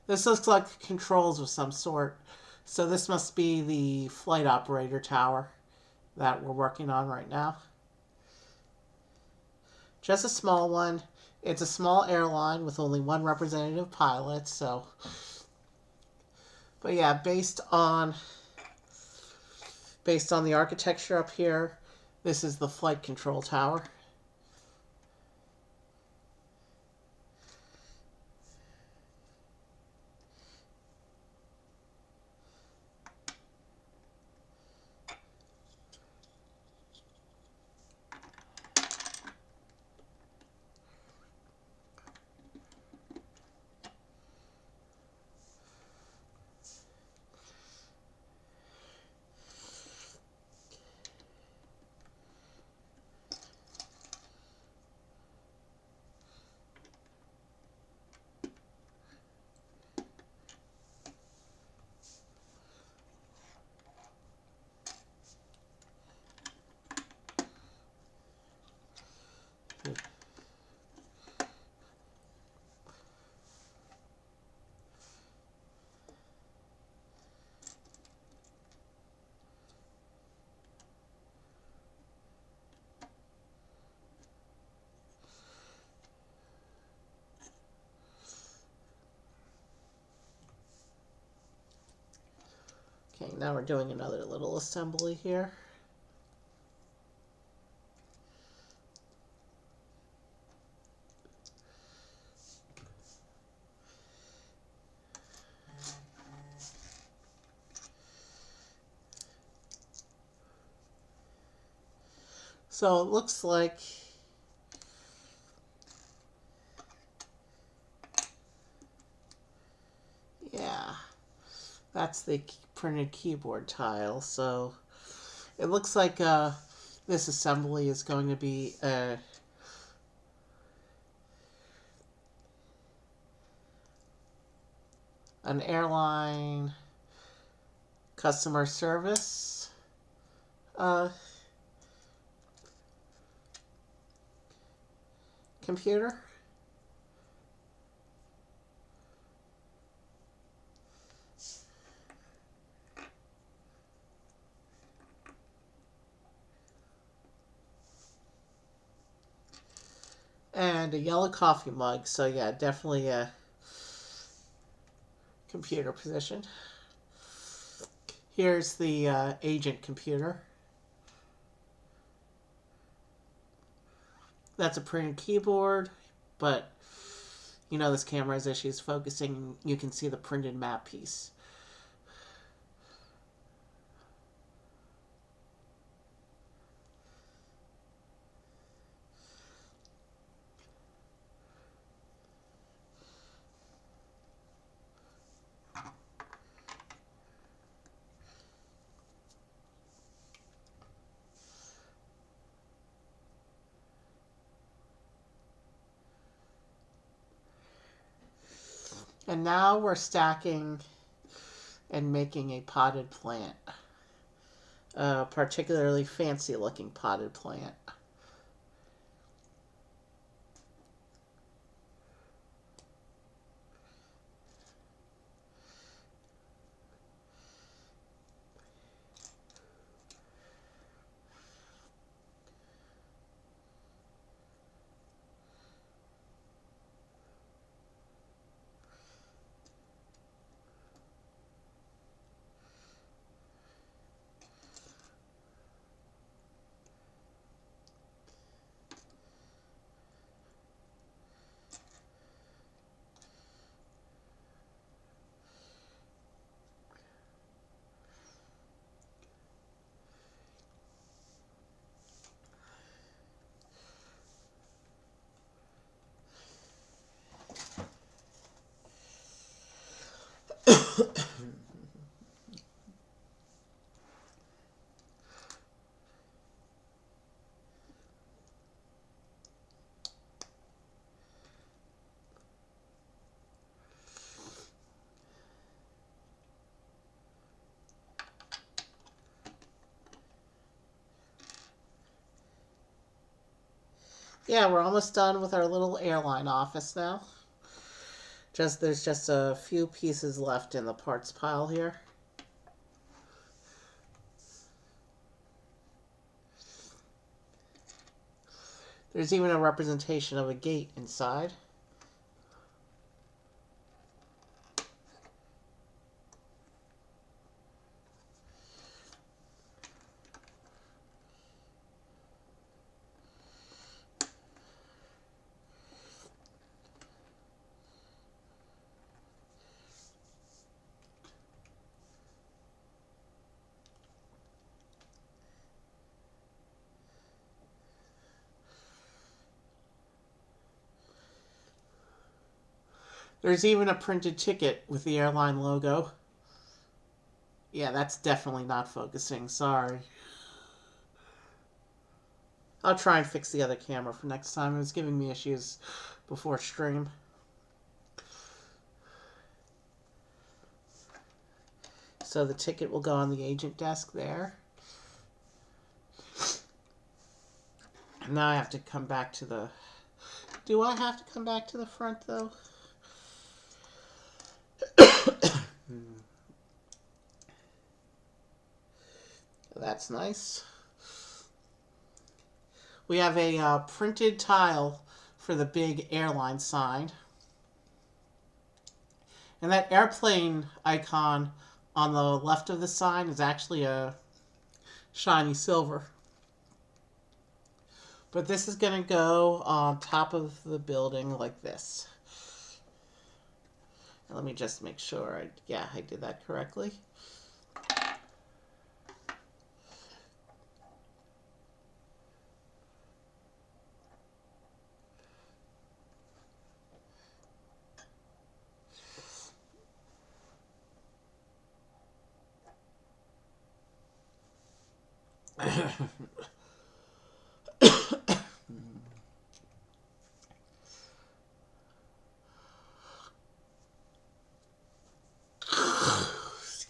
This looks like controls of some sort. So this must be the flight operator tower that we're working on right now. Just a small one. It's a small airline with only one representative pilot, so... But yeah, based on the architecture up here, this is the flight control tower. Okay, now we're doing another little assembly here. So it looks like yeah, that's the printed keyboard tile. So it looks like this assembly is going to be an airline customer service computer. And a yellow coffee mug. So yeah, definitely a computer position. Here's the agent computer. That's a printed keyboard. but you know this camera has issues focusing. You can see the printed map piece. And now we're stacking and making a potted plant. A particularly fancy looking potted plant. Yeah, we're almost done with our little airline office now. There's just a few pieces left in the parts pile here. There's even a representation of a gate inside. There's even a printed ticket with the airline logo. Yeah, that's definitely not focusing. Sorry. I'll try and fix the other camera for next time. It was giving me issues before stream. So the ticket will go on the agent desk there. Now I have to come back to the... Do I have to come back to the front, though? That's nice. We have a printed tile for the big airline sign. And that airplane icon on the left of the sign is actually a shiny silver. But this is going to go on top of the building like this. Let me just make sure. I did that correctly.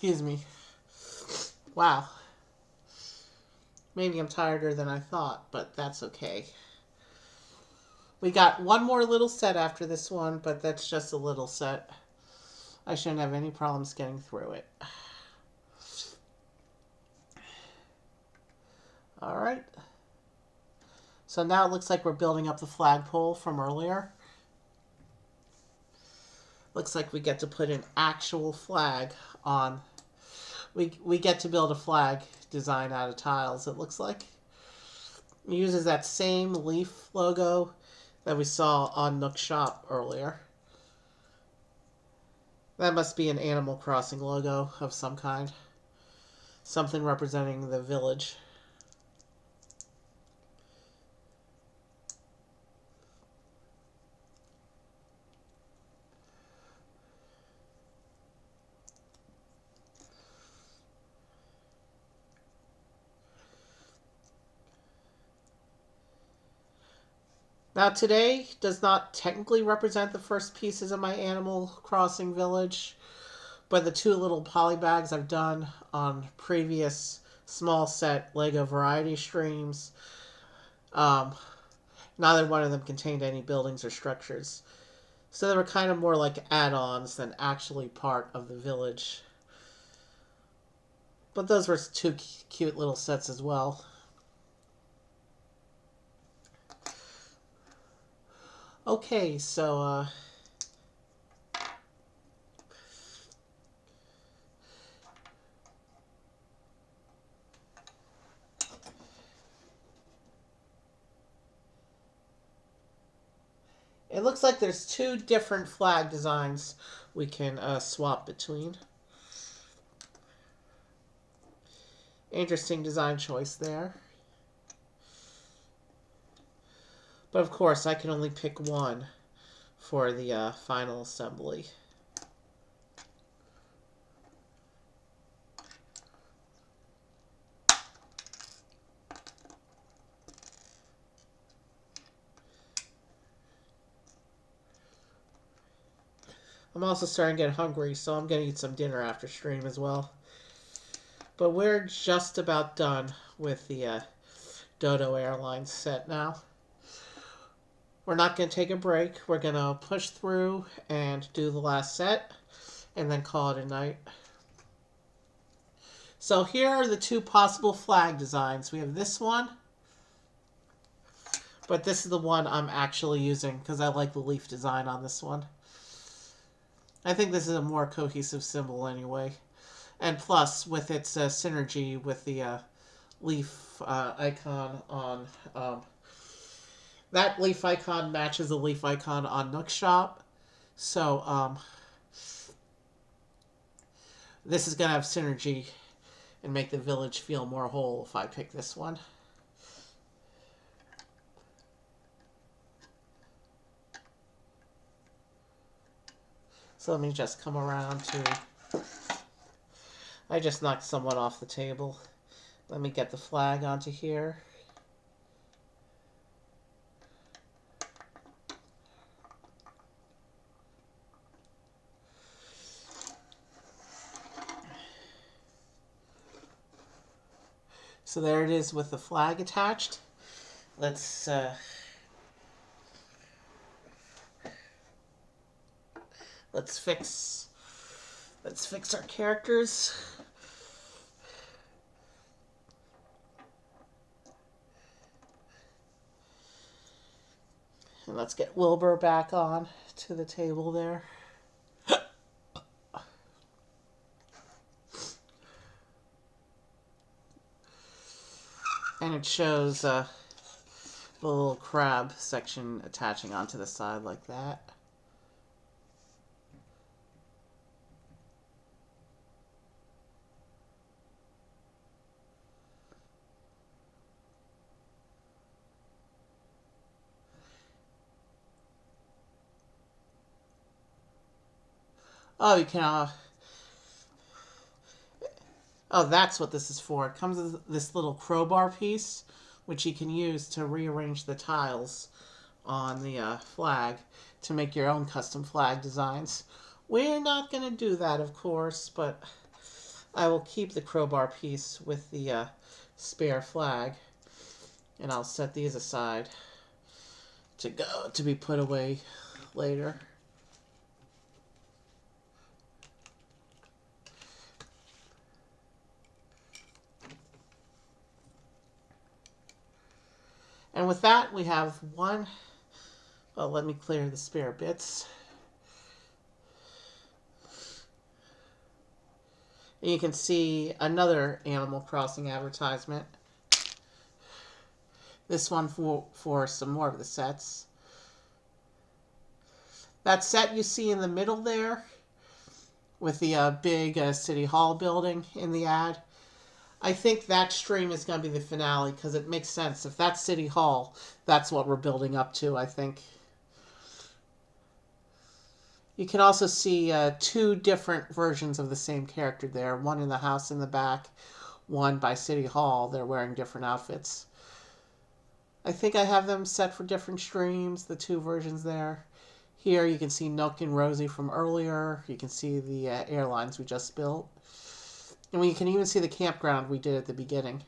Excuse me. Wow. Maybe I'm tireder than I thought, but that's okay. We got one more little set after this one, but that's just a little set. I shouldn't have any problems getting through it. Alright. So now it looks like we're building up the flagpole from earlier. Looks like we get to put an actual flag on. We get to build a flag design out of tiles, it looks like. It uses that same leaf logo that we saw on Nook Shop earlier. That must be an Animal Crossing logo of some kind. Something representing the village. Now today does not technically represent the first pieces of my Animal Crossing village, but the two little polybags I've done on previous small set LEGO variety streams, um, neither one of them contained any buildings or structures. So they were kind of more like add-ons than actually part of the village. But those were two cute little sets as well. Okay, so it looks like there's two different flag designs we can swap between. Interesting design choice there. But of course, I can only pick one for the final assembly. I'm also starting to get hungry, so I'm going to eat some dinner after stream as well. But we're just about done with the Dodo Airlines set now. We're not going to take a break. We're going to push through and do the last set and then call it a night. So here are the two possible flag designs. We have this one, but this is the one I'm actually using because I like the leaf design on this one. I think this is a more cohesive symbol anyway. And plus, with its synergy with the leaf icon on... that leaf icon matches the leaf icon on Nook Shop. So, this is going to have synergy and make the village feel more whole if I pick this one. So let me just come around to... I just knocked someone off the table. Let me get the flag onto here. So there it is with the flag attached. Let's fix our characters. And let's get Wilbur back on to the table there. And it shows the little crab section attaching onto the side like that. Oh, you can... oh, that's what this is for. It comes with this little crowbar piece, which you can use to rearrange the tiles on the flag to make your own custom flag designs. We're not going to do that, of course, but I will keep the crowbar piece with the spare flag, and I'll set these aside to be put away later. And with that, we have one... well, let me clear the spare bits. And you can see another Animal Crossing advertisement. This one for some more of the sets. That set you see in the middle there with the big City Hall building in the ad, I think that stream is going to be the finale because it makes sense. If that's City Hall, that's what we're building up to, I think. You can also see two different versions of the same character there. One in the house in the back, one by City Hall. They're wearing different outfits. I think I have them set for different streams, the two versions there. Here you can see Nook and Rosie from earlier. You can see the airlines we just built. And you can even see the campground we did at the beginning.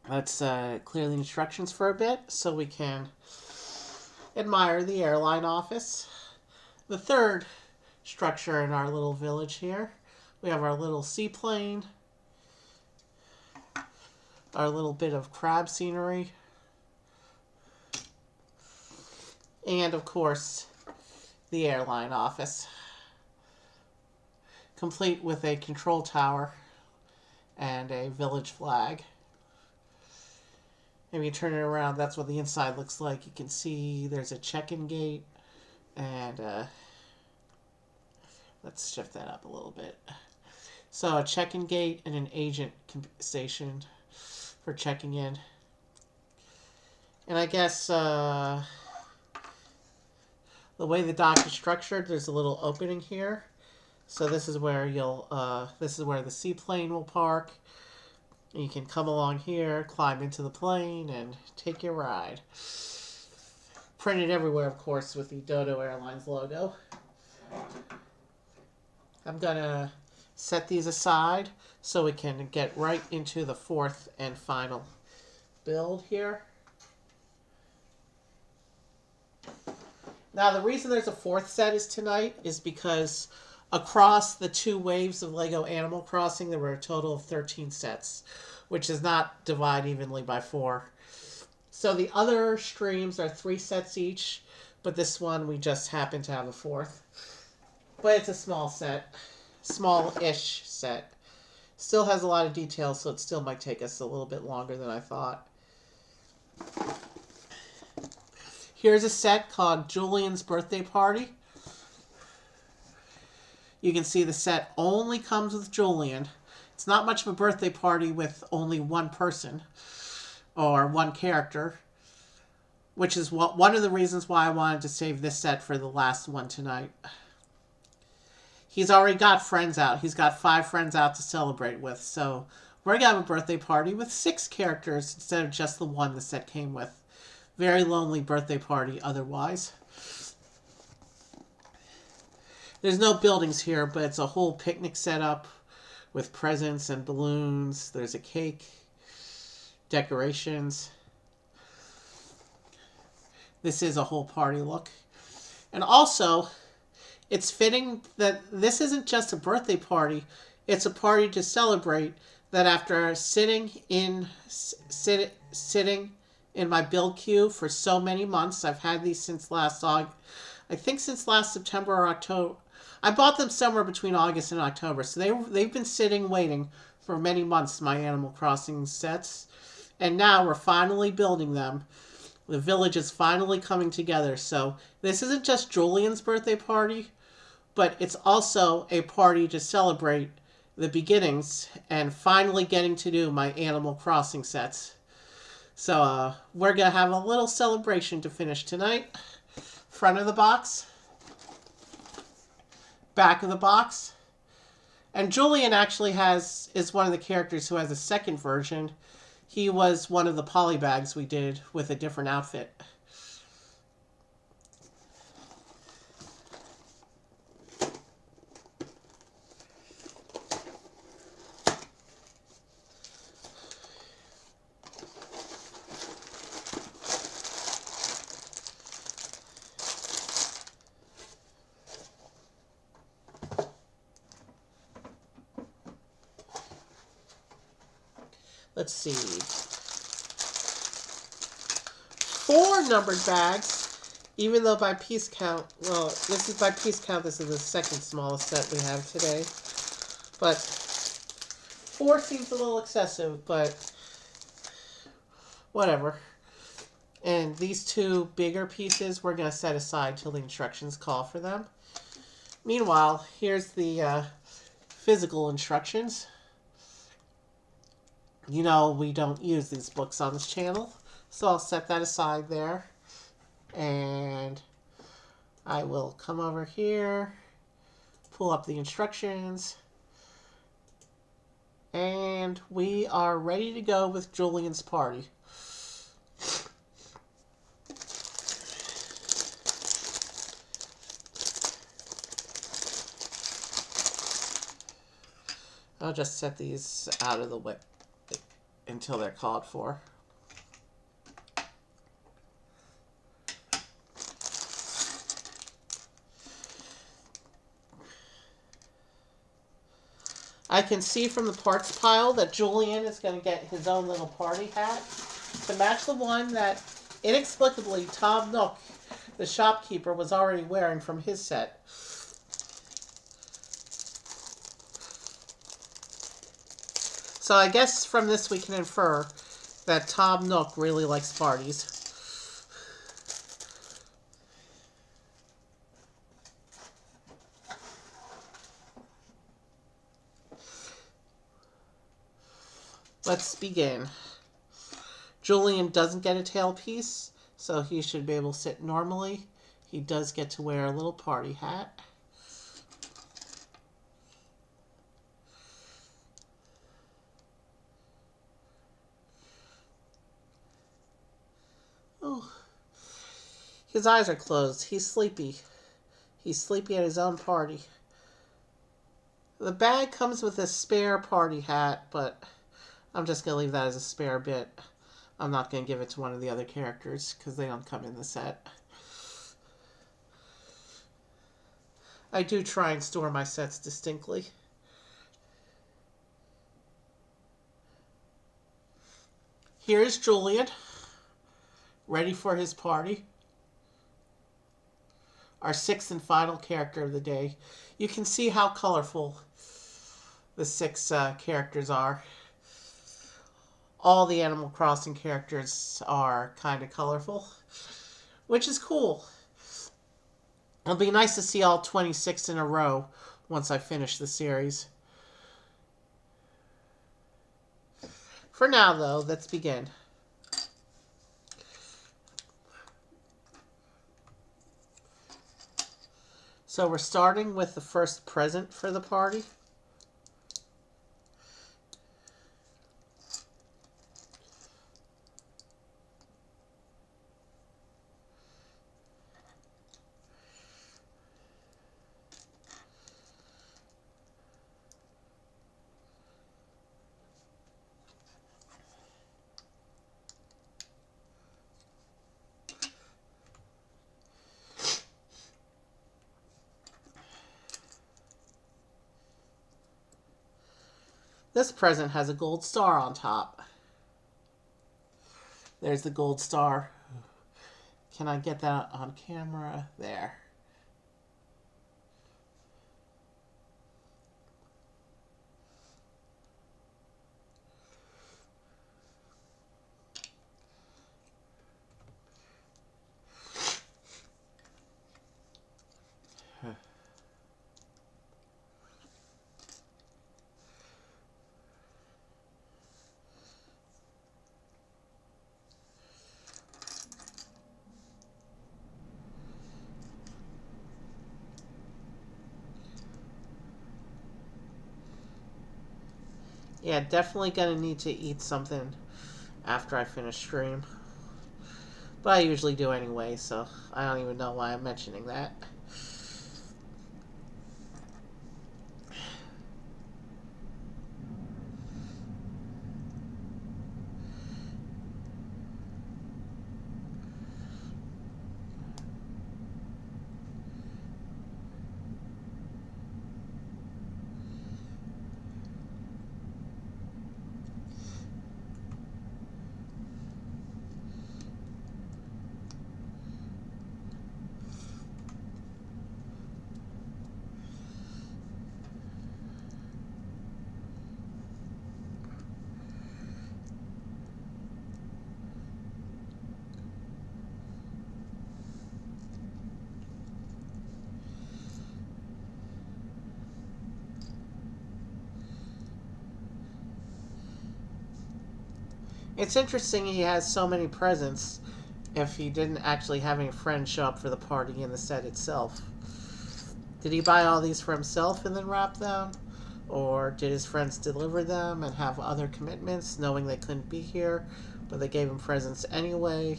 Let's clear the instructions for a bit so we can admire the airline office. The third structure in our little village here. We have our little seaplane, our little bit of crab scenery, and of course the airline office, complete with a control tower and a village flag. If you turn it around, that's what the inside looks like. You can see there's a check-in gate, and let's shift that up a little bit. So a check-in gate and an agent station for checking in. And I guess the way the dock is structured, there's a little opening here. So this is where this is where the seaplane will park. You can come along here, climb into the plane, and take your ride. Printed everywhere, of course, with the Dodo Airlines logo. I'm going to set these aside so we can get right into the fourth and final build here. Now, the reason there's a fourth set is tonight is because across the two waves of LEGO Animal Crossing, there were a total of 13 sets, which is not divided evenly by 4. So the other streams are 3 sets each, but this one we just happen to have a 4th. But it's a small set, small-ish set. Still has a lot of details, so it still might take us a little bit longer than I thought. Here's a set called Julian's Birthday Party. You can see the set only comes with Julian. It's not much of a birthday party with only one person or one character, which is one of the reasons why I wanted to save this set for the last one tonight. He's already got friends out. He's got 5 friends out to celebrate with, so we're going to have a birthday party with 6 characters instead of just the one the set came with. Very lonely birthday party otherwise. There's no buildings here, but it's a whole picnic setup with presents and balloons. There's a cake, decorations. This is a whole party look. And also, it's fitting that this isn't just a birthday party. It's a party to celebrate that after sitting in my build queue for so many months. I've had these since last since last September or October. I bought them somewhere between August and October, so they've been sitting waiting for many months, my Animal Crossing sets. And now we're finally building them. The village is finally coming together. So this isn't just Julian's birthday party, but it's also a party to celebrate the beginnings and finally getting to do my Animal Crossing sets. So we're going to have a little celebration to finish tonight. Front of the box. Back of the box. And Julian actually is one of the characters who has a second version. He was one of the polybags we did with a different outfit. Let's see. 4 numbered bags, even though by piece count, well, this is by piece count, this is the second smallest set we have today. But 4 seems a little excessive, but whatever. And these two bigger pieces we're going to set aside till the instructions call for them. Meanwhile, here's the physical instructions. You know we don't use these books on this channel, so I'll set that aside there. And I will come over here, pull up the instructions, and we are ready to go with Julian's party. I'll just set these out of the way until they're called for. I can see from the parts pile that Julian is going to get his own little party hat to match the one that inexplicably Tom Nook, the shopkeeper, was already wearing from his set. So I guess from this we can infer that Tom Nook really likes parties. Let's begin. Julian doesn't get a tailpiece, so he should be able to sit normally. He does get to wear a little party hat. Oh, his eyes are closed. He's sleepy. He's sleepy at his own party. The bag comes with a spare party hat, but I'm just going to leave that as a spare bit. I'm not going to give it to one of the other characters because they don't come in the set. I do try and store my sets distinctly. Here's Julian, ready for his party. Our sixth and final character of the day. You can see how colorful the six characters are. All the Animal Crossing characters are kind of colorful, which is cool. It'll be nice to see all 26 in a row once I finish the series. For now, though, let's begin. So we're starting with the first present for the party. This present has a gold star on top. There's the gold star. Can I get that on camera? There. Yeah, definitely gonna need to eat something after I finish stream. But I usually do anyway, so I don't even know why I'm mentioning that. It's interesting he has so many presents if he didn't actually have any friends show up for the party in the set itself. Did he buy all these for himself and then wrap them? Or did his friends deliver them and have other commitments, knowing they couldn't be here, but they gave him presents anyway?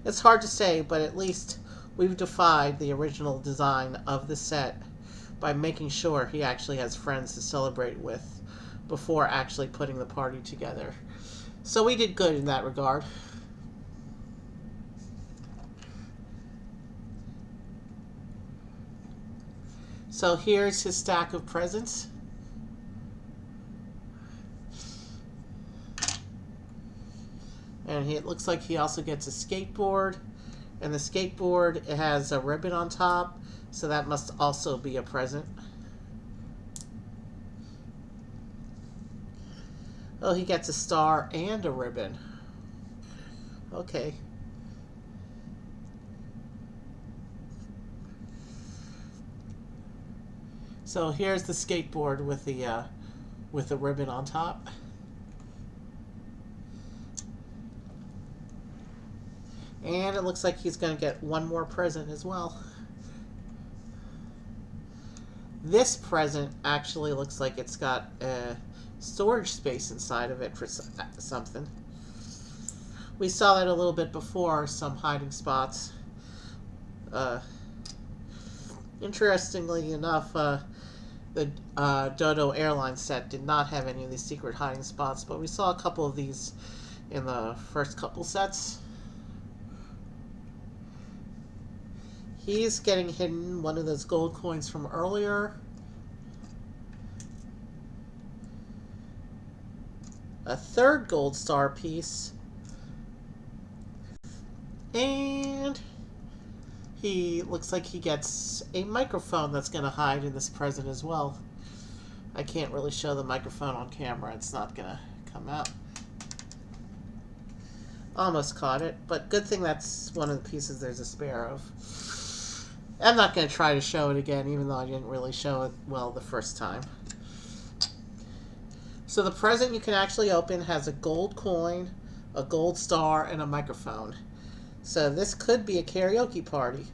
It's hard to say, but at least we've defied the original design of the set by making sure he actually has friends to celebrate with before actually putting the party together. So we did good in that regard. So here's his stack of presents. And it looks like he also gets a skateboard. And the skateboard, it has a ribbon on top, so that must also be a present. Oh, he gets a star and a ribbon. Okay. So here's the skateboard with the ribbon on top. And it looks like he's going to get one more present as well. This present actually looks like it's got a storage space inside of it for something. We saw that a little bit before, some hiding spots. Interestingly enough, the Dodo Airlines set did not have any of these secret hiding spots, but we saw a couple of these in the first couple sets. He's getting hidden one of those gold coins from earlier. A third gold star piece. And he looks like he gets a microphone that's going to hide in this present as well. I can't really show the microphone on camera. It's not going to come out. Almost caught it, but good thing that's one of the pieces there's a spare of. I'm not going to try to show it again, even though I didn't really show it well the first time. So the present you can actually open has a gold coin, a gold star, and a microphone. So this could be a karaoke party.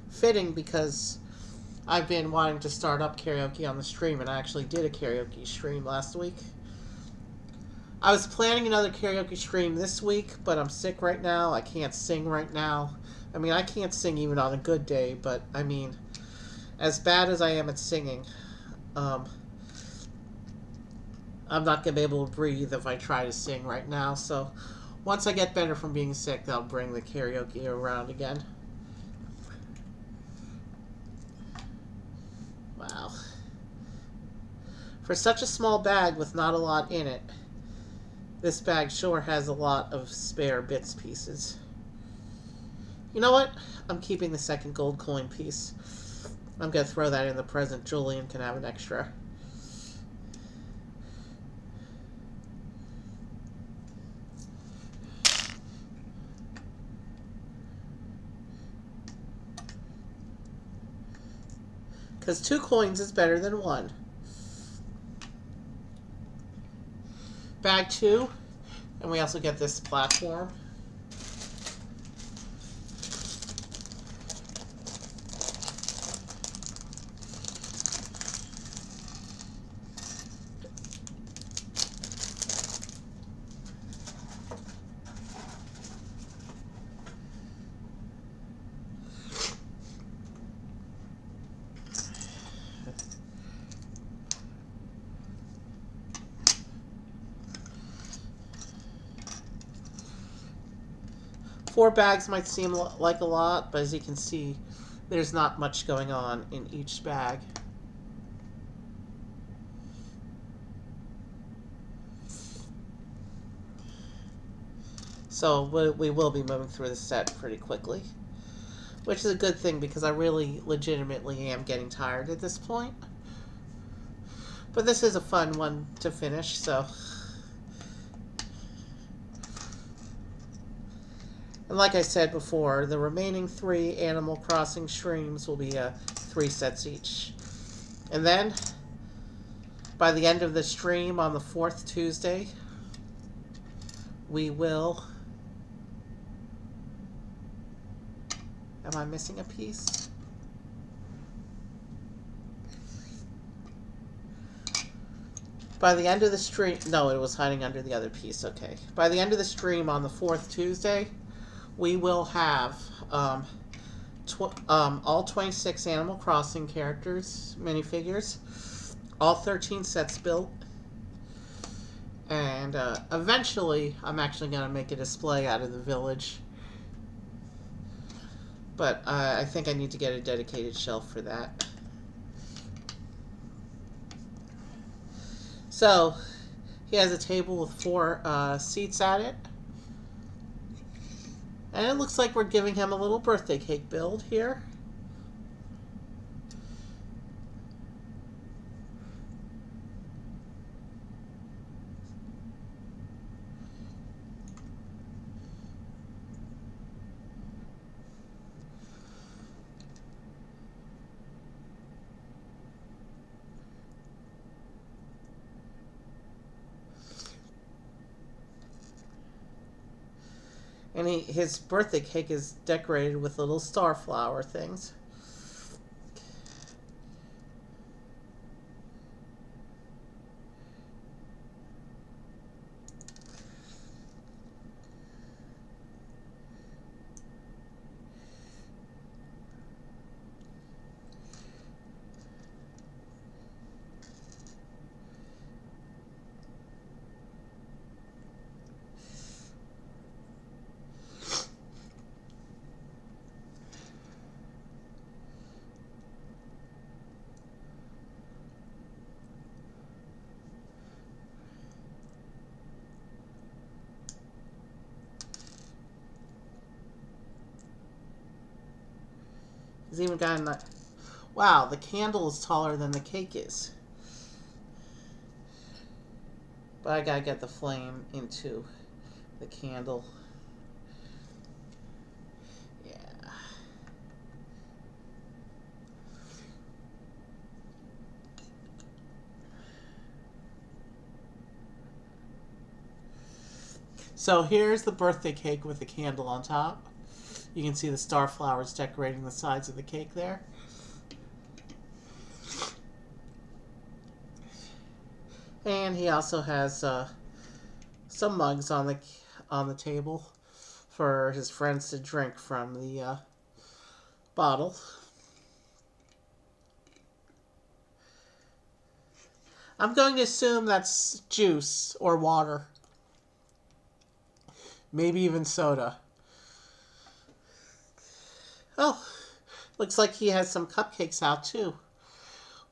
Fitting because I've been wanting to start up karaoke on the stream, and I actually did a karaoke stream last week. I was planning another karaoke stream this week, but I'm sick right now. I can't sing right now. I mean, I can't sing even on a good day, but I mean, as bad as I am at singing, I'm not going to be able to breathe if I try to sing right now. So once I get better from being sick, I'll bring the karaoke around again. Wow. For such a small bag with not a lot in it, this bag sure has a lot of spare bits pieces. You know what? I'm keeping the second gold coin piece. I'm going to throw that in the present. Julian can have an extra. Because 2 coins is better than 1. Bag 2. And we also get this platform. Four bags might seem like a lot, but as you can see, there's not much going on in each bag. So we will be moving through the set pretty quickly, which is a good thing because I really legitimately am getting tired at this point. But this is a fun one to finish, so... And like I said before, the remaining 3 Animal Crossing streams will be 3 sets each. And then, by the end of the stream on the 4th Tuesday, we will... Am I missing a piece? By the end of the stream... No, it was hiding under the other piece. Okay. By the end of the stream on the 4th Tuesday, we will have all 26 Animal Crossing characters, minifigures, all 13 sets built. And eventually, I'm actually going to make a display out of the village. But I think I need to get a dedicated shelf for that. So, he has a table with 4 seats at it. And it looks like we're giving him a little birthday cake build here. And his birthday cake is decorated with little starflower things. He's even got a... Wow, the candle is taller than the cake is. But I gotta get the flame into the candle. Yeah. So here's the birthday cake with the candle on top. You can see the star flowers decorating the sides of the cake there. And he also has some mugs on the table for his friends to drink from the bottle. I'm going to assume that's juice or water. Maybe even soda. Oh, looks like he has some cupcakes out too.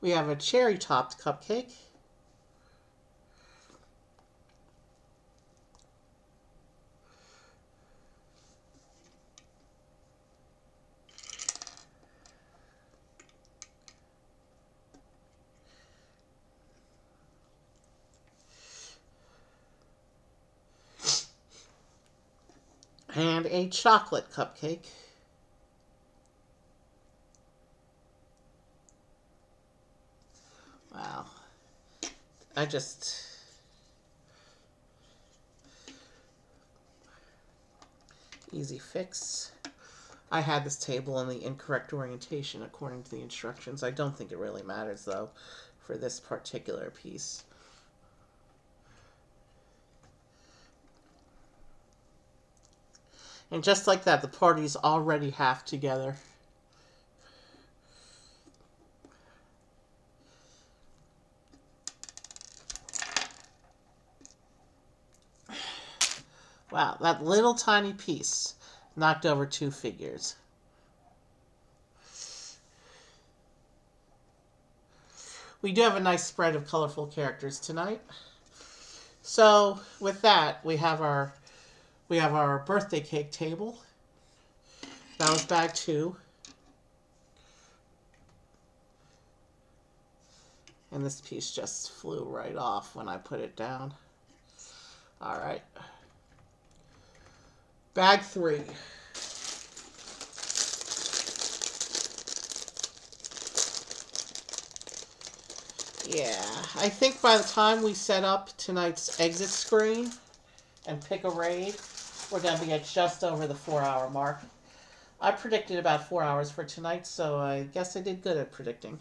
We have a cherry-topped cupcake. And a chocolate cupcake. Wow. Easy fix. I had this table in the incorrect orientation according to the instructions. I don't think it really matters, though, for this particular piece. And just like that, the party's already half together. Wow, that little tiny piece knocked over 2 figures. We do have a nice spread of colorful characters tonight. So with that, we have our birthday cake table. That was bag 2. And this piece just flew right off when I put it down. All right. Bag 3. Yeah, I think by the time we set up tonight's exit screen, and pick a raid, we're going to be at just over the 4 hour mark. I predicted about 4 hours for tonight, so I guess I did good at predicting.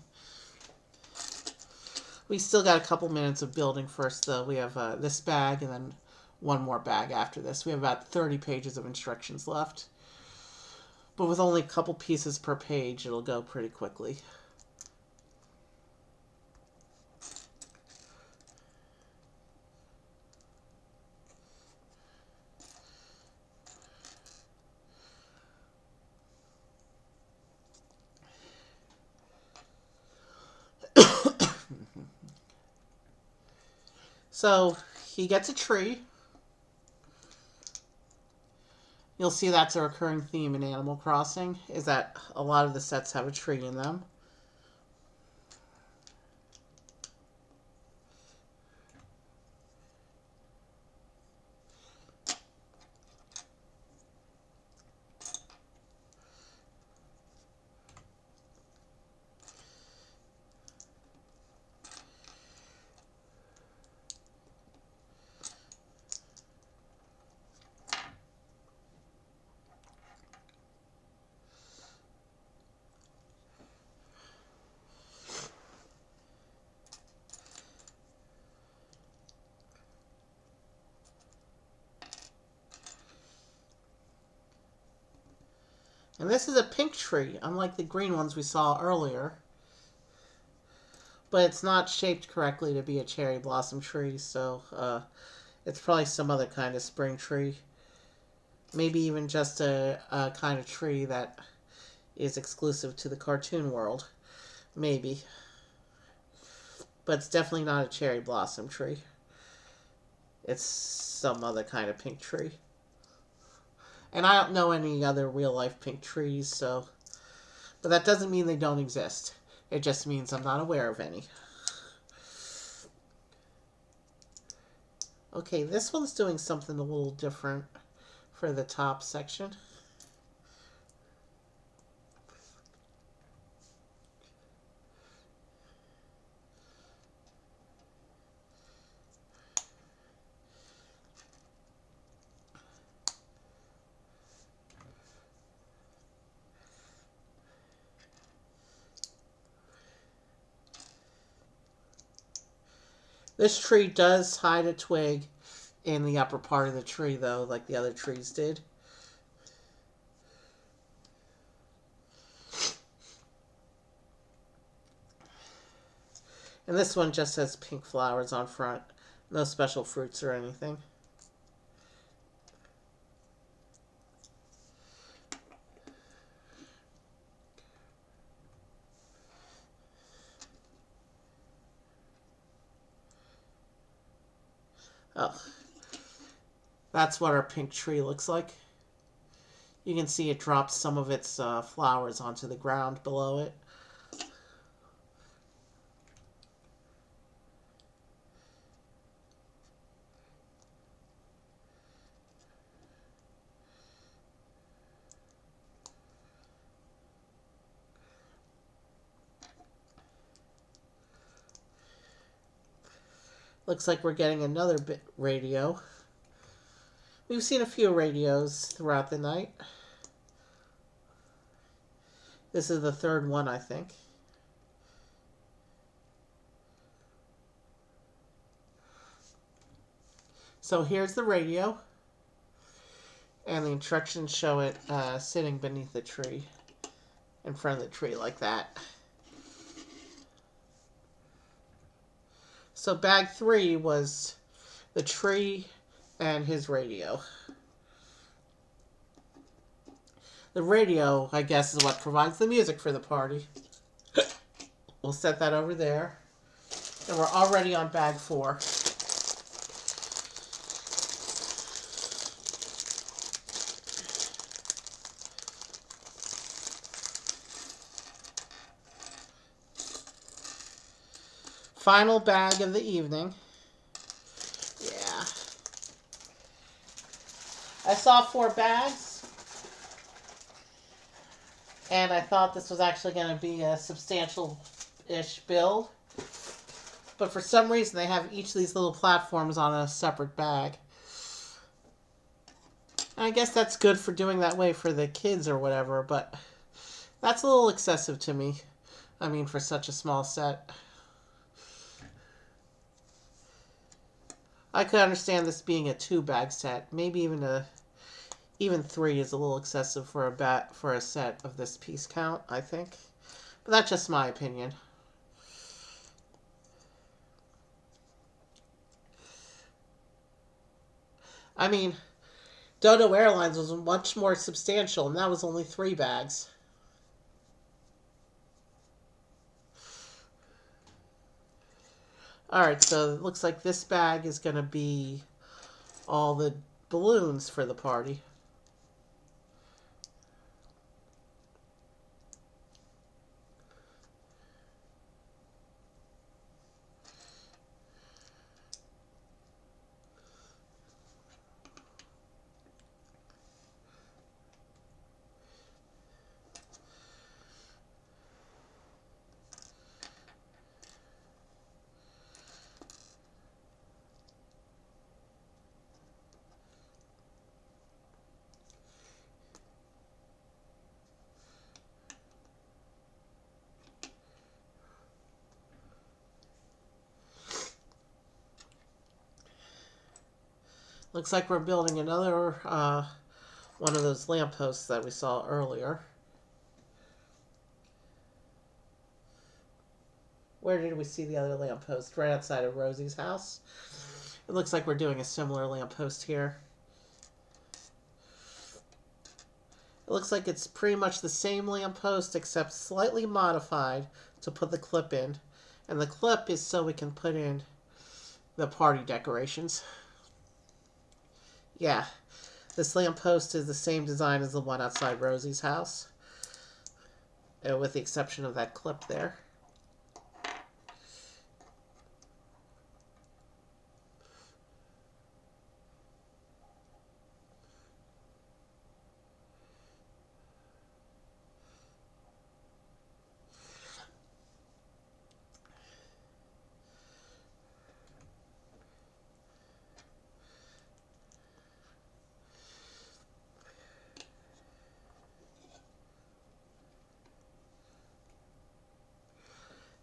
We still got a couple minutes of building first, though. We have this bag and then one more bag after this. We have about 30 pages of instructions left. But with only a couple pieces per page, it'll go pretty quickly. So he gets a tree. You'll see that's a recurring theme in Animal Crossing, is that a lot of the sets have a tree in them. And this is a pink tree, unlike the green ones we saw earlier. But it's not shaped correctly to be a cherry blossom tree, so it's probably some other kind of spring tree. Maybe even just a kind of tree that is exclusive to the cartoon world. Maybe. But it's definitely not a cherry blossom tree. It's some other kind of pink tree. And I don't know any other real life pink trees, so. But that doesn't mean they don't exist. It just means I'm not aware of any. Okay, this one's doing something a little different for the top section. This tree does hide a twig in the upper part of the tree, though, like the other trees did. And this one just has pink flowers on front. No special fruits or anything. Oh, that's what our pink tree looks like. You can see it drops some of its flowers onto the ground below it. Looks like we're getting another bit radio. We've seen a few radios throughout the night. This is the third one, I think. So here's the radio. And the instructions show it sitting beneath the tree. In front of the tree like that. So bag 3 was the tree and his radio. The radio, I guess, is what provides the music for the party. We'll set that over there. And we're already on bag 4. Final bag of the evening. Yeah. I saw 4 bags. And I thought this was actually going to be a substantial-ish build. But for some reason, they have each of these little platforms on a separate bag. And I guess that's good for doing that way for the kids or whatever, but that's a little excessive to me. I mean, for such a small set. I could understand this being a 2-bag set. Maybe even 3 is a little excessive for a set of this piece count, I think. But that's just my opinion. I mean, Dodo Airlines was much more substantial, and that was only 3 bags. Alright, so it looks like this bag is going to be all the balloons for the party. Looks like we're building another one of those lampposts that we saw earlier. Where did we see the other lamppost? Right outside of Rosie's house. It looks like we're doing a similar lamppost here. It looks like it's pretty much the same lamppost except slightly modified to put the clip in. And the clip is so we can put in the party decorations. Yeah, this lamppost is the same design as the one outside Rosie's house, with the exception of that clip there.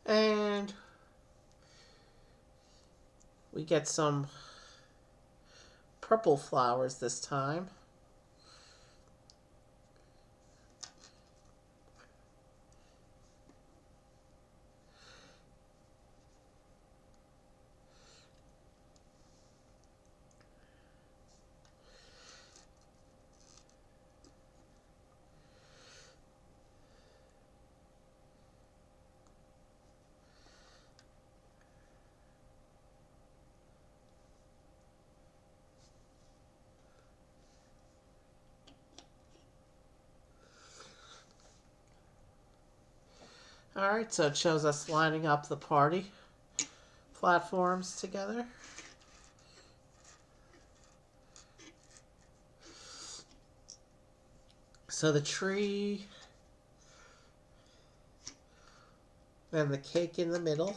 And we get some purple flowers this time. Alright, so it shows us lining up the party platforms together. So the tree, then the cake in the middle,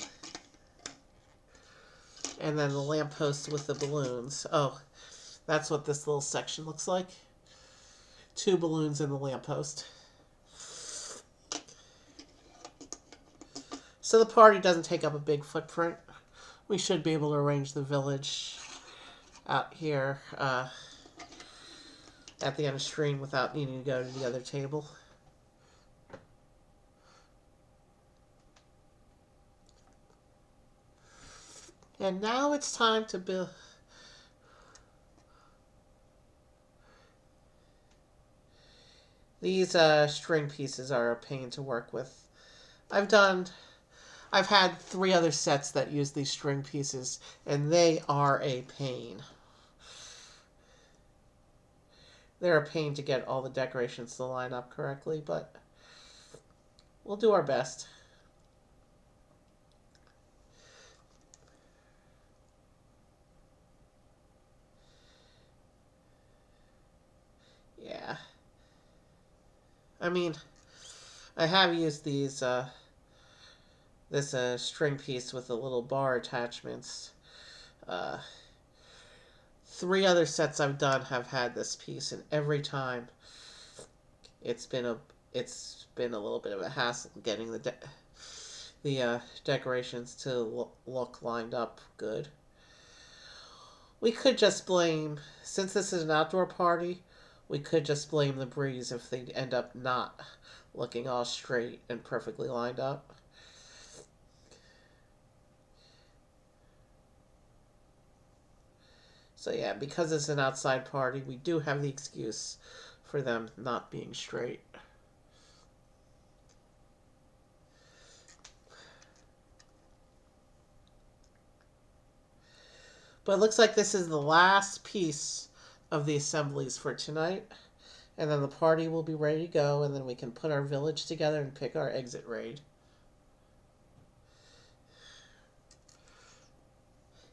and then the lamppost with the balloons. Oh, that's what this little section looks like. 2 balloons in the lamppost. So the party doesn't take up a big footprint. We should be able to arrange the village out here at the end of screen without needing to go to the other table. And now it's time to build. These string pieces are a pain to work with. I've had 3 other sets that use these string pieces, and they are a pain. They're a pain to get all the decorations to line up correctly, but we'll do our best. Yeah. I mean, I have used these this string piece with the little bar attachments 3 other sets I've done have had this piece, and every time it's been a little bit of a hassle getting the decorations to look lined up good. We could just blame, since this is an outdoor party, we could just blame the breeze if they end up not looking all straight and perfectly lined up. So yeah, because it's an outside party, we do have the excuse for them not being straight. But it looks like this is the last piece of the assemblies for tonight. And then the party will be ready to go, and then we can put our village together and pick our exit raid.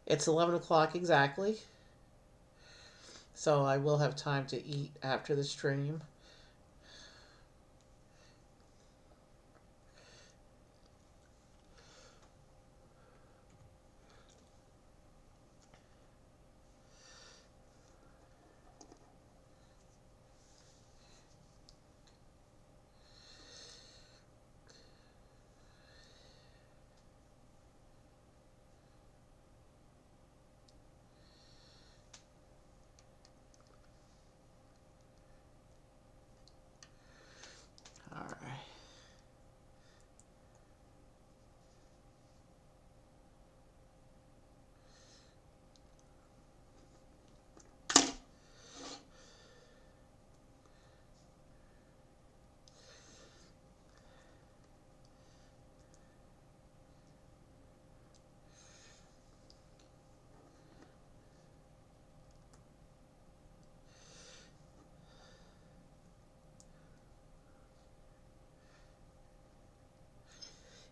It's 11 o'clock exactly. So I will have time to eat after the stream. Alright.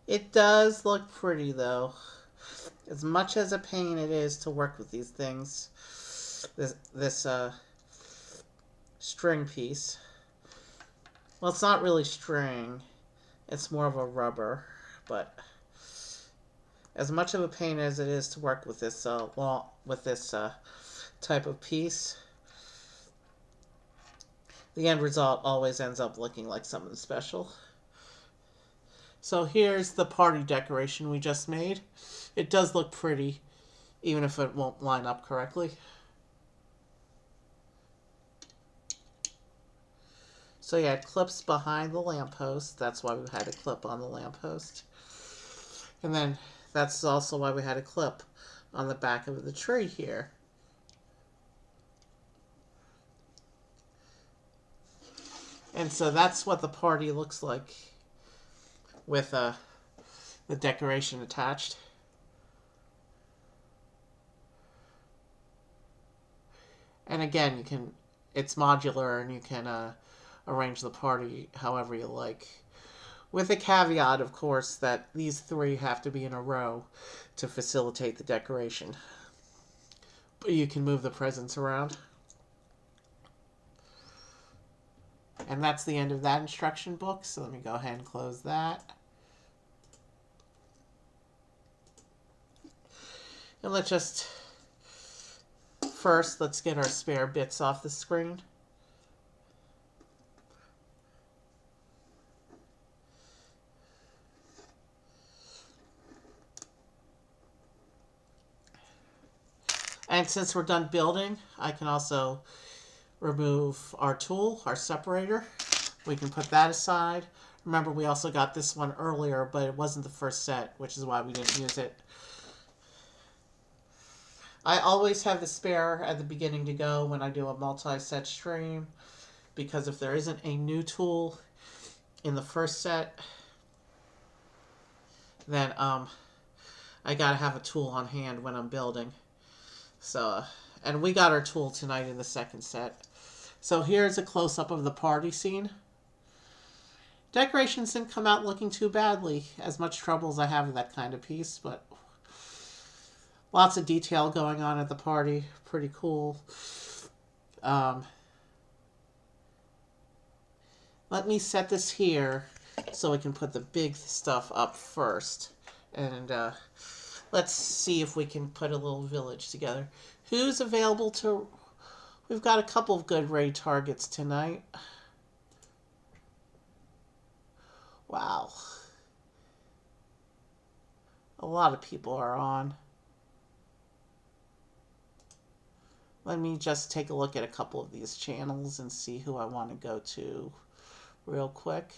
It does look pretty though. As much as a pain it is to work with these things, this string piece. Well, it's not really string. It's more of a rubber, but as much of a pain as it is to work with this type of piece, the end result always ends up looking like something special. So here's the party decoration we just made. It does look pretty, even if it won't line up correctly. So yeah, it clips behind the lamppost. That's why we had a clip on the lamppost. And then that's also why we had a clip on the back of the tree here. And so that's what the party looks like with the decoration attached. And again, it's modular and you can arrange the party however you like. With a caveat, of course, that these 3 have to be in a row to facilitate the decoration. But you can move the presents around. And that's the end of that instruction book, so let me go ahead and close that. And let's get our spare bits off the screen. And since we're done building, I can also remove our tool, our separator. We can put that aside. Remember, we also got this one earlier, but it wasn't the first set, which is why we didn't use it. I always have the spare at the beginning to go when I do a multi-set stream, because if there isn't a new tool in the first set, then I gotta have a tool on hand when I'm building. So, and we got our tool tonight in the second set. So here's a close-up of the party scene. Decorations didn't come out looking too badly. As much trouble as I have with that kind of piece, but lots of detail going on at the party. Pretty cool. Let me set this here so we can put the big stuff up first. And let's see if we can put a little village together. who's available to... We've got a couple of good raid targets tonight. Wow. A lot of people are on. Let me just take a look at a couple of these channels and see who I want to go to real quick.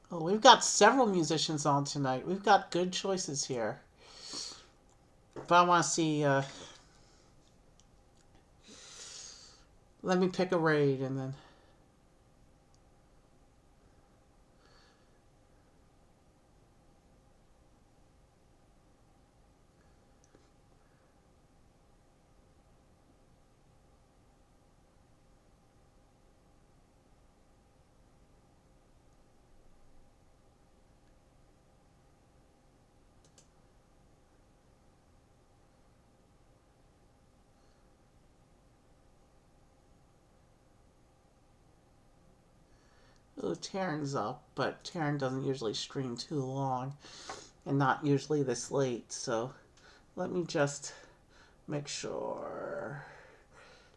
Oh, we've got several musicians on tonight. We've got good choices here. But I want to see... let me pick a raid and then... Oh, Taryn's up, but Taryn doesn't usually stream too long, and not usually this late, so let me just make sure.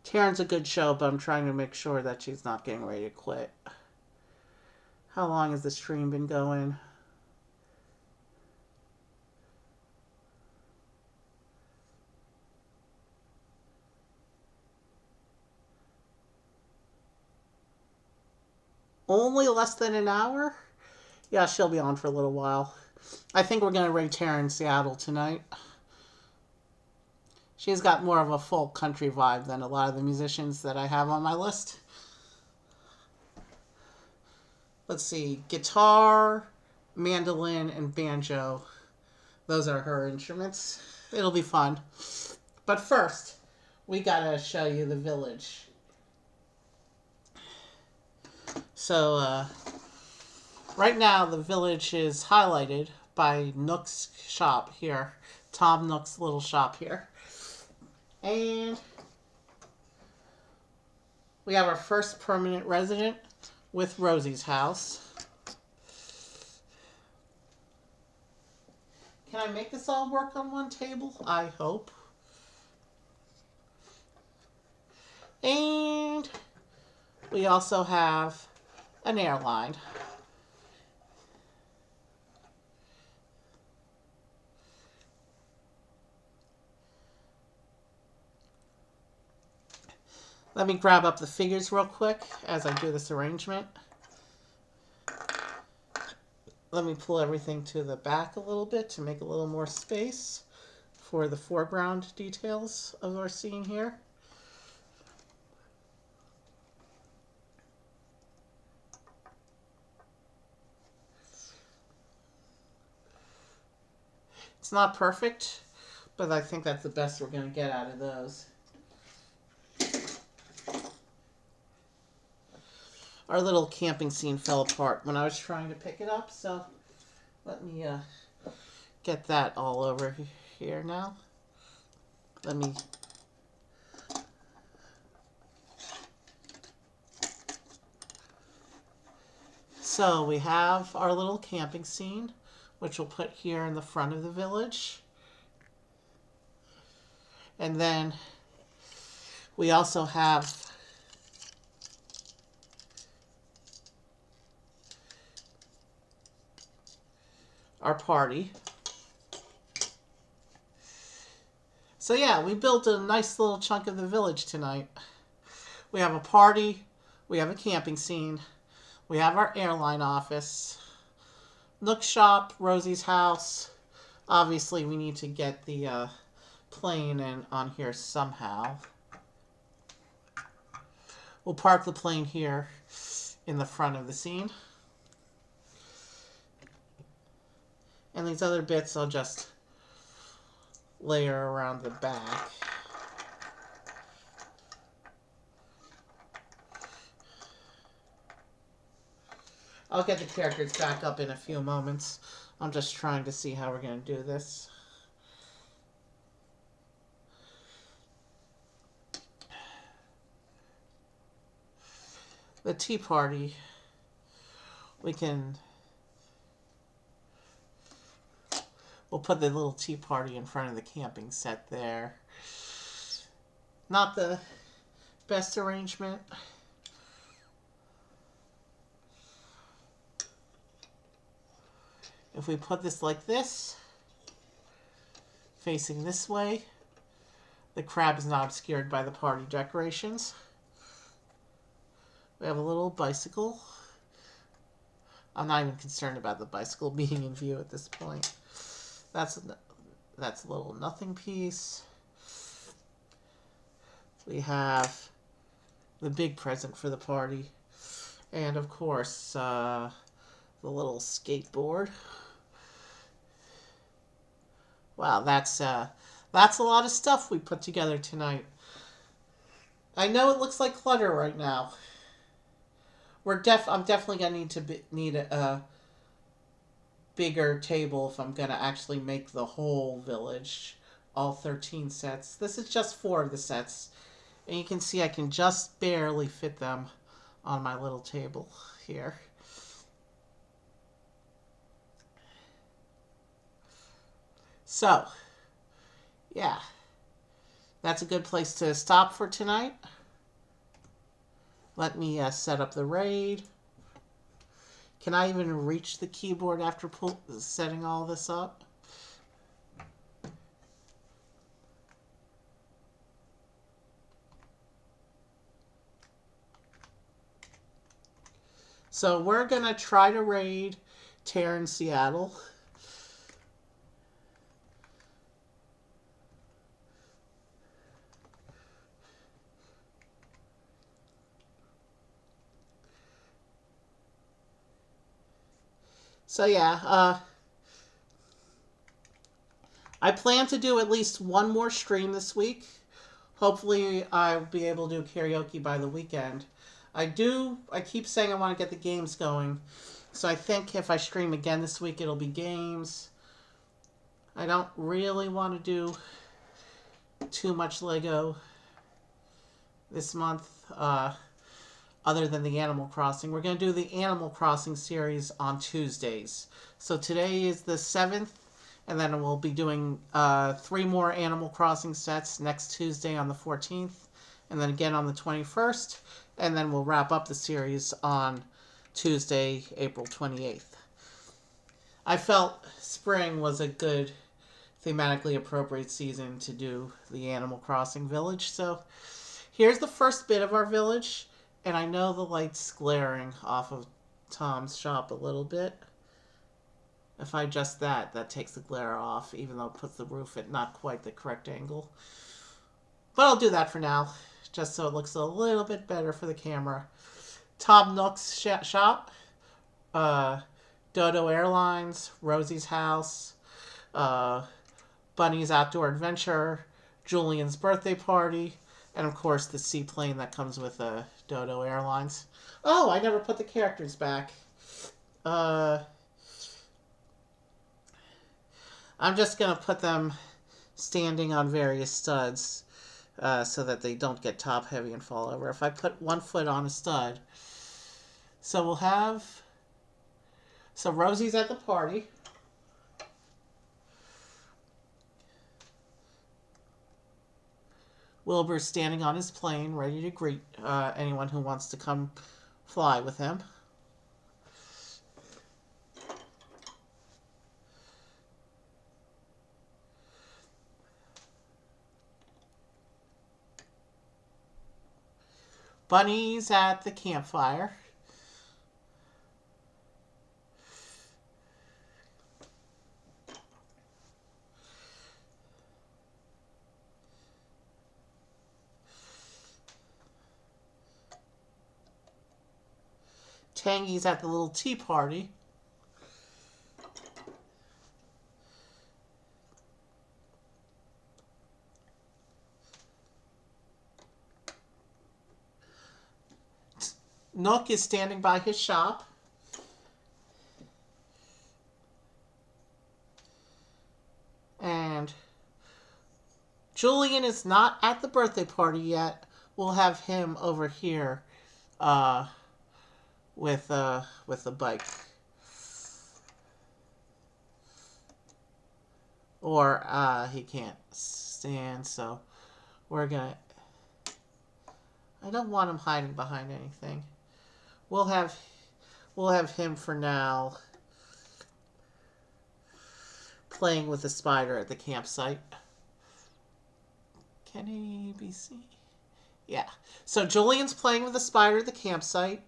Taryn's a good show, but I'm trying to make sure that she's not getting ready to quit. How long has the stream been going? Only less than an hour? Yeah, she'll be on for a little while. I think we're going to raid Taryn Seattle tonight. She's got more of a folk country vibe than a lot of the musicians that I have on my list. Let's see. Guitar, mandolin, and banjo. Those are her instruments. It'll be fun. But first, we gotta show you the village. So, right now the village is highlighted by Nook's shop here. Tom Nook's little shop here. And we have our first permanent resident with Rosie's house. Can I make this all work on one table? I hope. And we also have an airline. Let me grab up the figures real quick as I do this arrangement. Let me pull everything to the back a little bit to make a little more space for the foreground details of our scene here. It's not perfect, but I think that's the best we're going to get out of those. Our little camping scene fell apart when I was trying to pick it up, so let me get that all over here now. Let me... So we have our little camping scene, which we'll put here in the front of the village. And then we also have our party. So yeah, we built a nice little chunk of the village tonight. We have a party, we have a camping scene, we have our airline office, Nook's shop, Rosie's house. Obviously we need to get the plane in on here somehow. We'll park the plane here in the front of the scene. And these other bits I'll just layer around the back. I'll get the characters back up in a few moments. I'm just trying to see how we're going to do this. The tea party, we can We'll put the little tea party in front of the camping set there. Not the best arrangement. If we put this like this, facing this way, the crab is not obscured by the party decorations. We have a little bicycle. I'm not even concerned about the bicycle being in view at this point. That's a little nothing piece. We have the big present for the party. And of course, the little skateboard. Wow, that's a lot of stuff we put together tonight. I know it looks like clutter right now. I'm definitely gonna need a bigger table if I'm gonna actually make the whole village, all 13 sets. This is just 4 of the sets, and you can see I can just barely fit them on my little table here. So, yeah, that's a good place to stop for tonight. Let me set up the raid. Can I even reach the keyboard after setting all this up? So we're going to try to raid Terran Seattle. So yeah, I plan to do at least one more stream this week. Hopefully I'll be able to do karaoke by the weekend. I keep saying I want to get the games going. So I think if I stream again this week, it'll be games. I don't really want to do too much Lego this month, other than the Animal Crossing. We're going to do the Animal Crossing series on Tuesdays. So today is the 7th, and then we'll be doing 3 more Animal Crossing sets next Tuesday on the 14th, and then again on the 21st, and then we'll wrap up the series on Tuesday, April 28th. I felt spring was a good thematically appropriate season to do the Animal Crossing village. So here's the first bit of our village, and I know the light's glaring off of Tom's shop a little bit. If I adjust that, that takes the glare off, even though it puts the roof at not quite the correct angle. But I'll do that for now, just so it looks a little bit better for the camera. Tom Nook's shop, Dodo Airlines, Rosie's house, Bunny's Outdoor Adventure, Julian's birthday party, and of course the seaplane that comes with Dodo Airlines. Oh, I never put the characters back. I'm just going to put them standing on various studs so that they don't get top heavy and fall over. If I put one foot on a stud. So we'll have... So Rosie's at the party. Wilbur's standing on his plane, ready to greet anyone who wants to come fly with him. Bunny's at the campfire. Tangy's at the little tea party. Nook is standing by his shop. And Julian is not at the birthday party yet. We'll have him over here with the bike. Or he can't stand, so we're gonna... I don't want him hiding behind anything. We'll have him for now playing with the spider at the campsite. Can he be seen? Yeah. So Julian's playing with the spider at the campsite.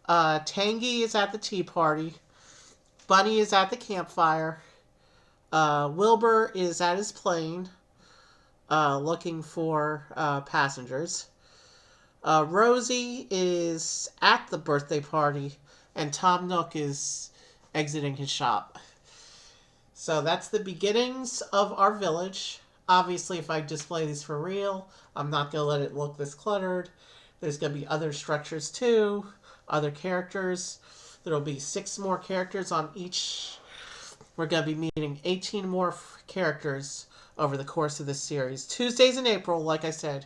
Tangy is at the tea party. Bunny is at the campfire. Wilbur is at his plane, looking for passengers. Rosie is at the birthday party, and Tom Nook is exiting his shop. So that's the beginnings of our village. Obviously, if I display these for real, I'm not going to let it look this cluttered. There's going to be other structures too, other characters. There'll be 6 more characters on each. We're going to be meeting 18 more characters over the course of this series. Tuesdays in April, like I said.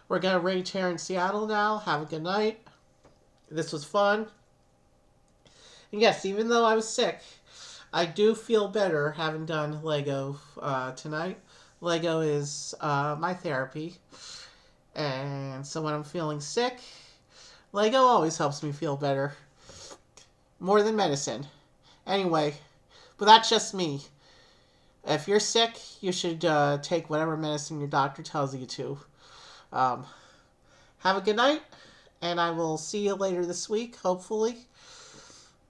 We're going to rage here in Seattle now. Have a good night. This was fun. And yes, even though I was sick, I do feel better having done Lego tonight. Lego is my therapy. And so when I'm feeling sick, Lego always helps me feel better. More than medicine. Anyway, but that's just me. If you're sick, you should take whatever medicine your doctor tells you to. Have a good night, and I will see you later this week, hopefully.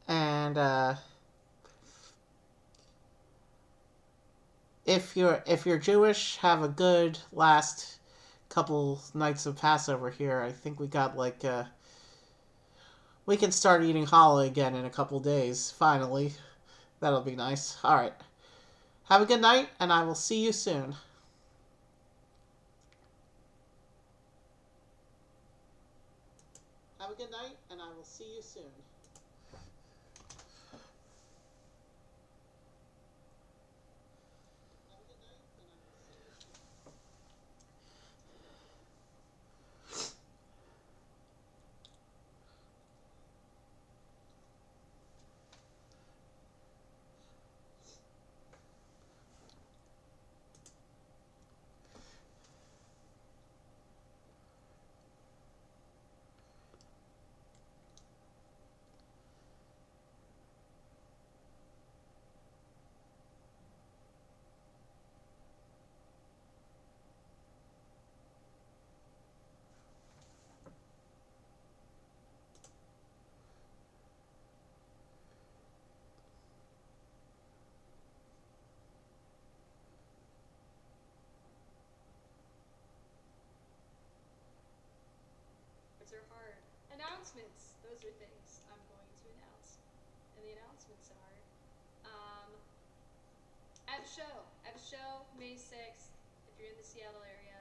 And if you're Jewish, have a good last couple nights of Passover here. I think we got like we can start eating challah again in a couple days. Finally, that'll be nice. All right, have a good night, and I will see you soon. Have a good night, and I will see you soon. Are hard. Announcements. Those are things I'm going to announce. And the announcements are I have a show. May 6th. If you're in the Seattle area,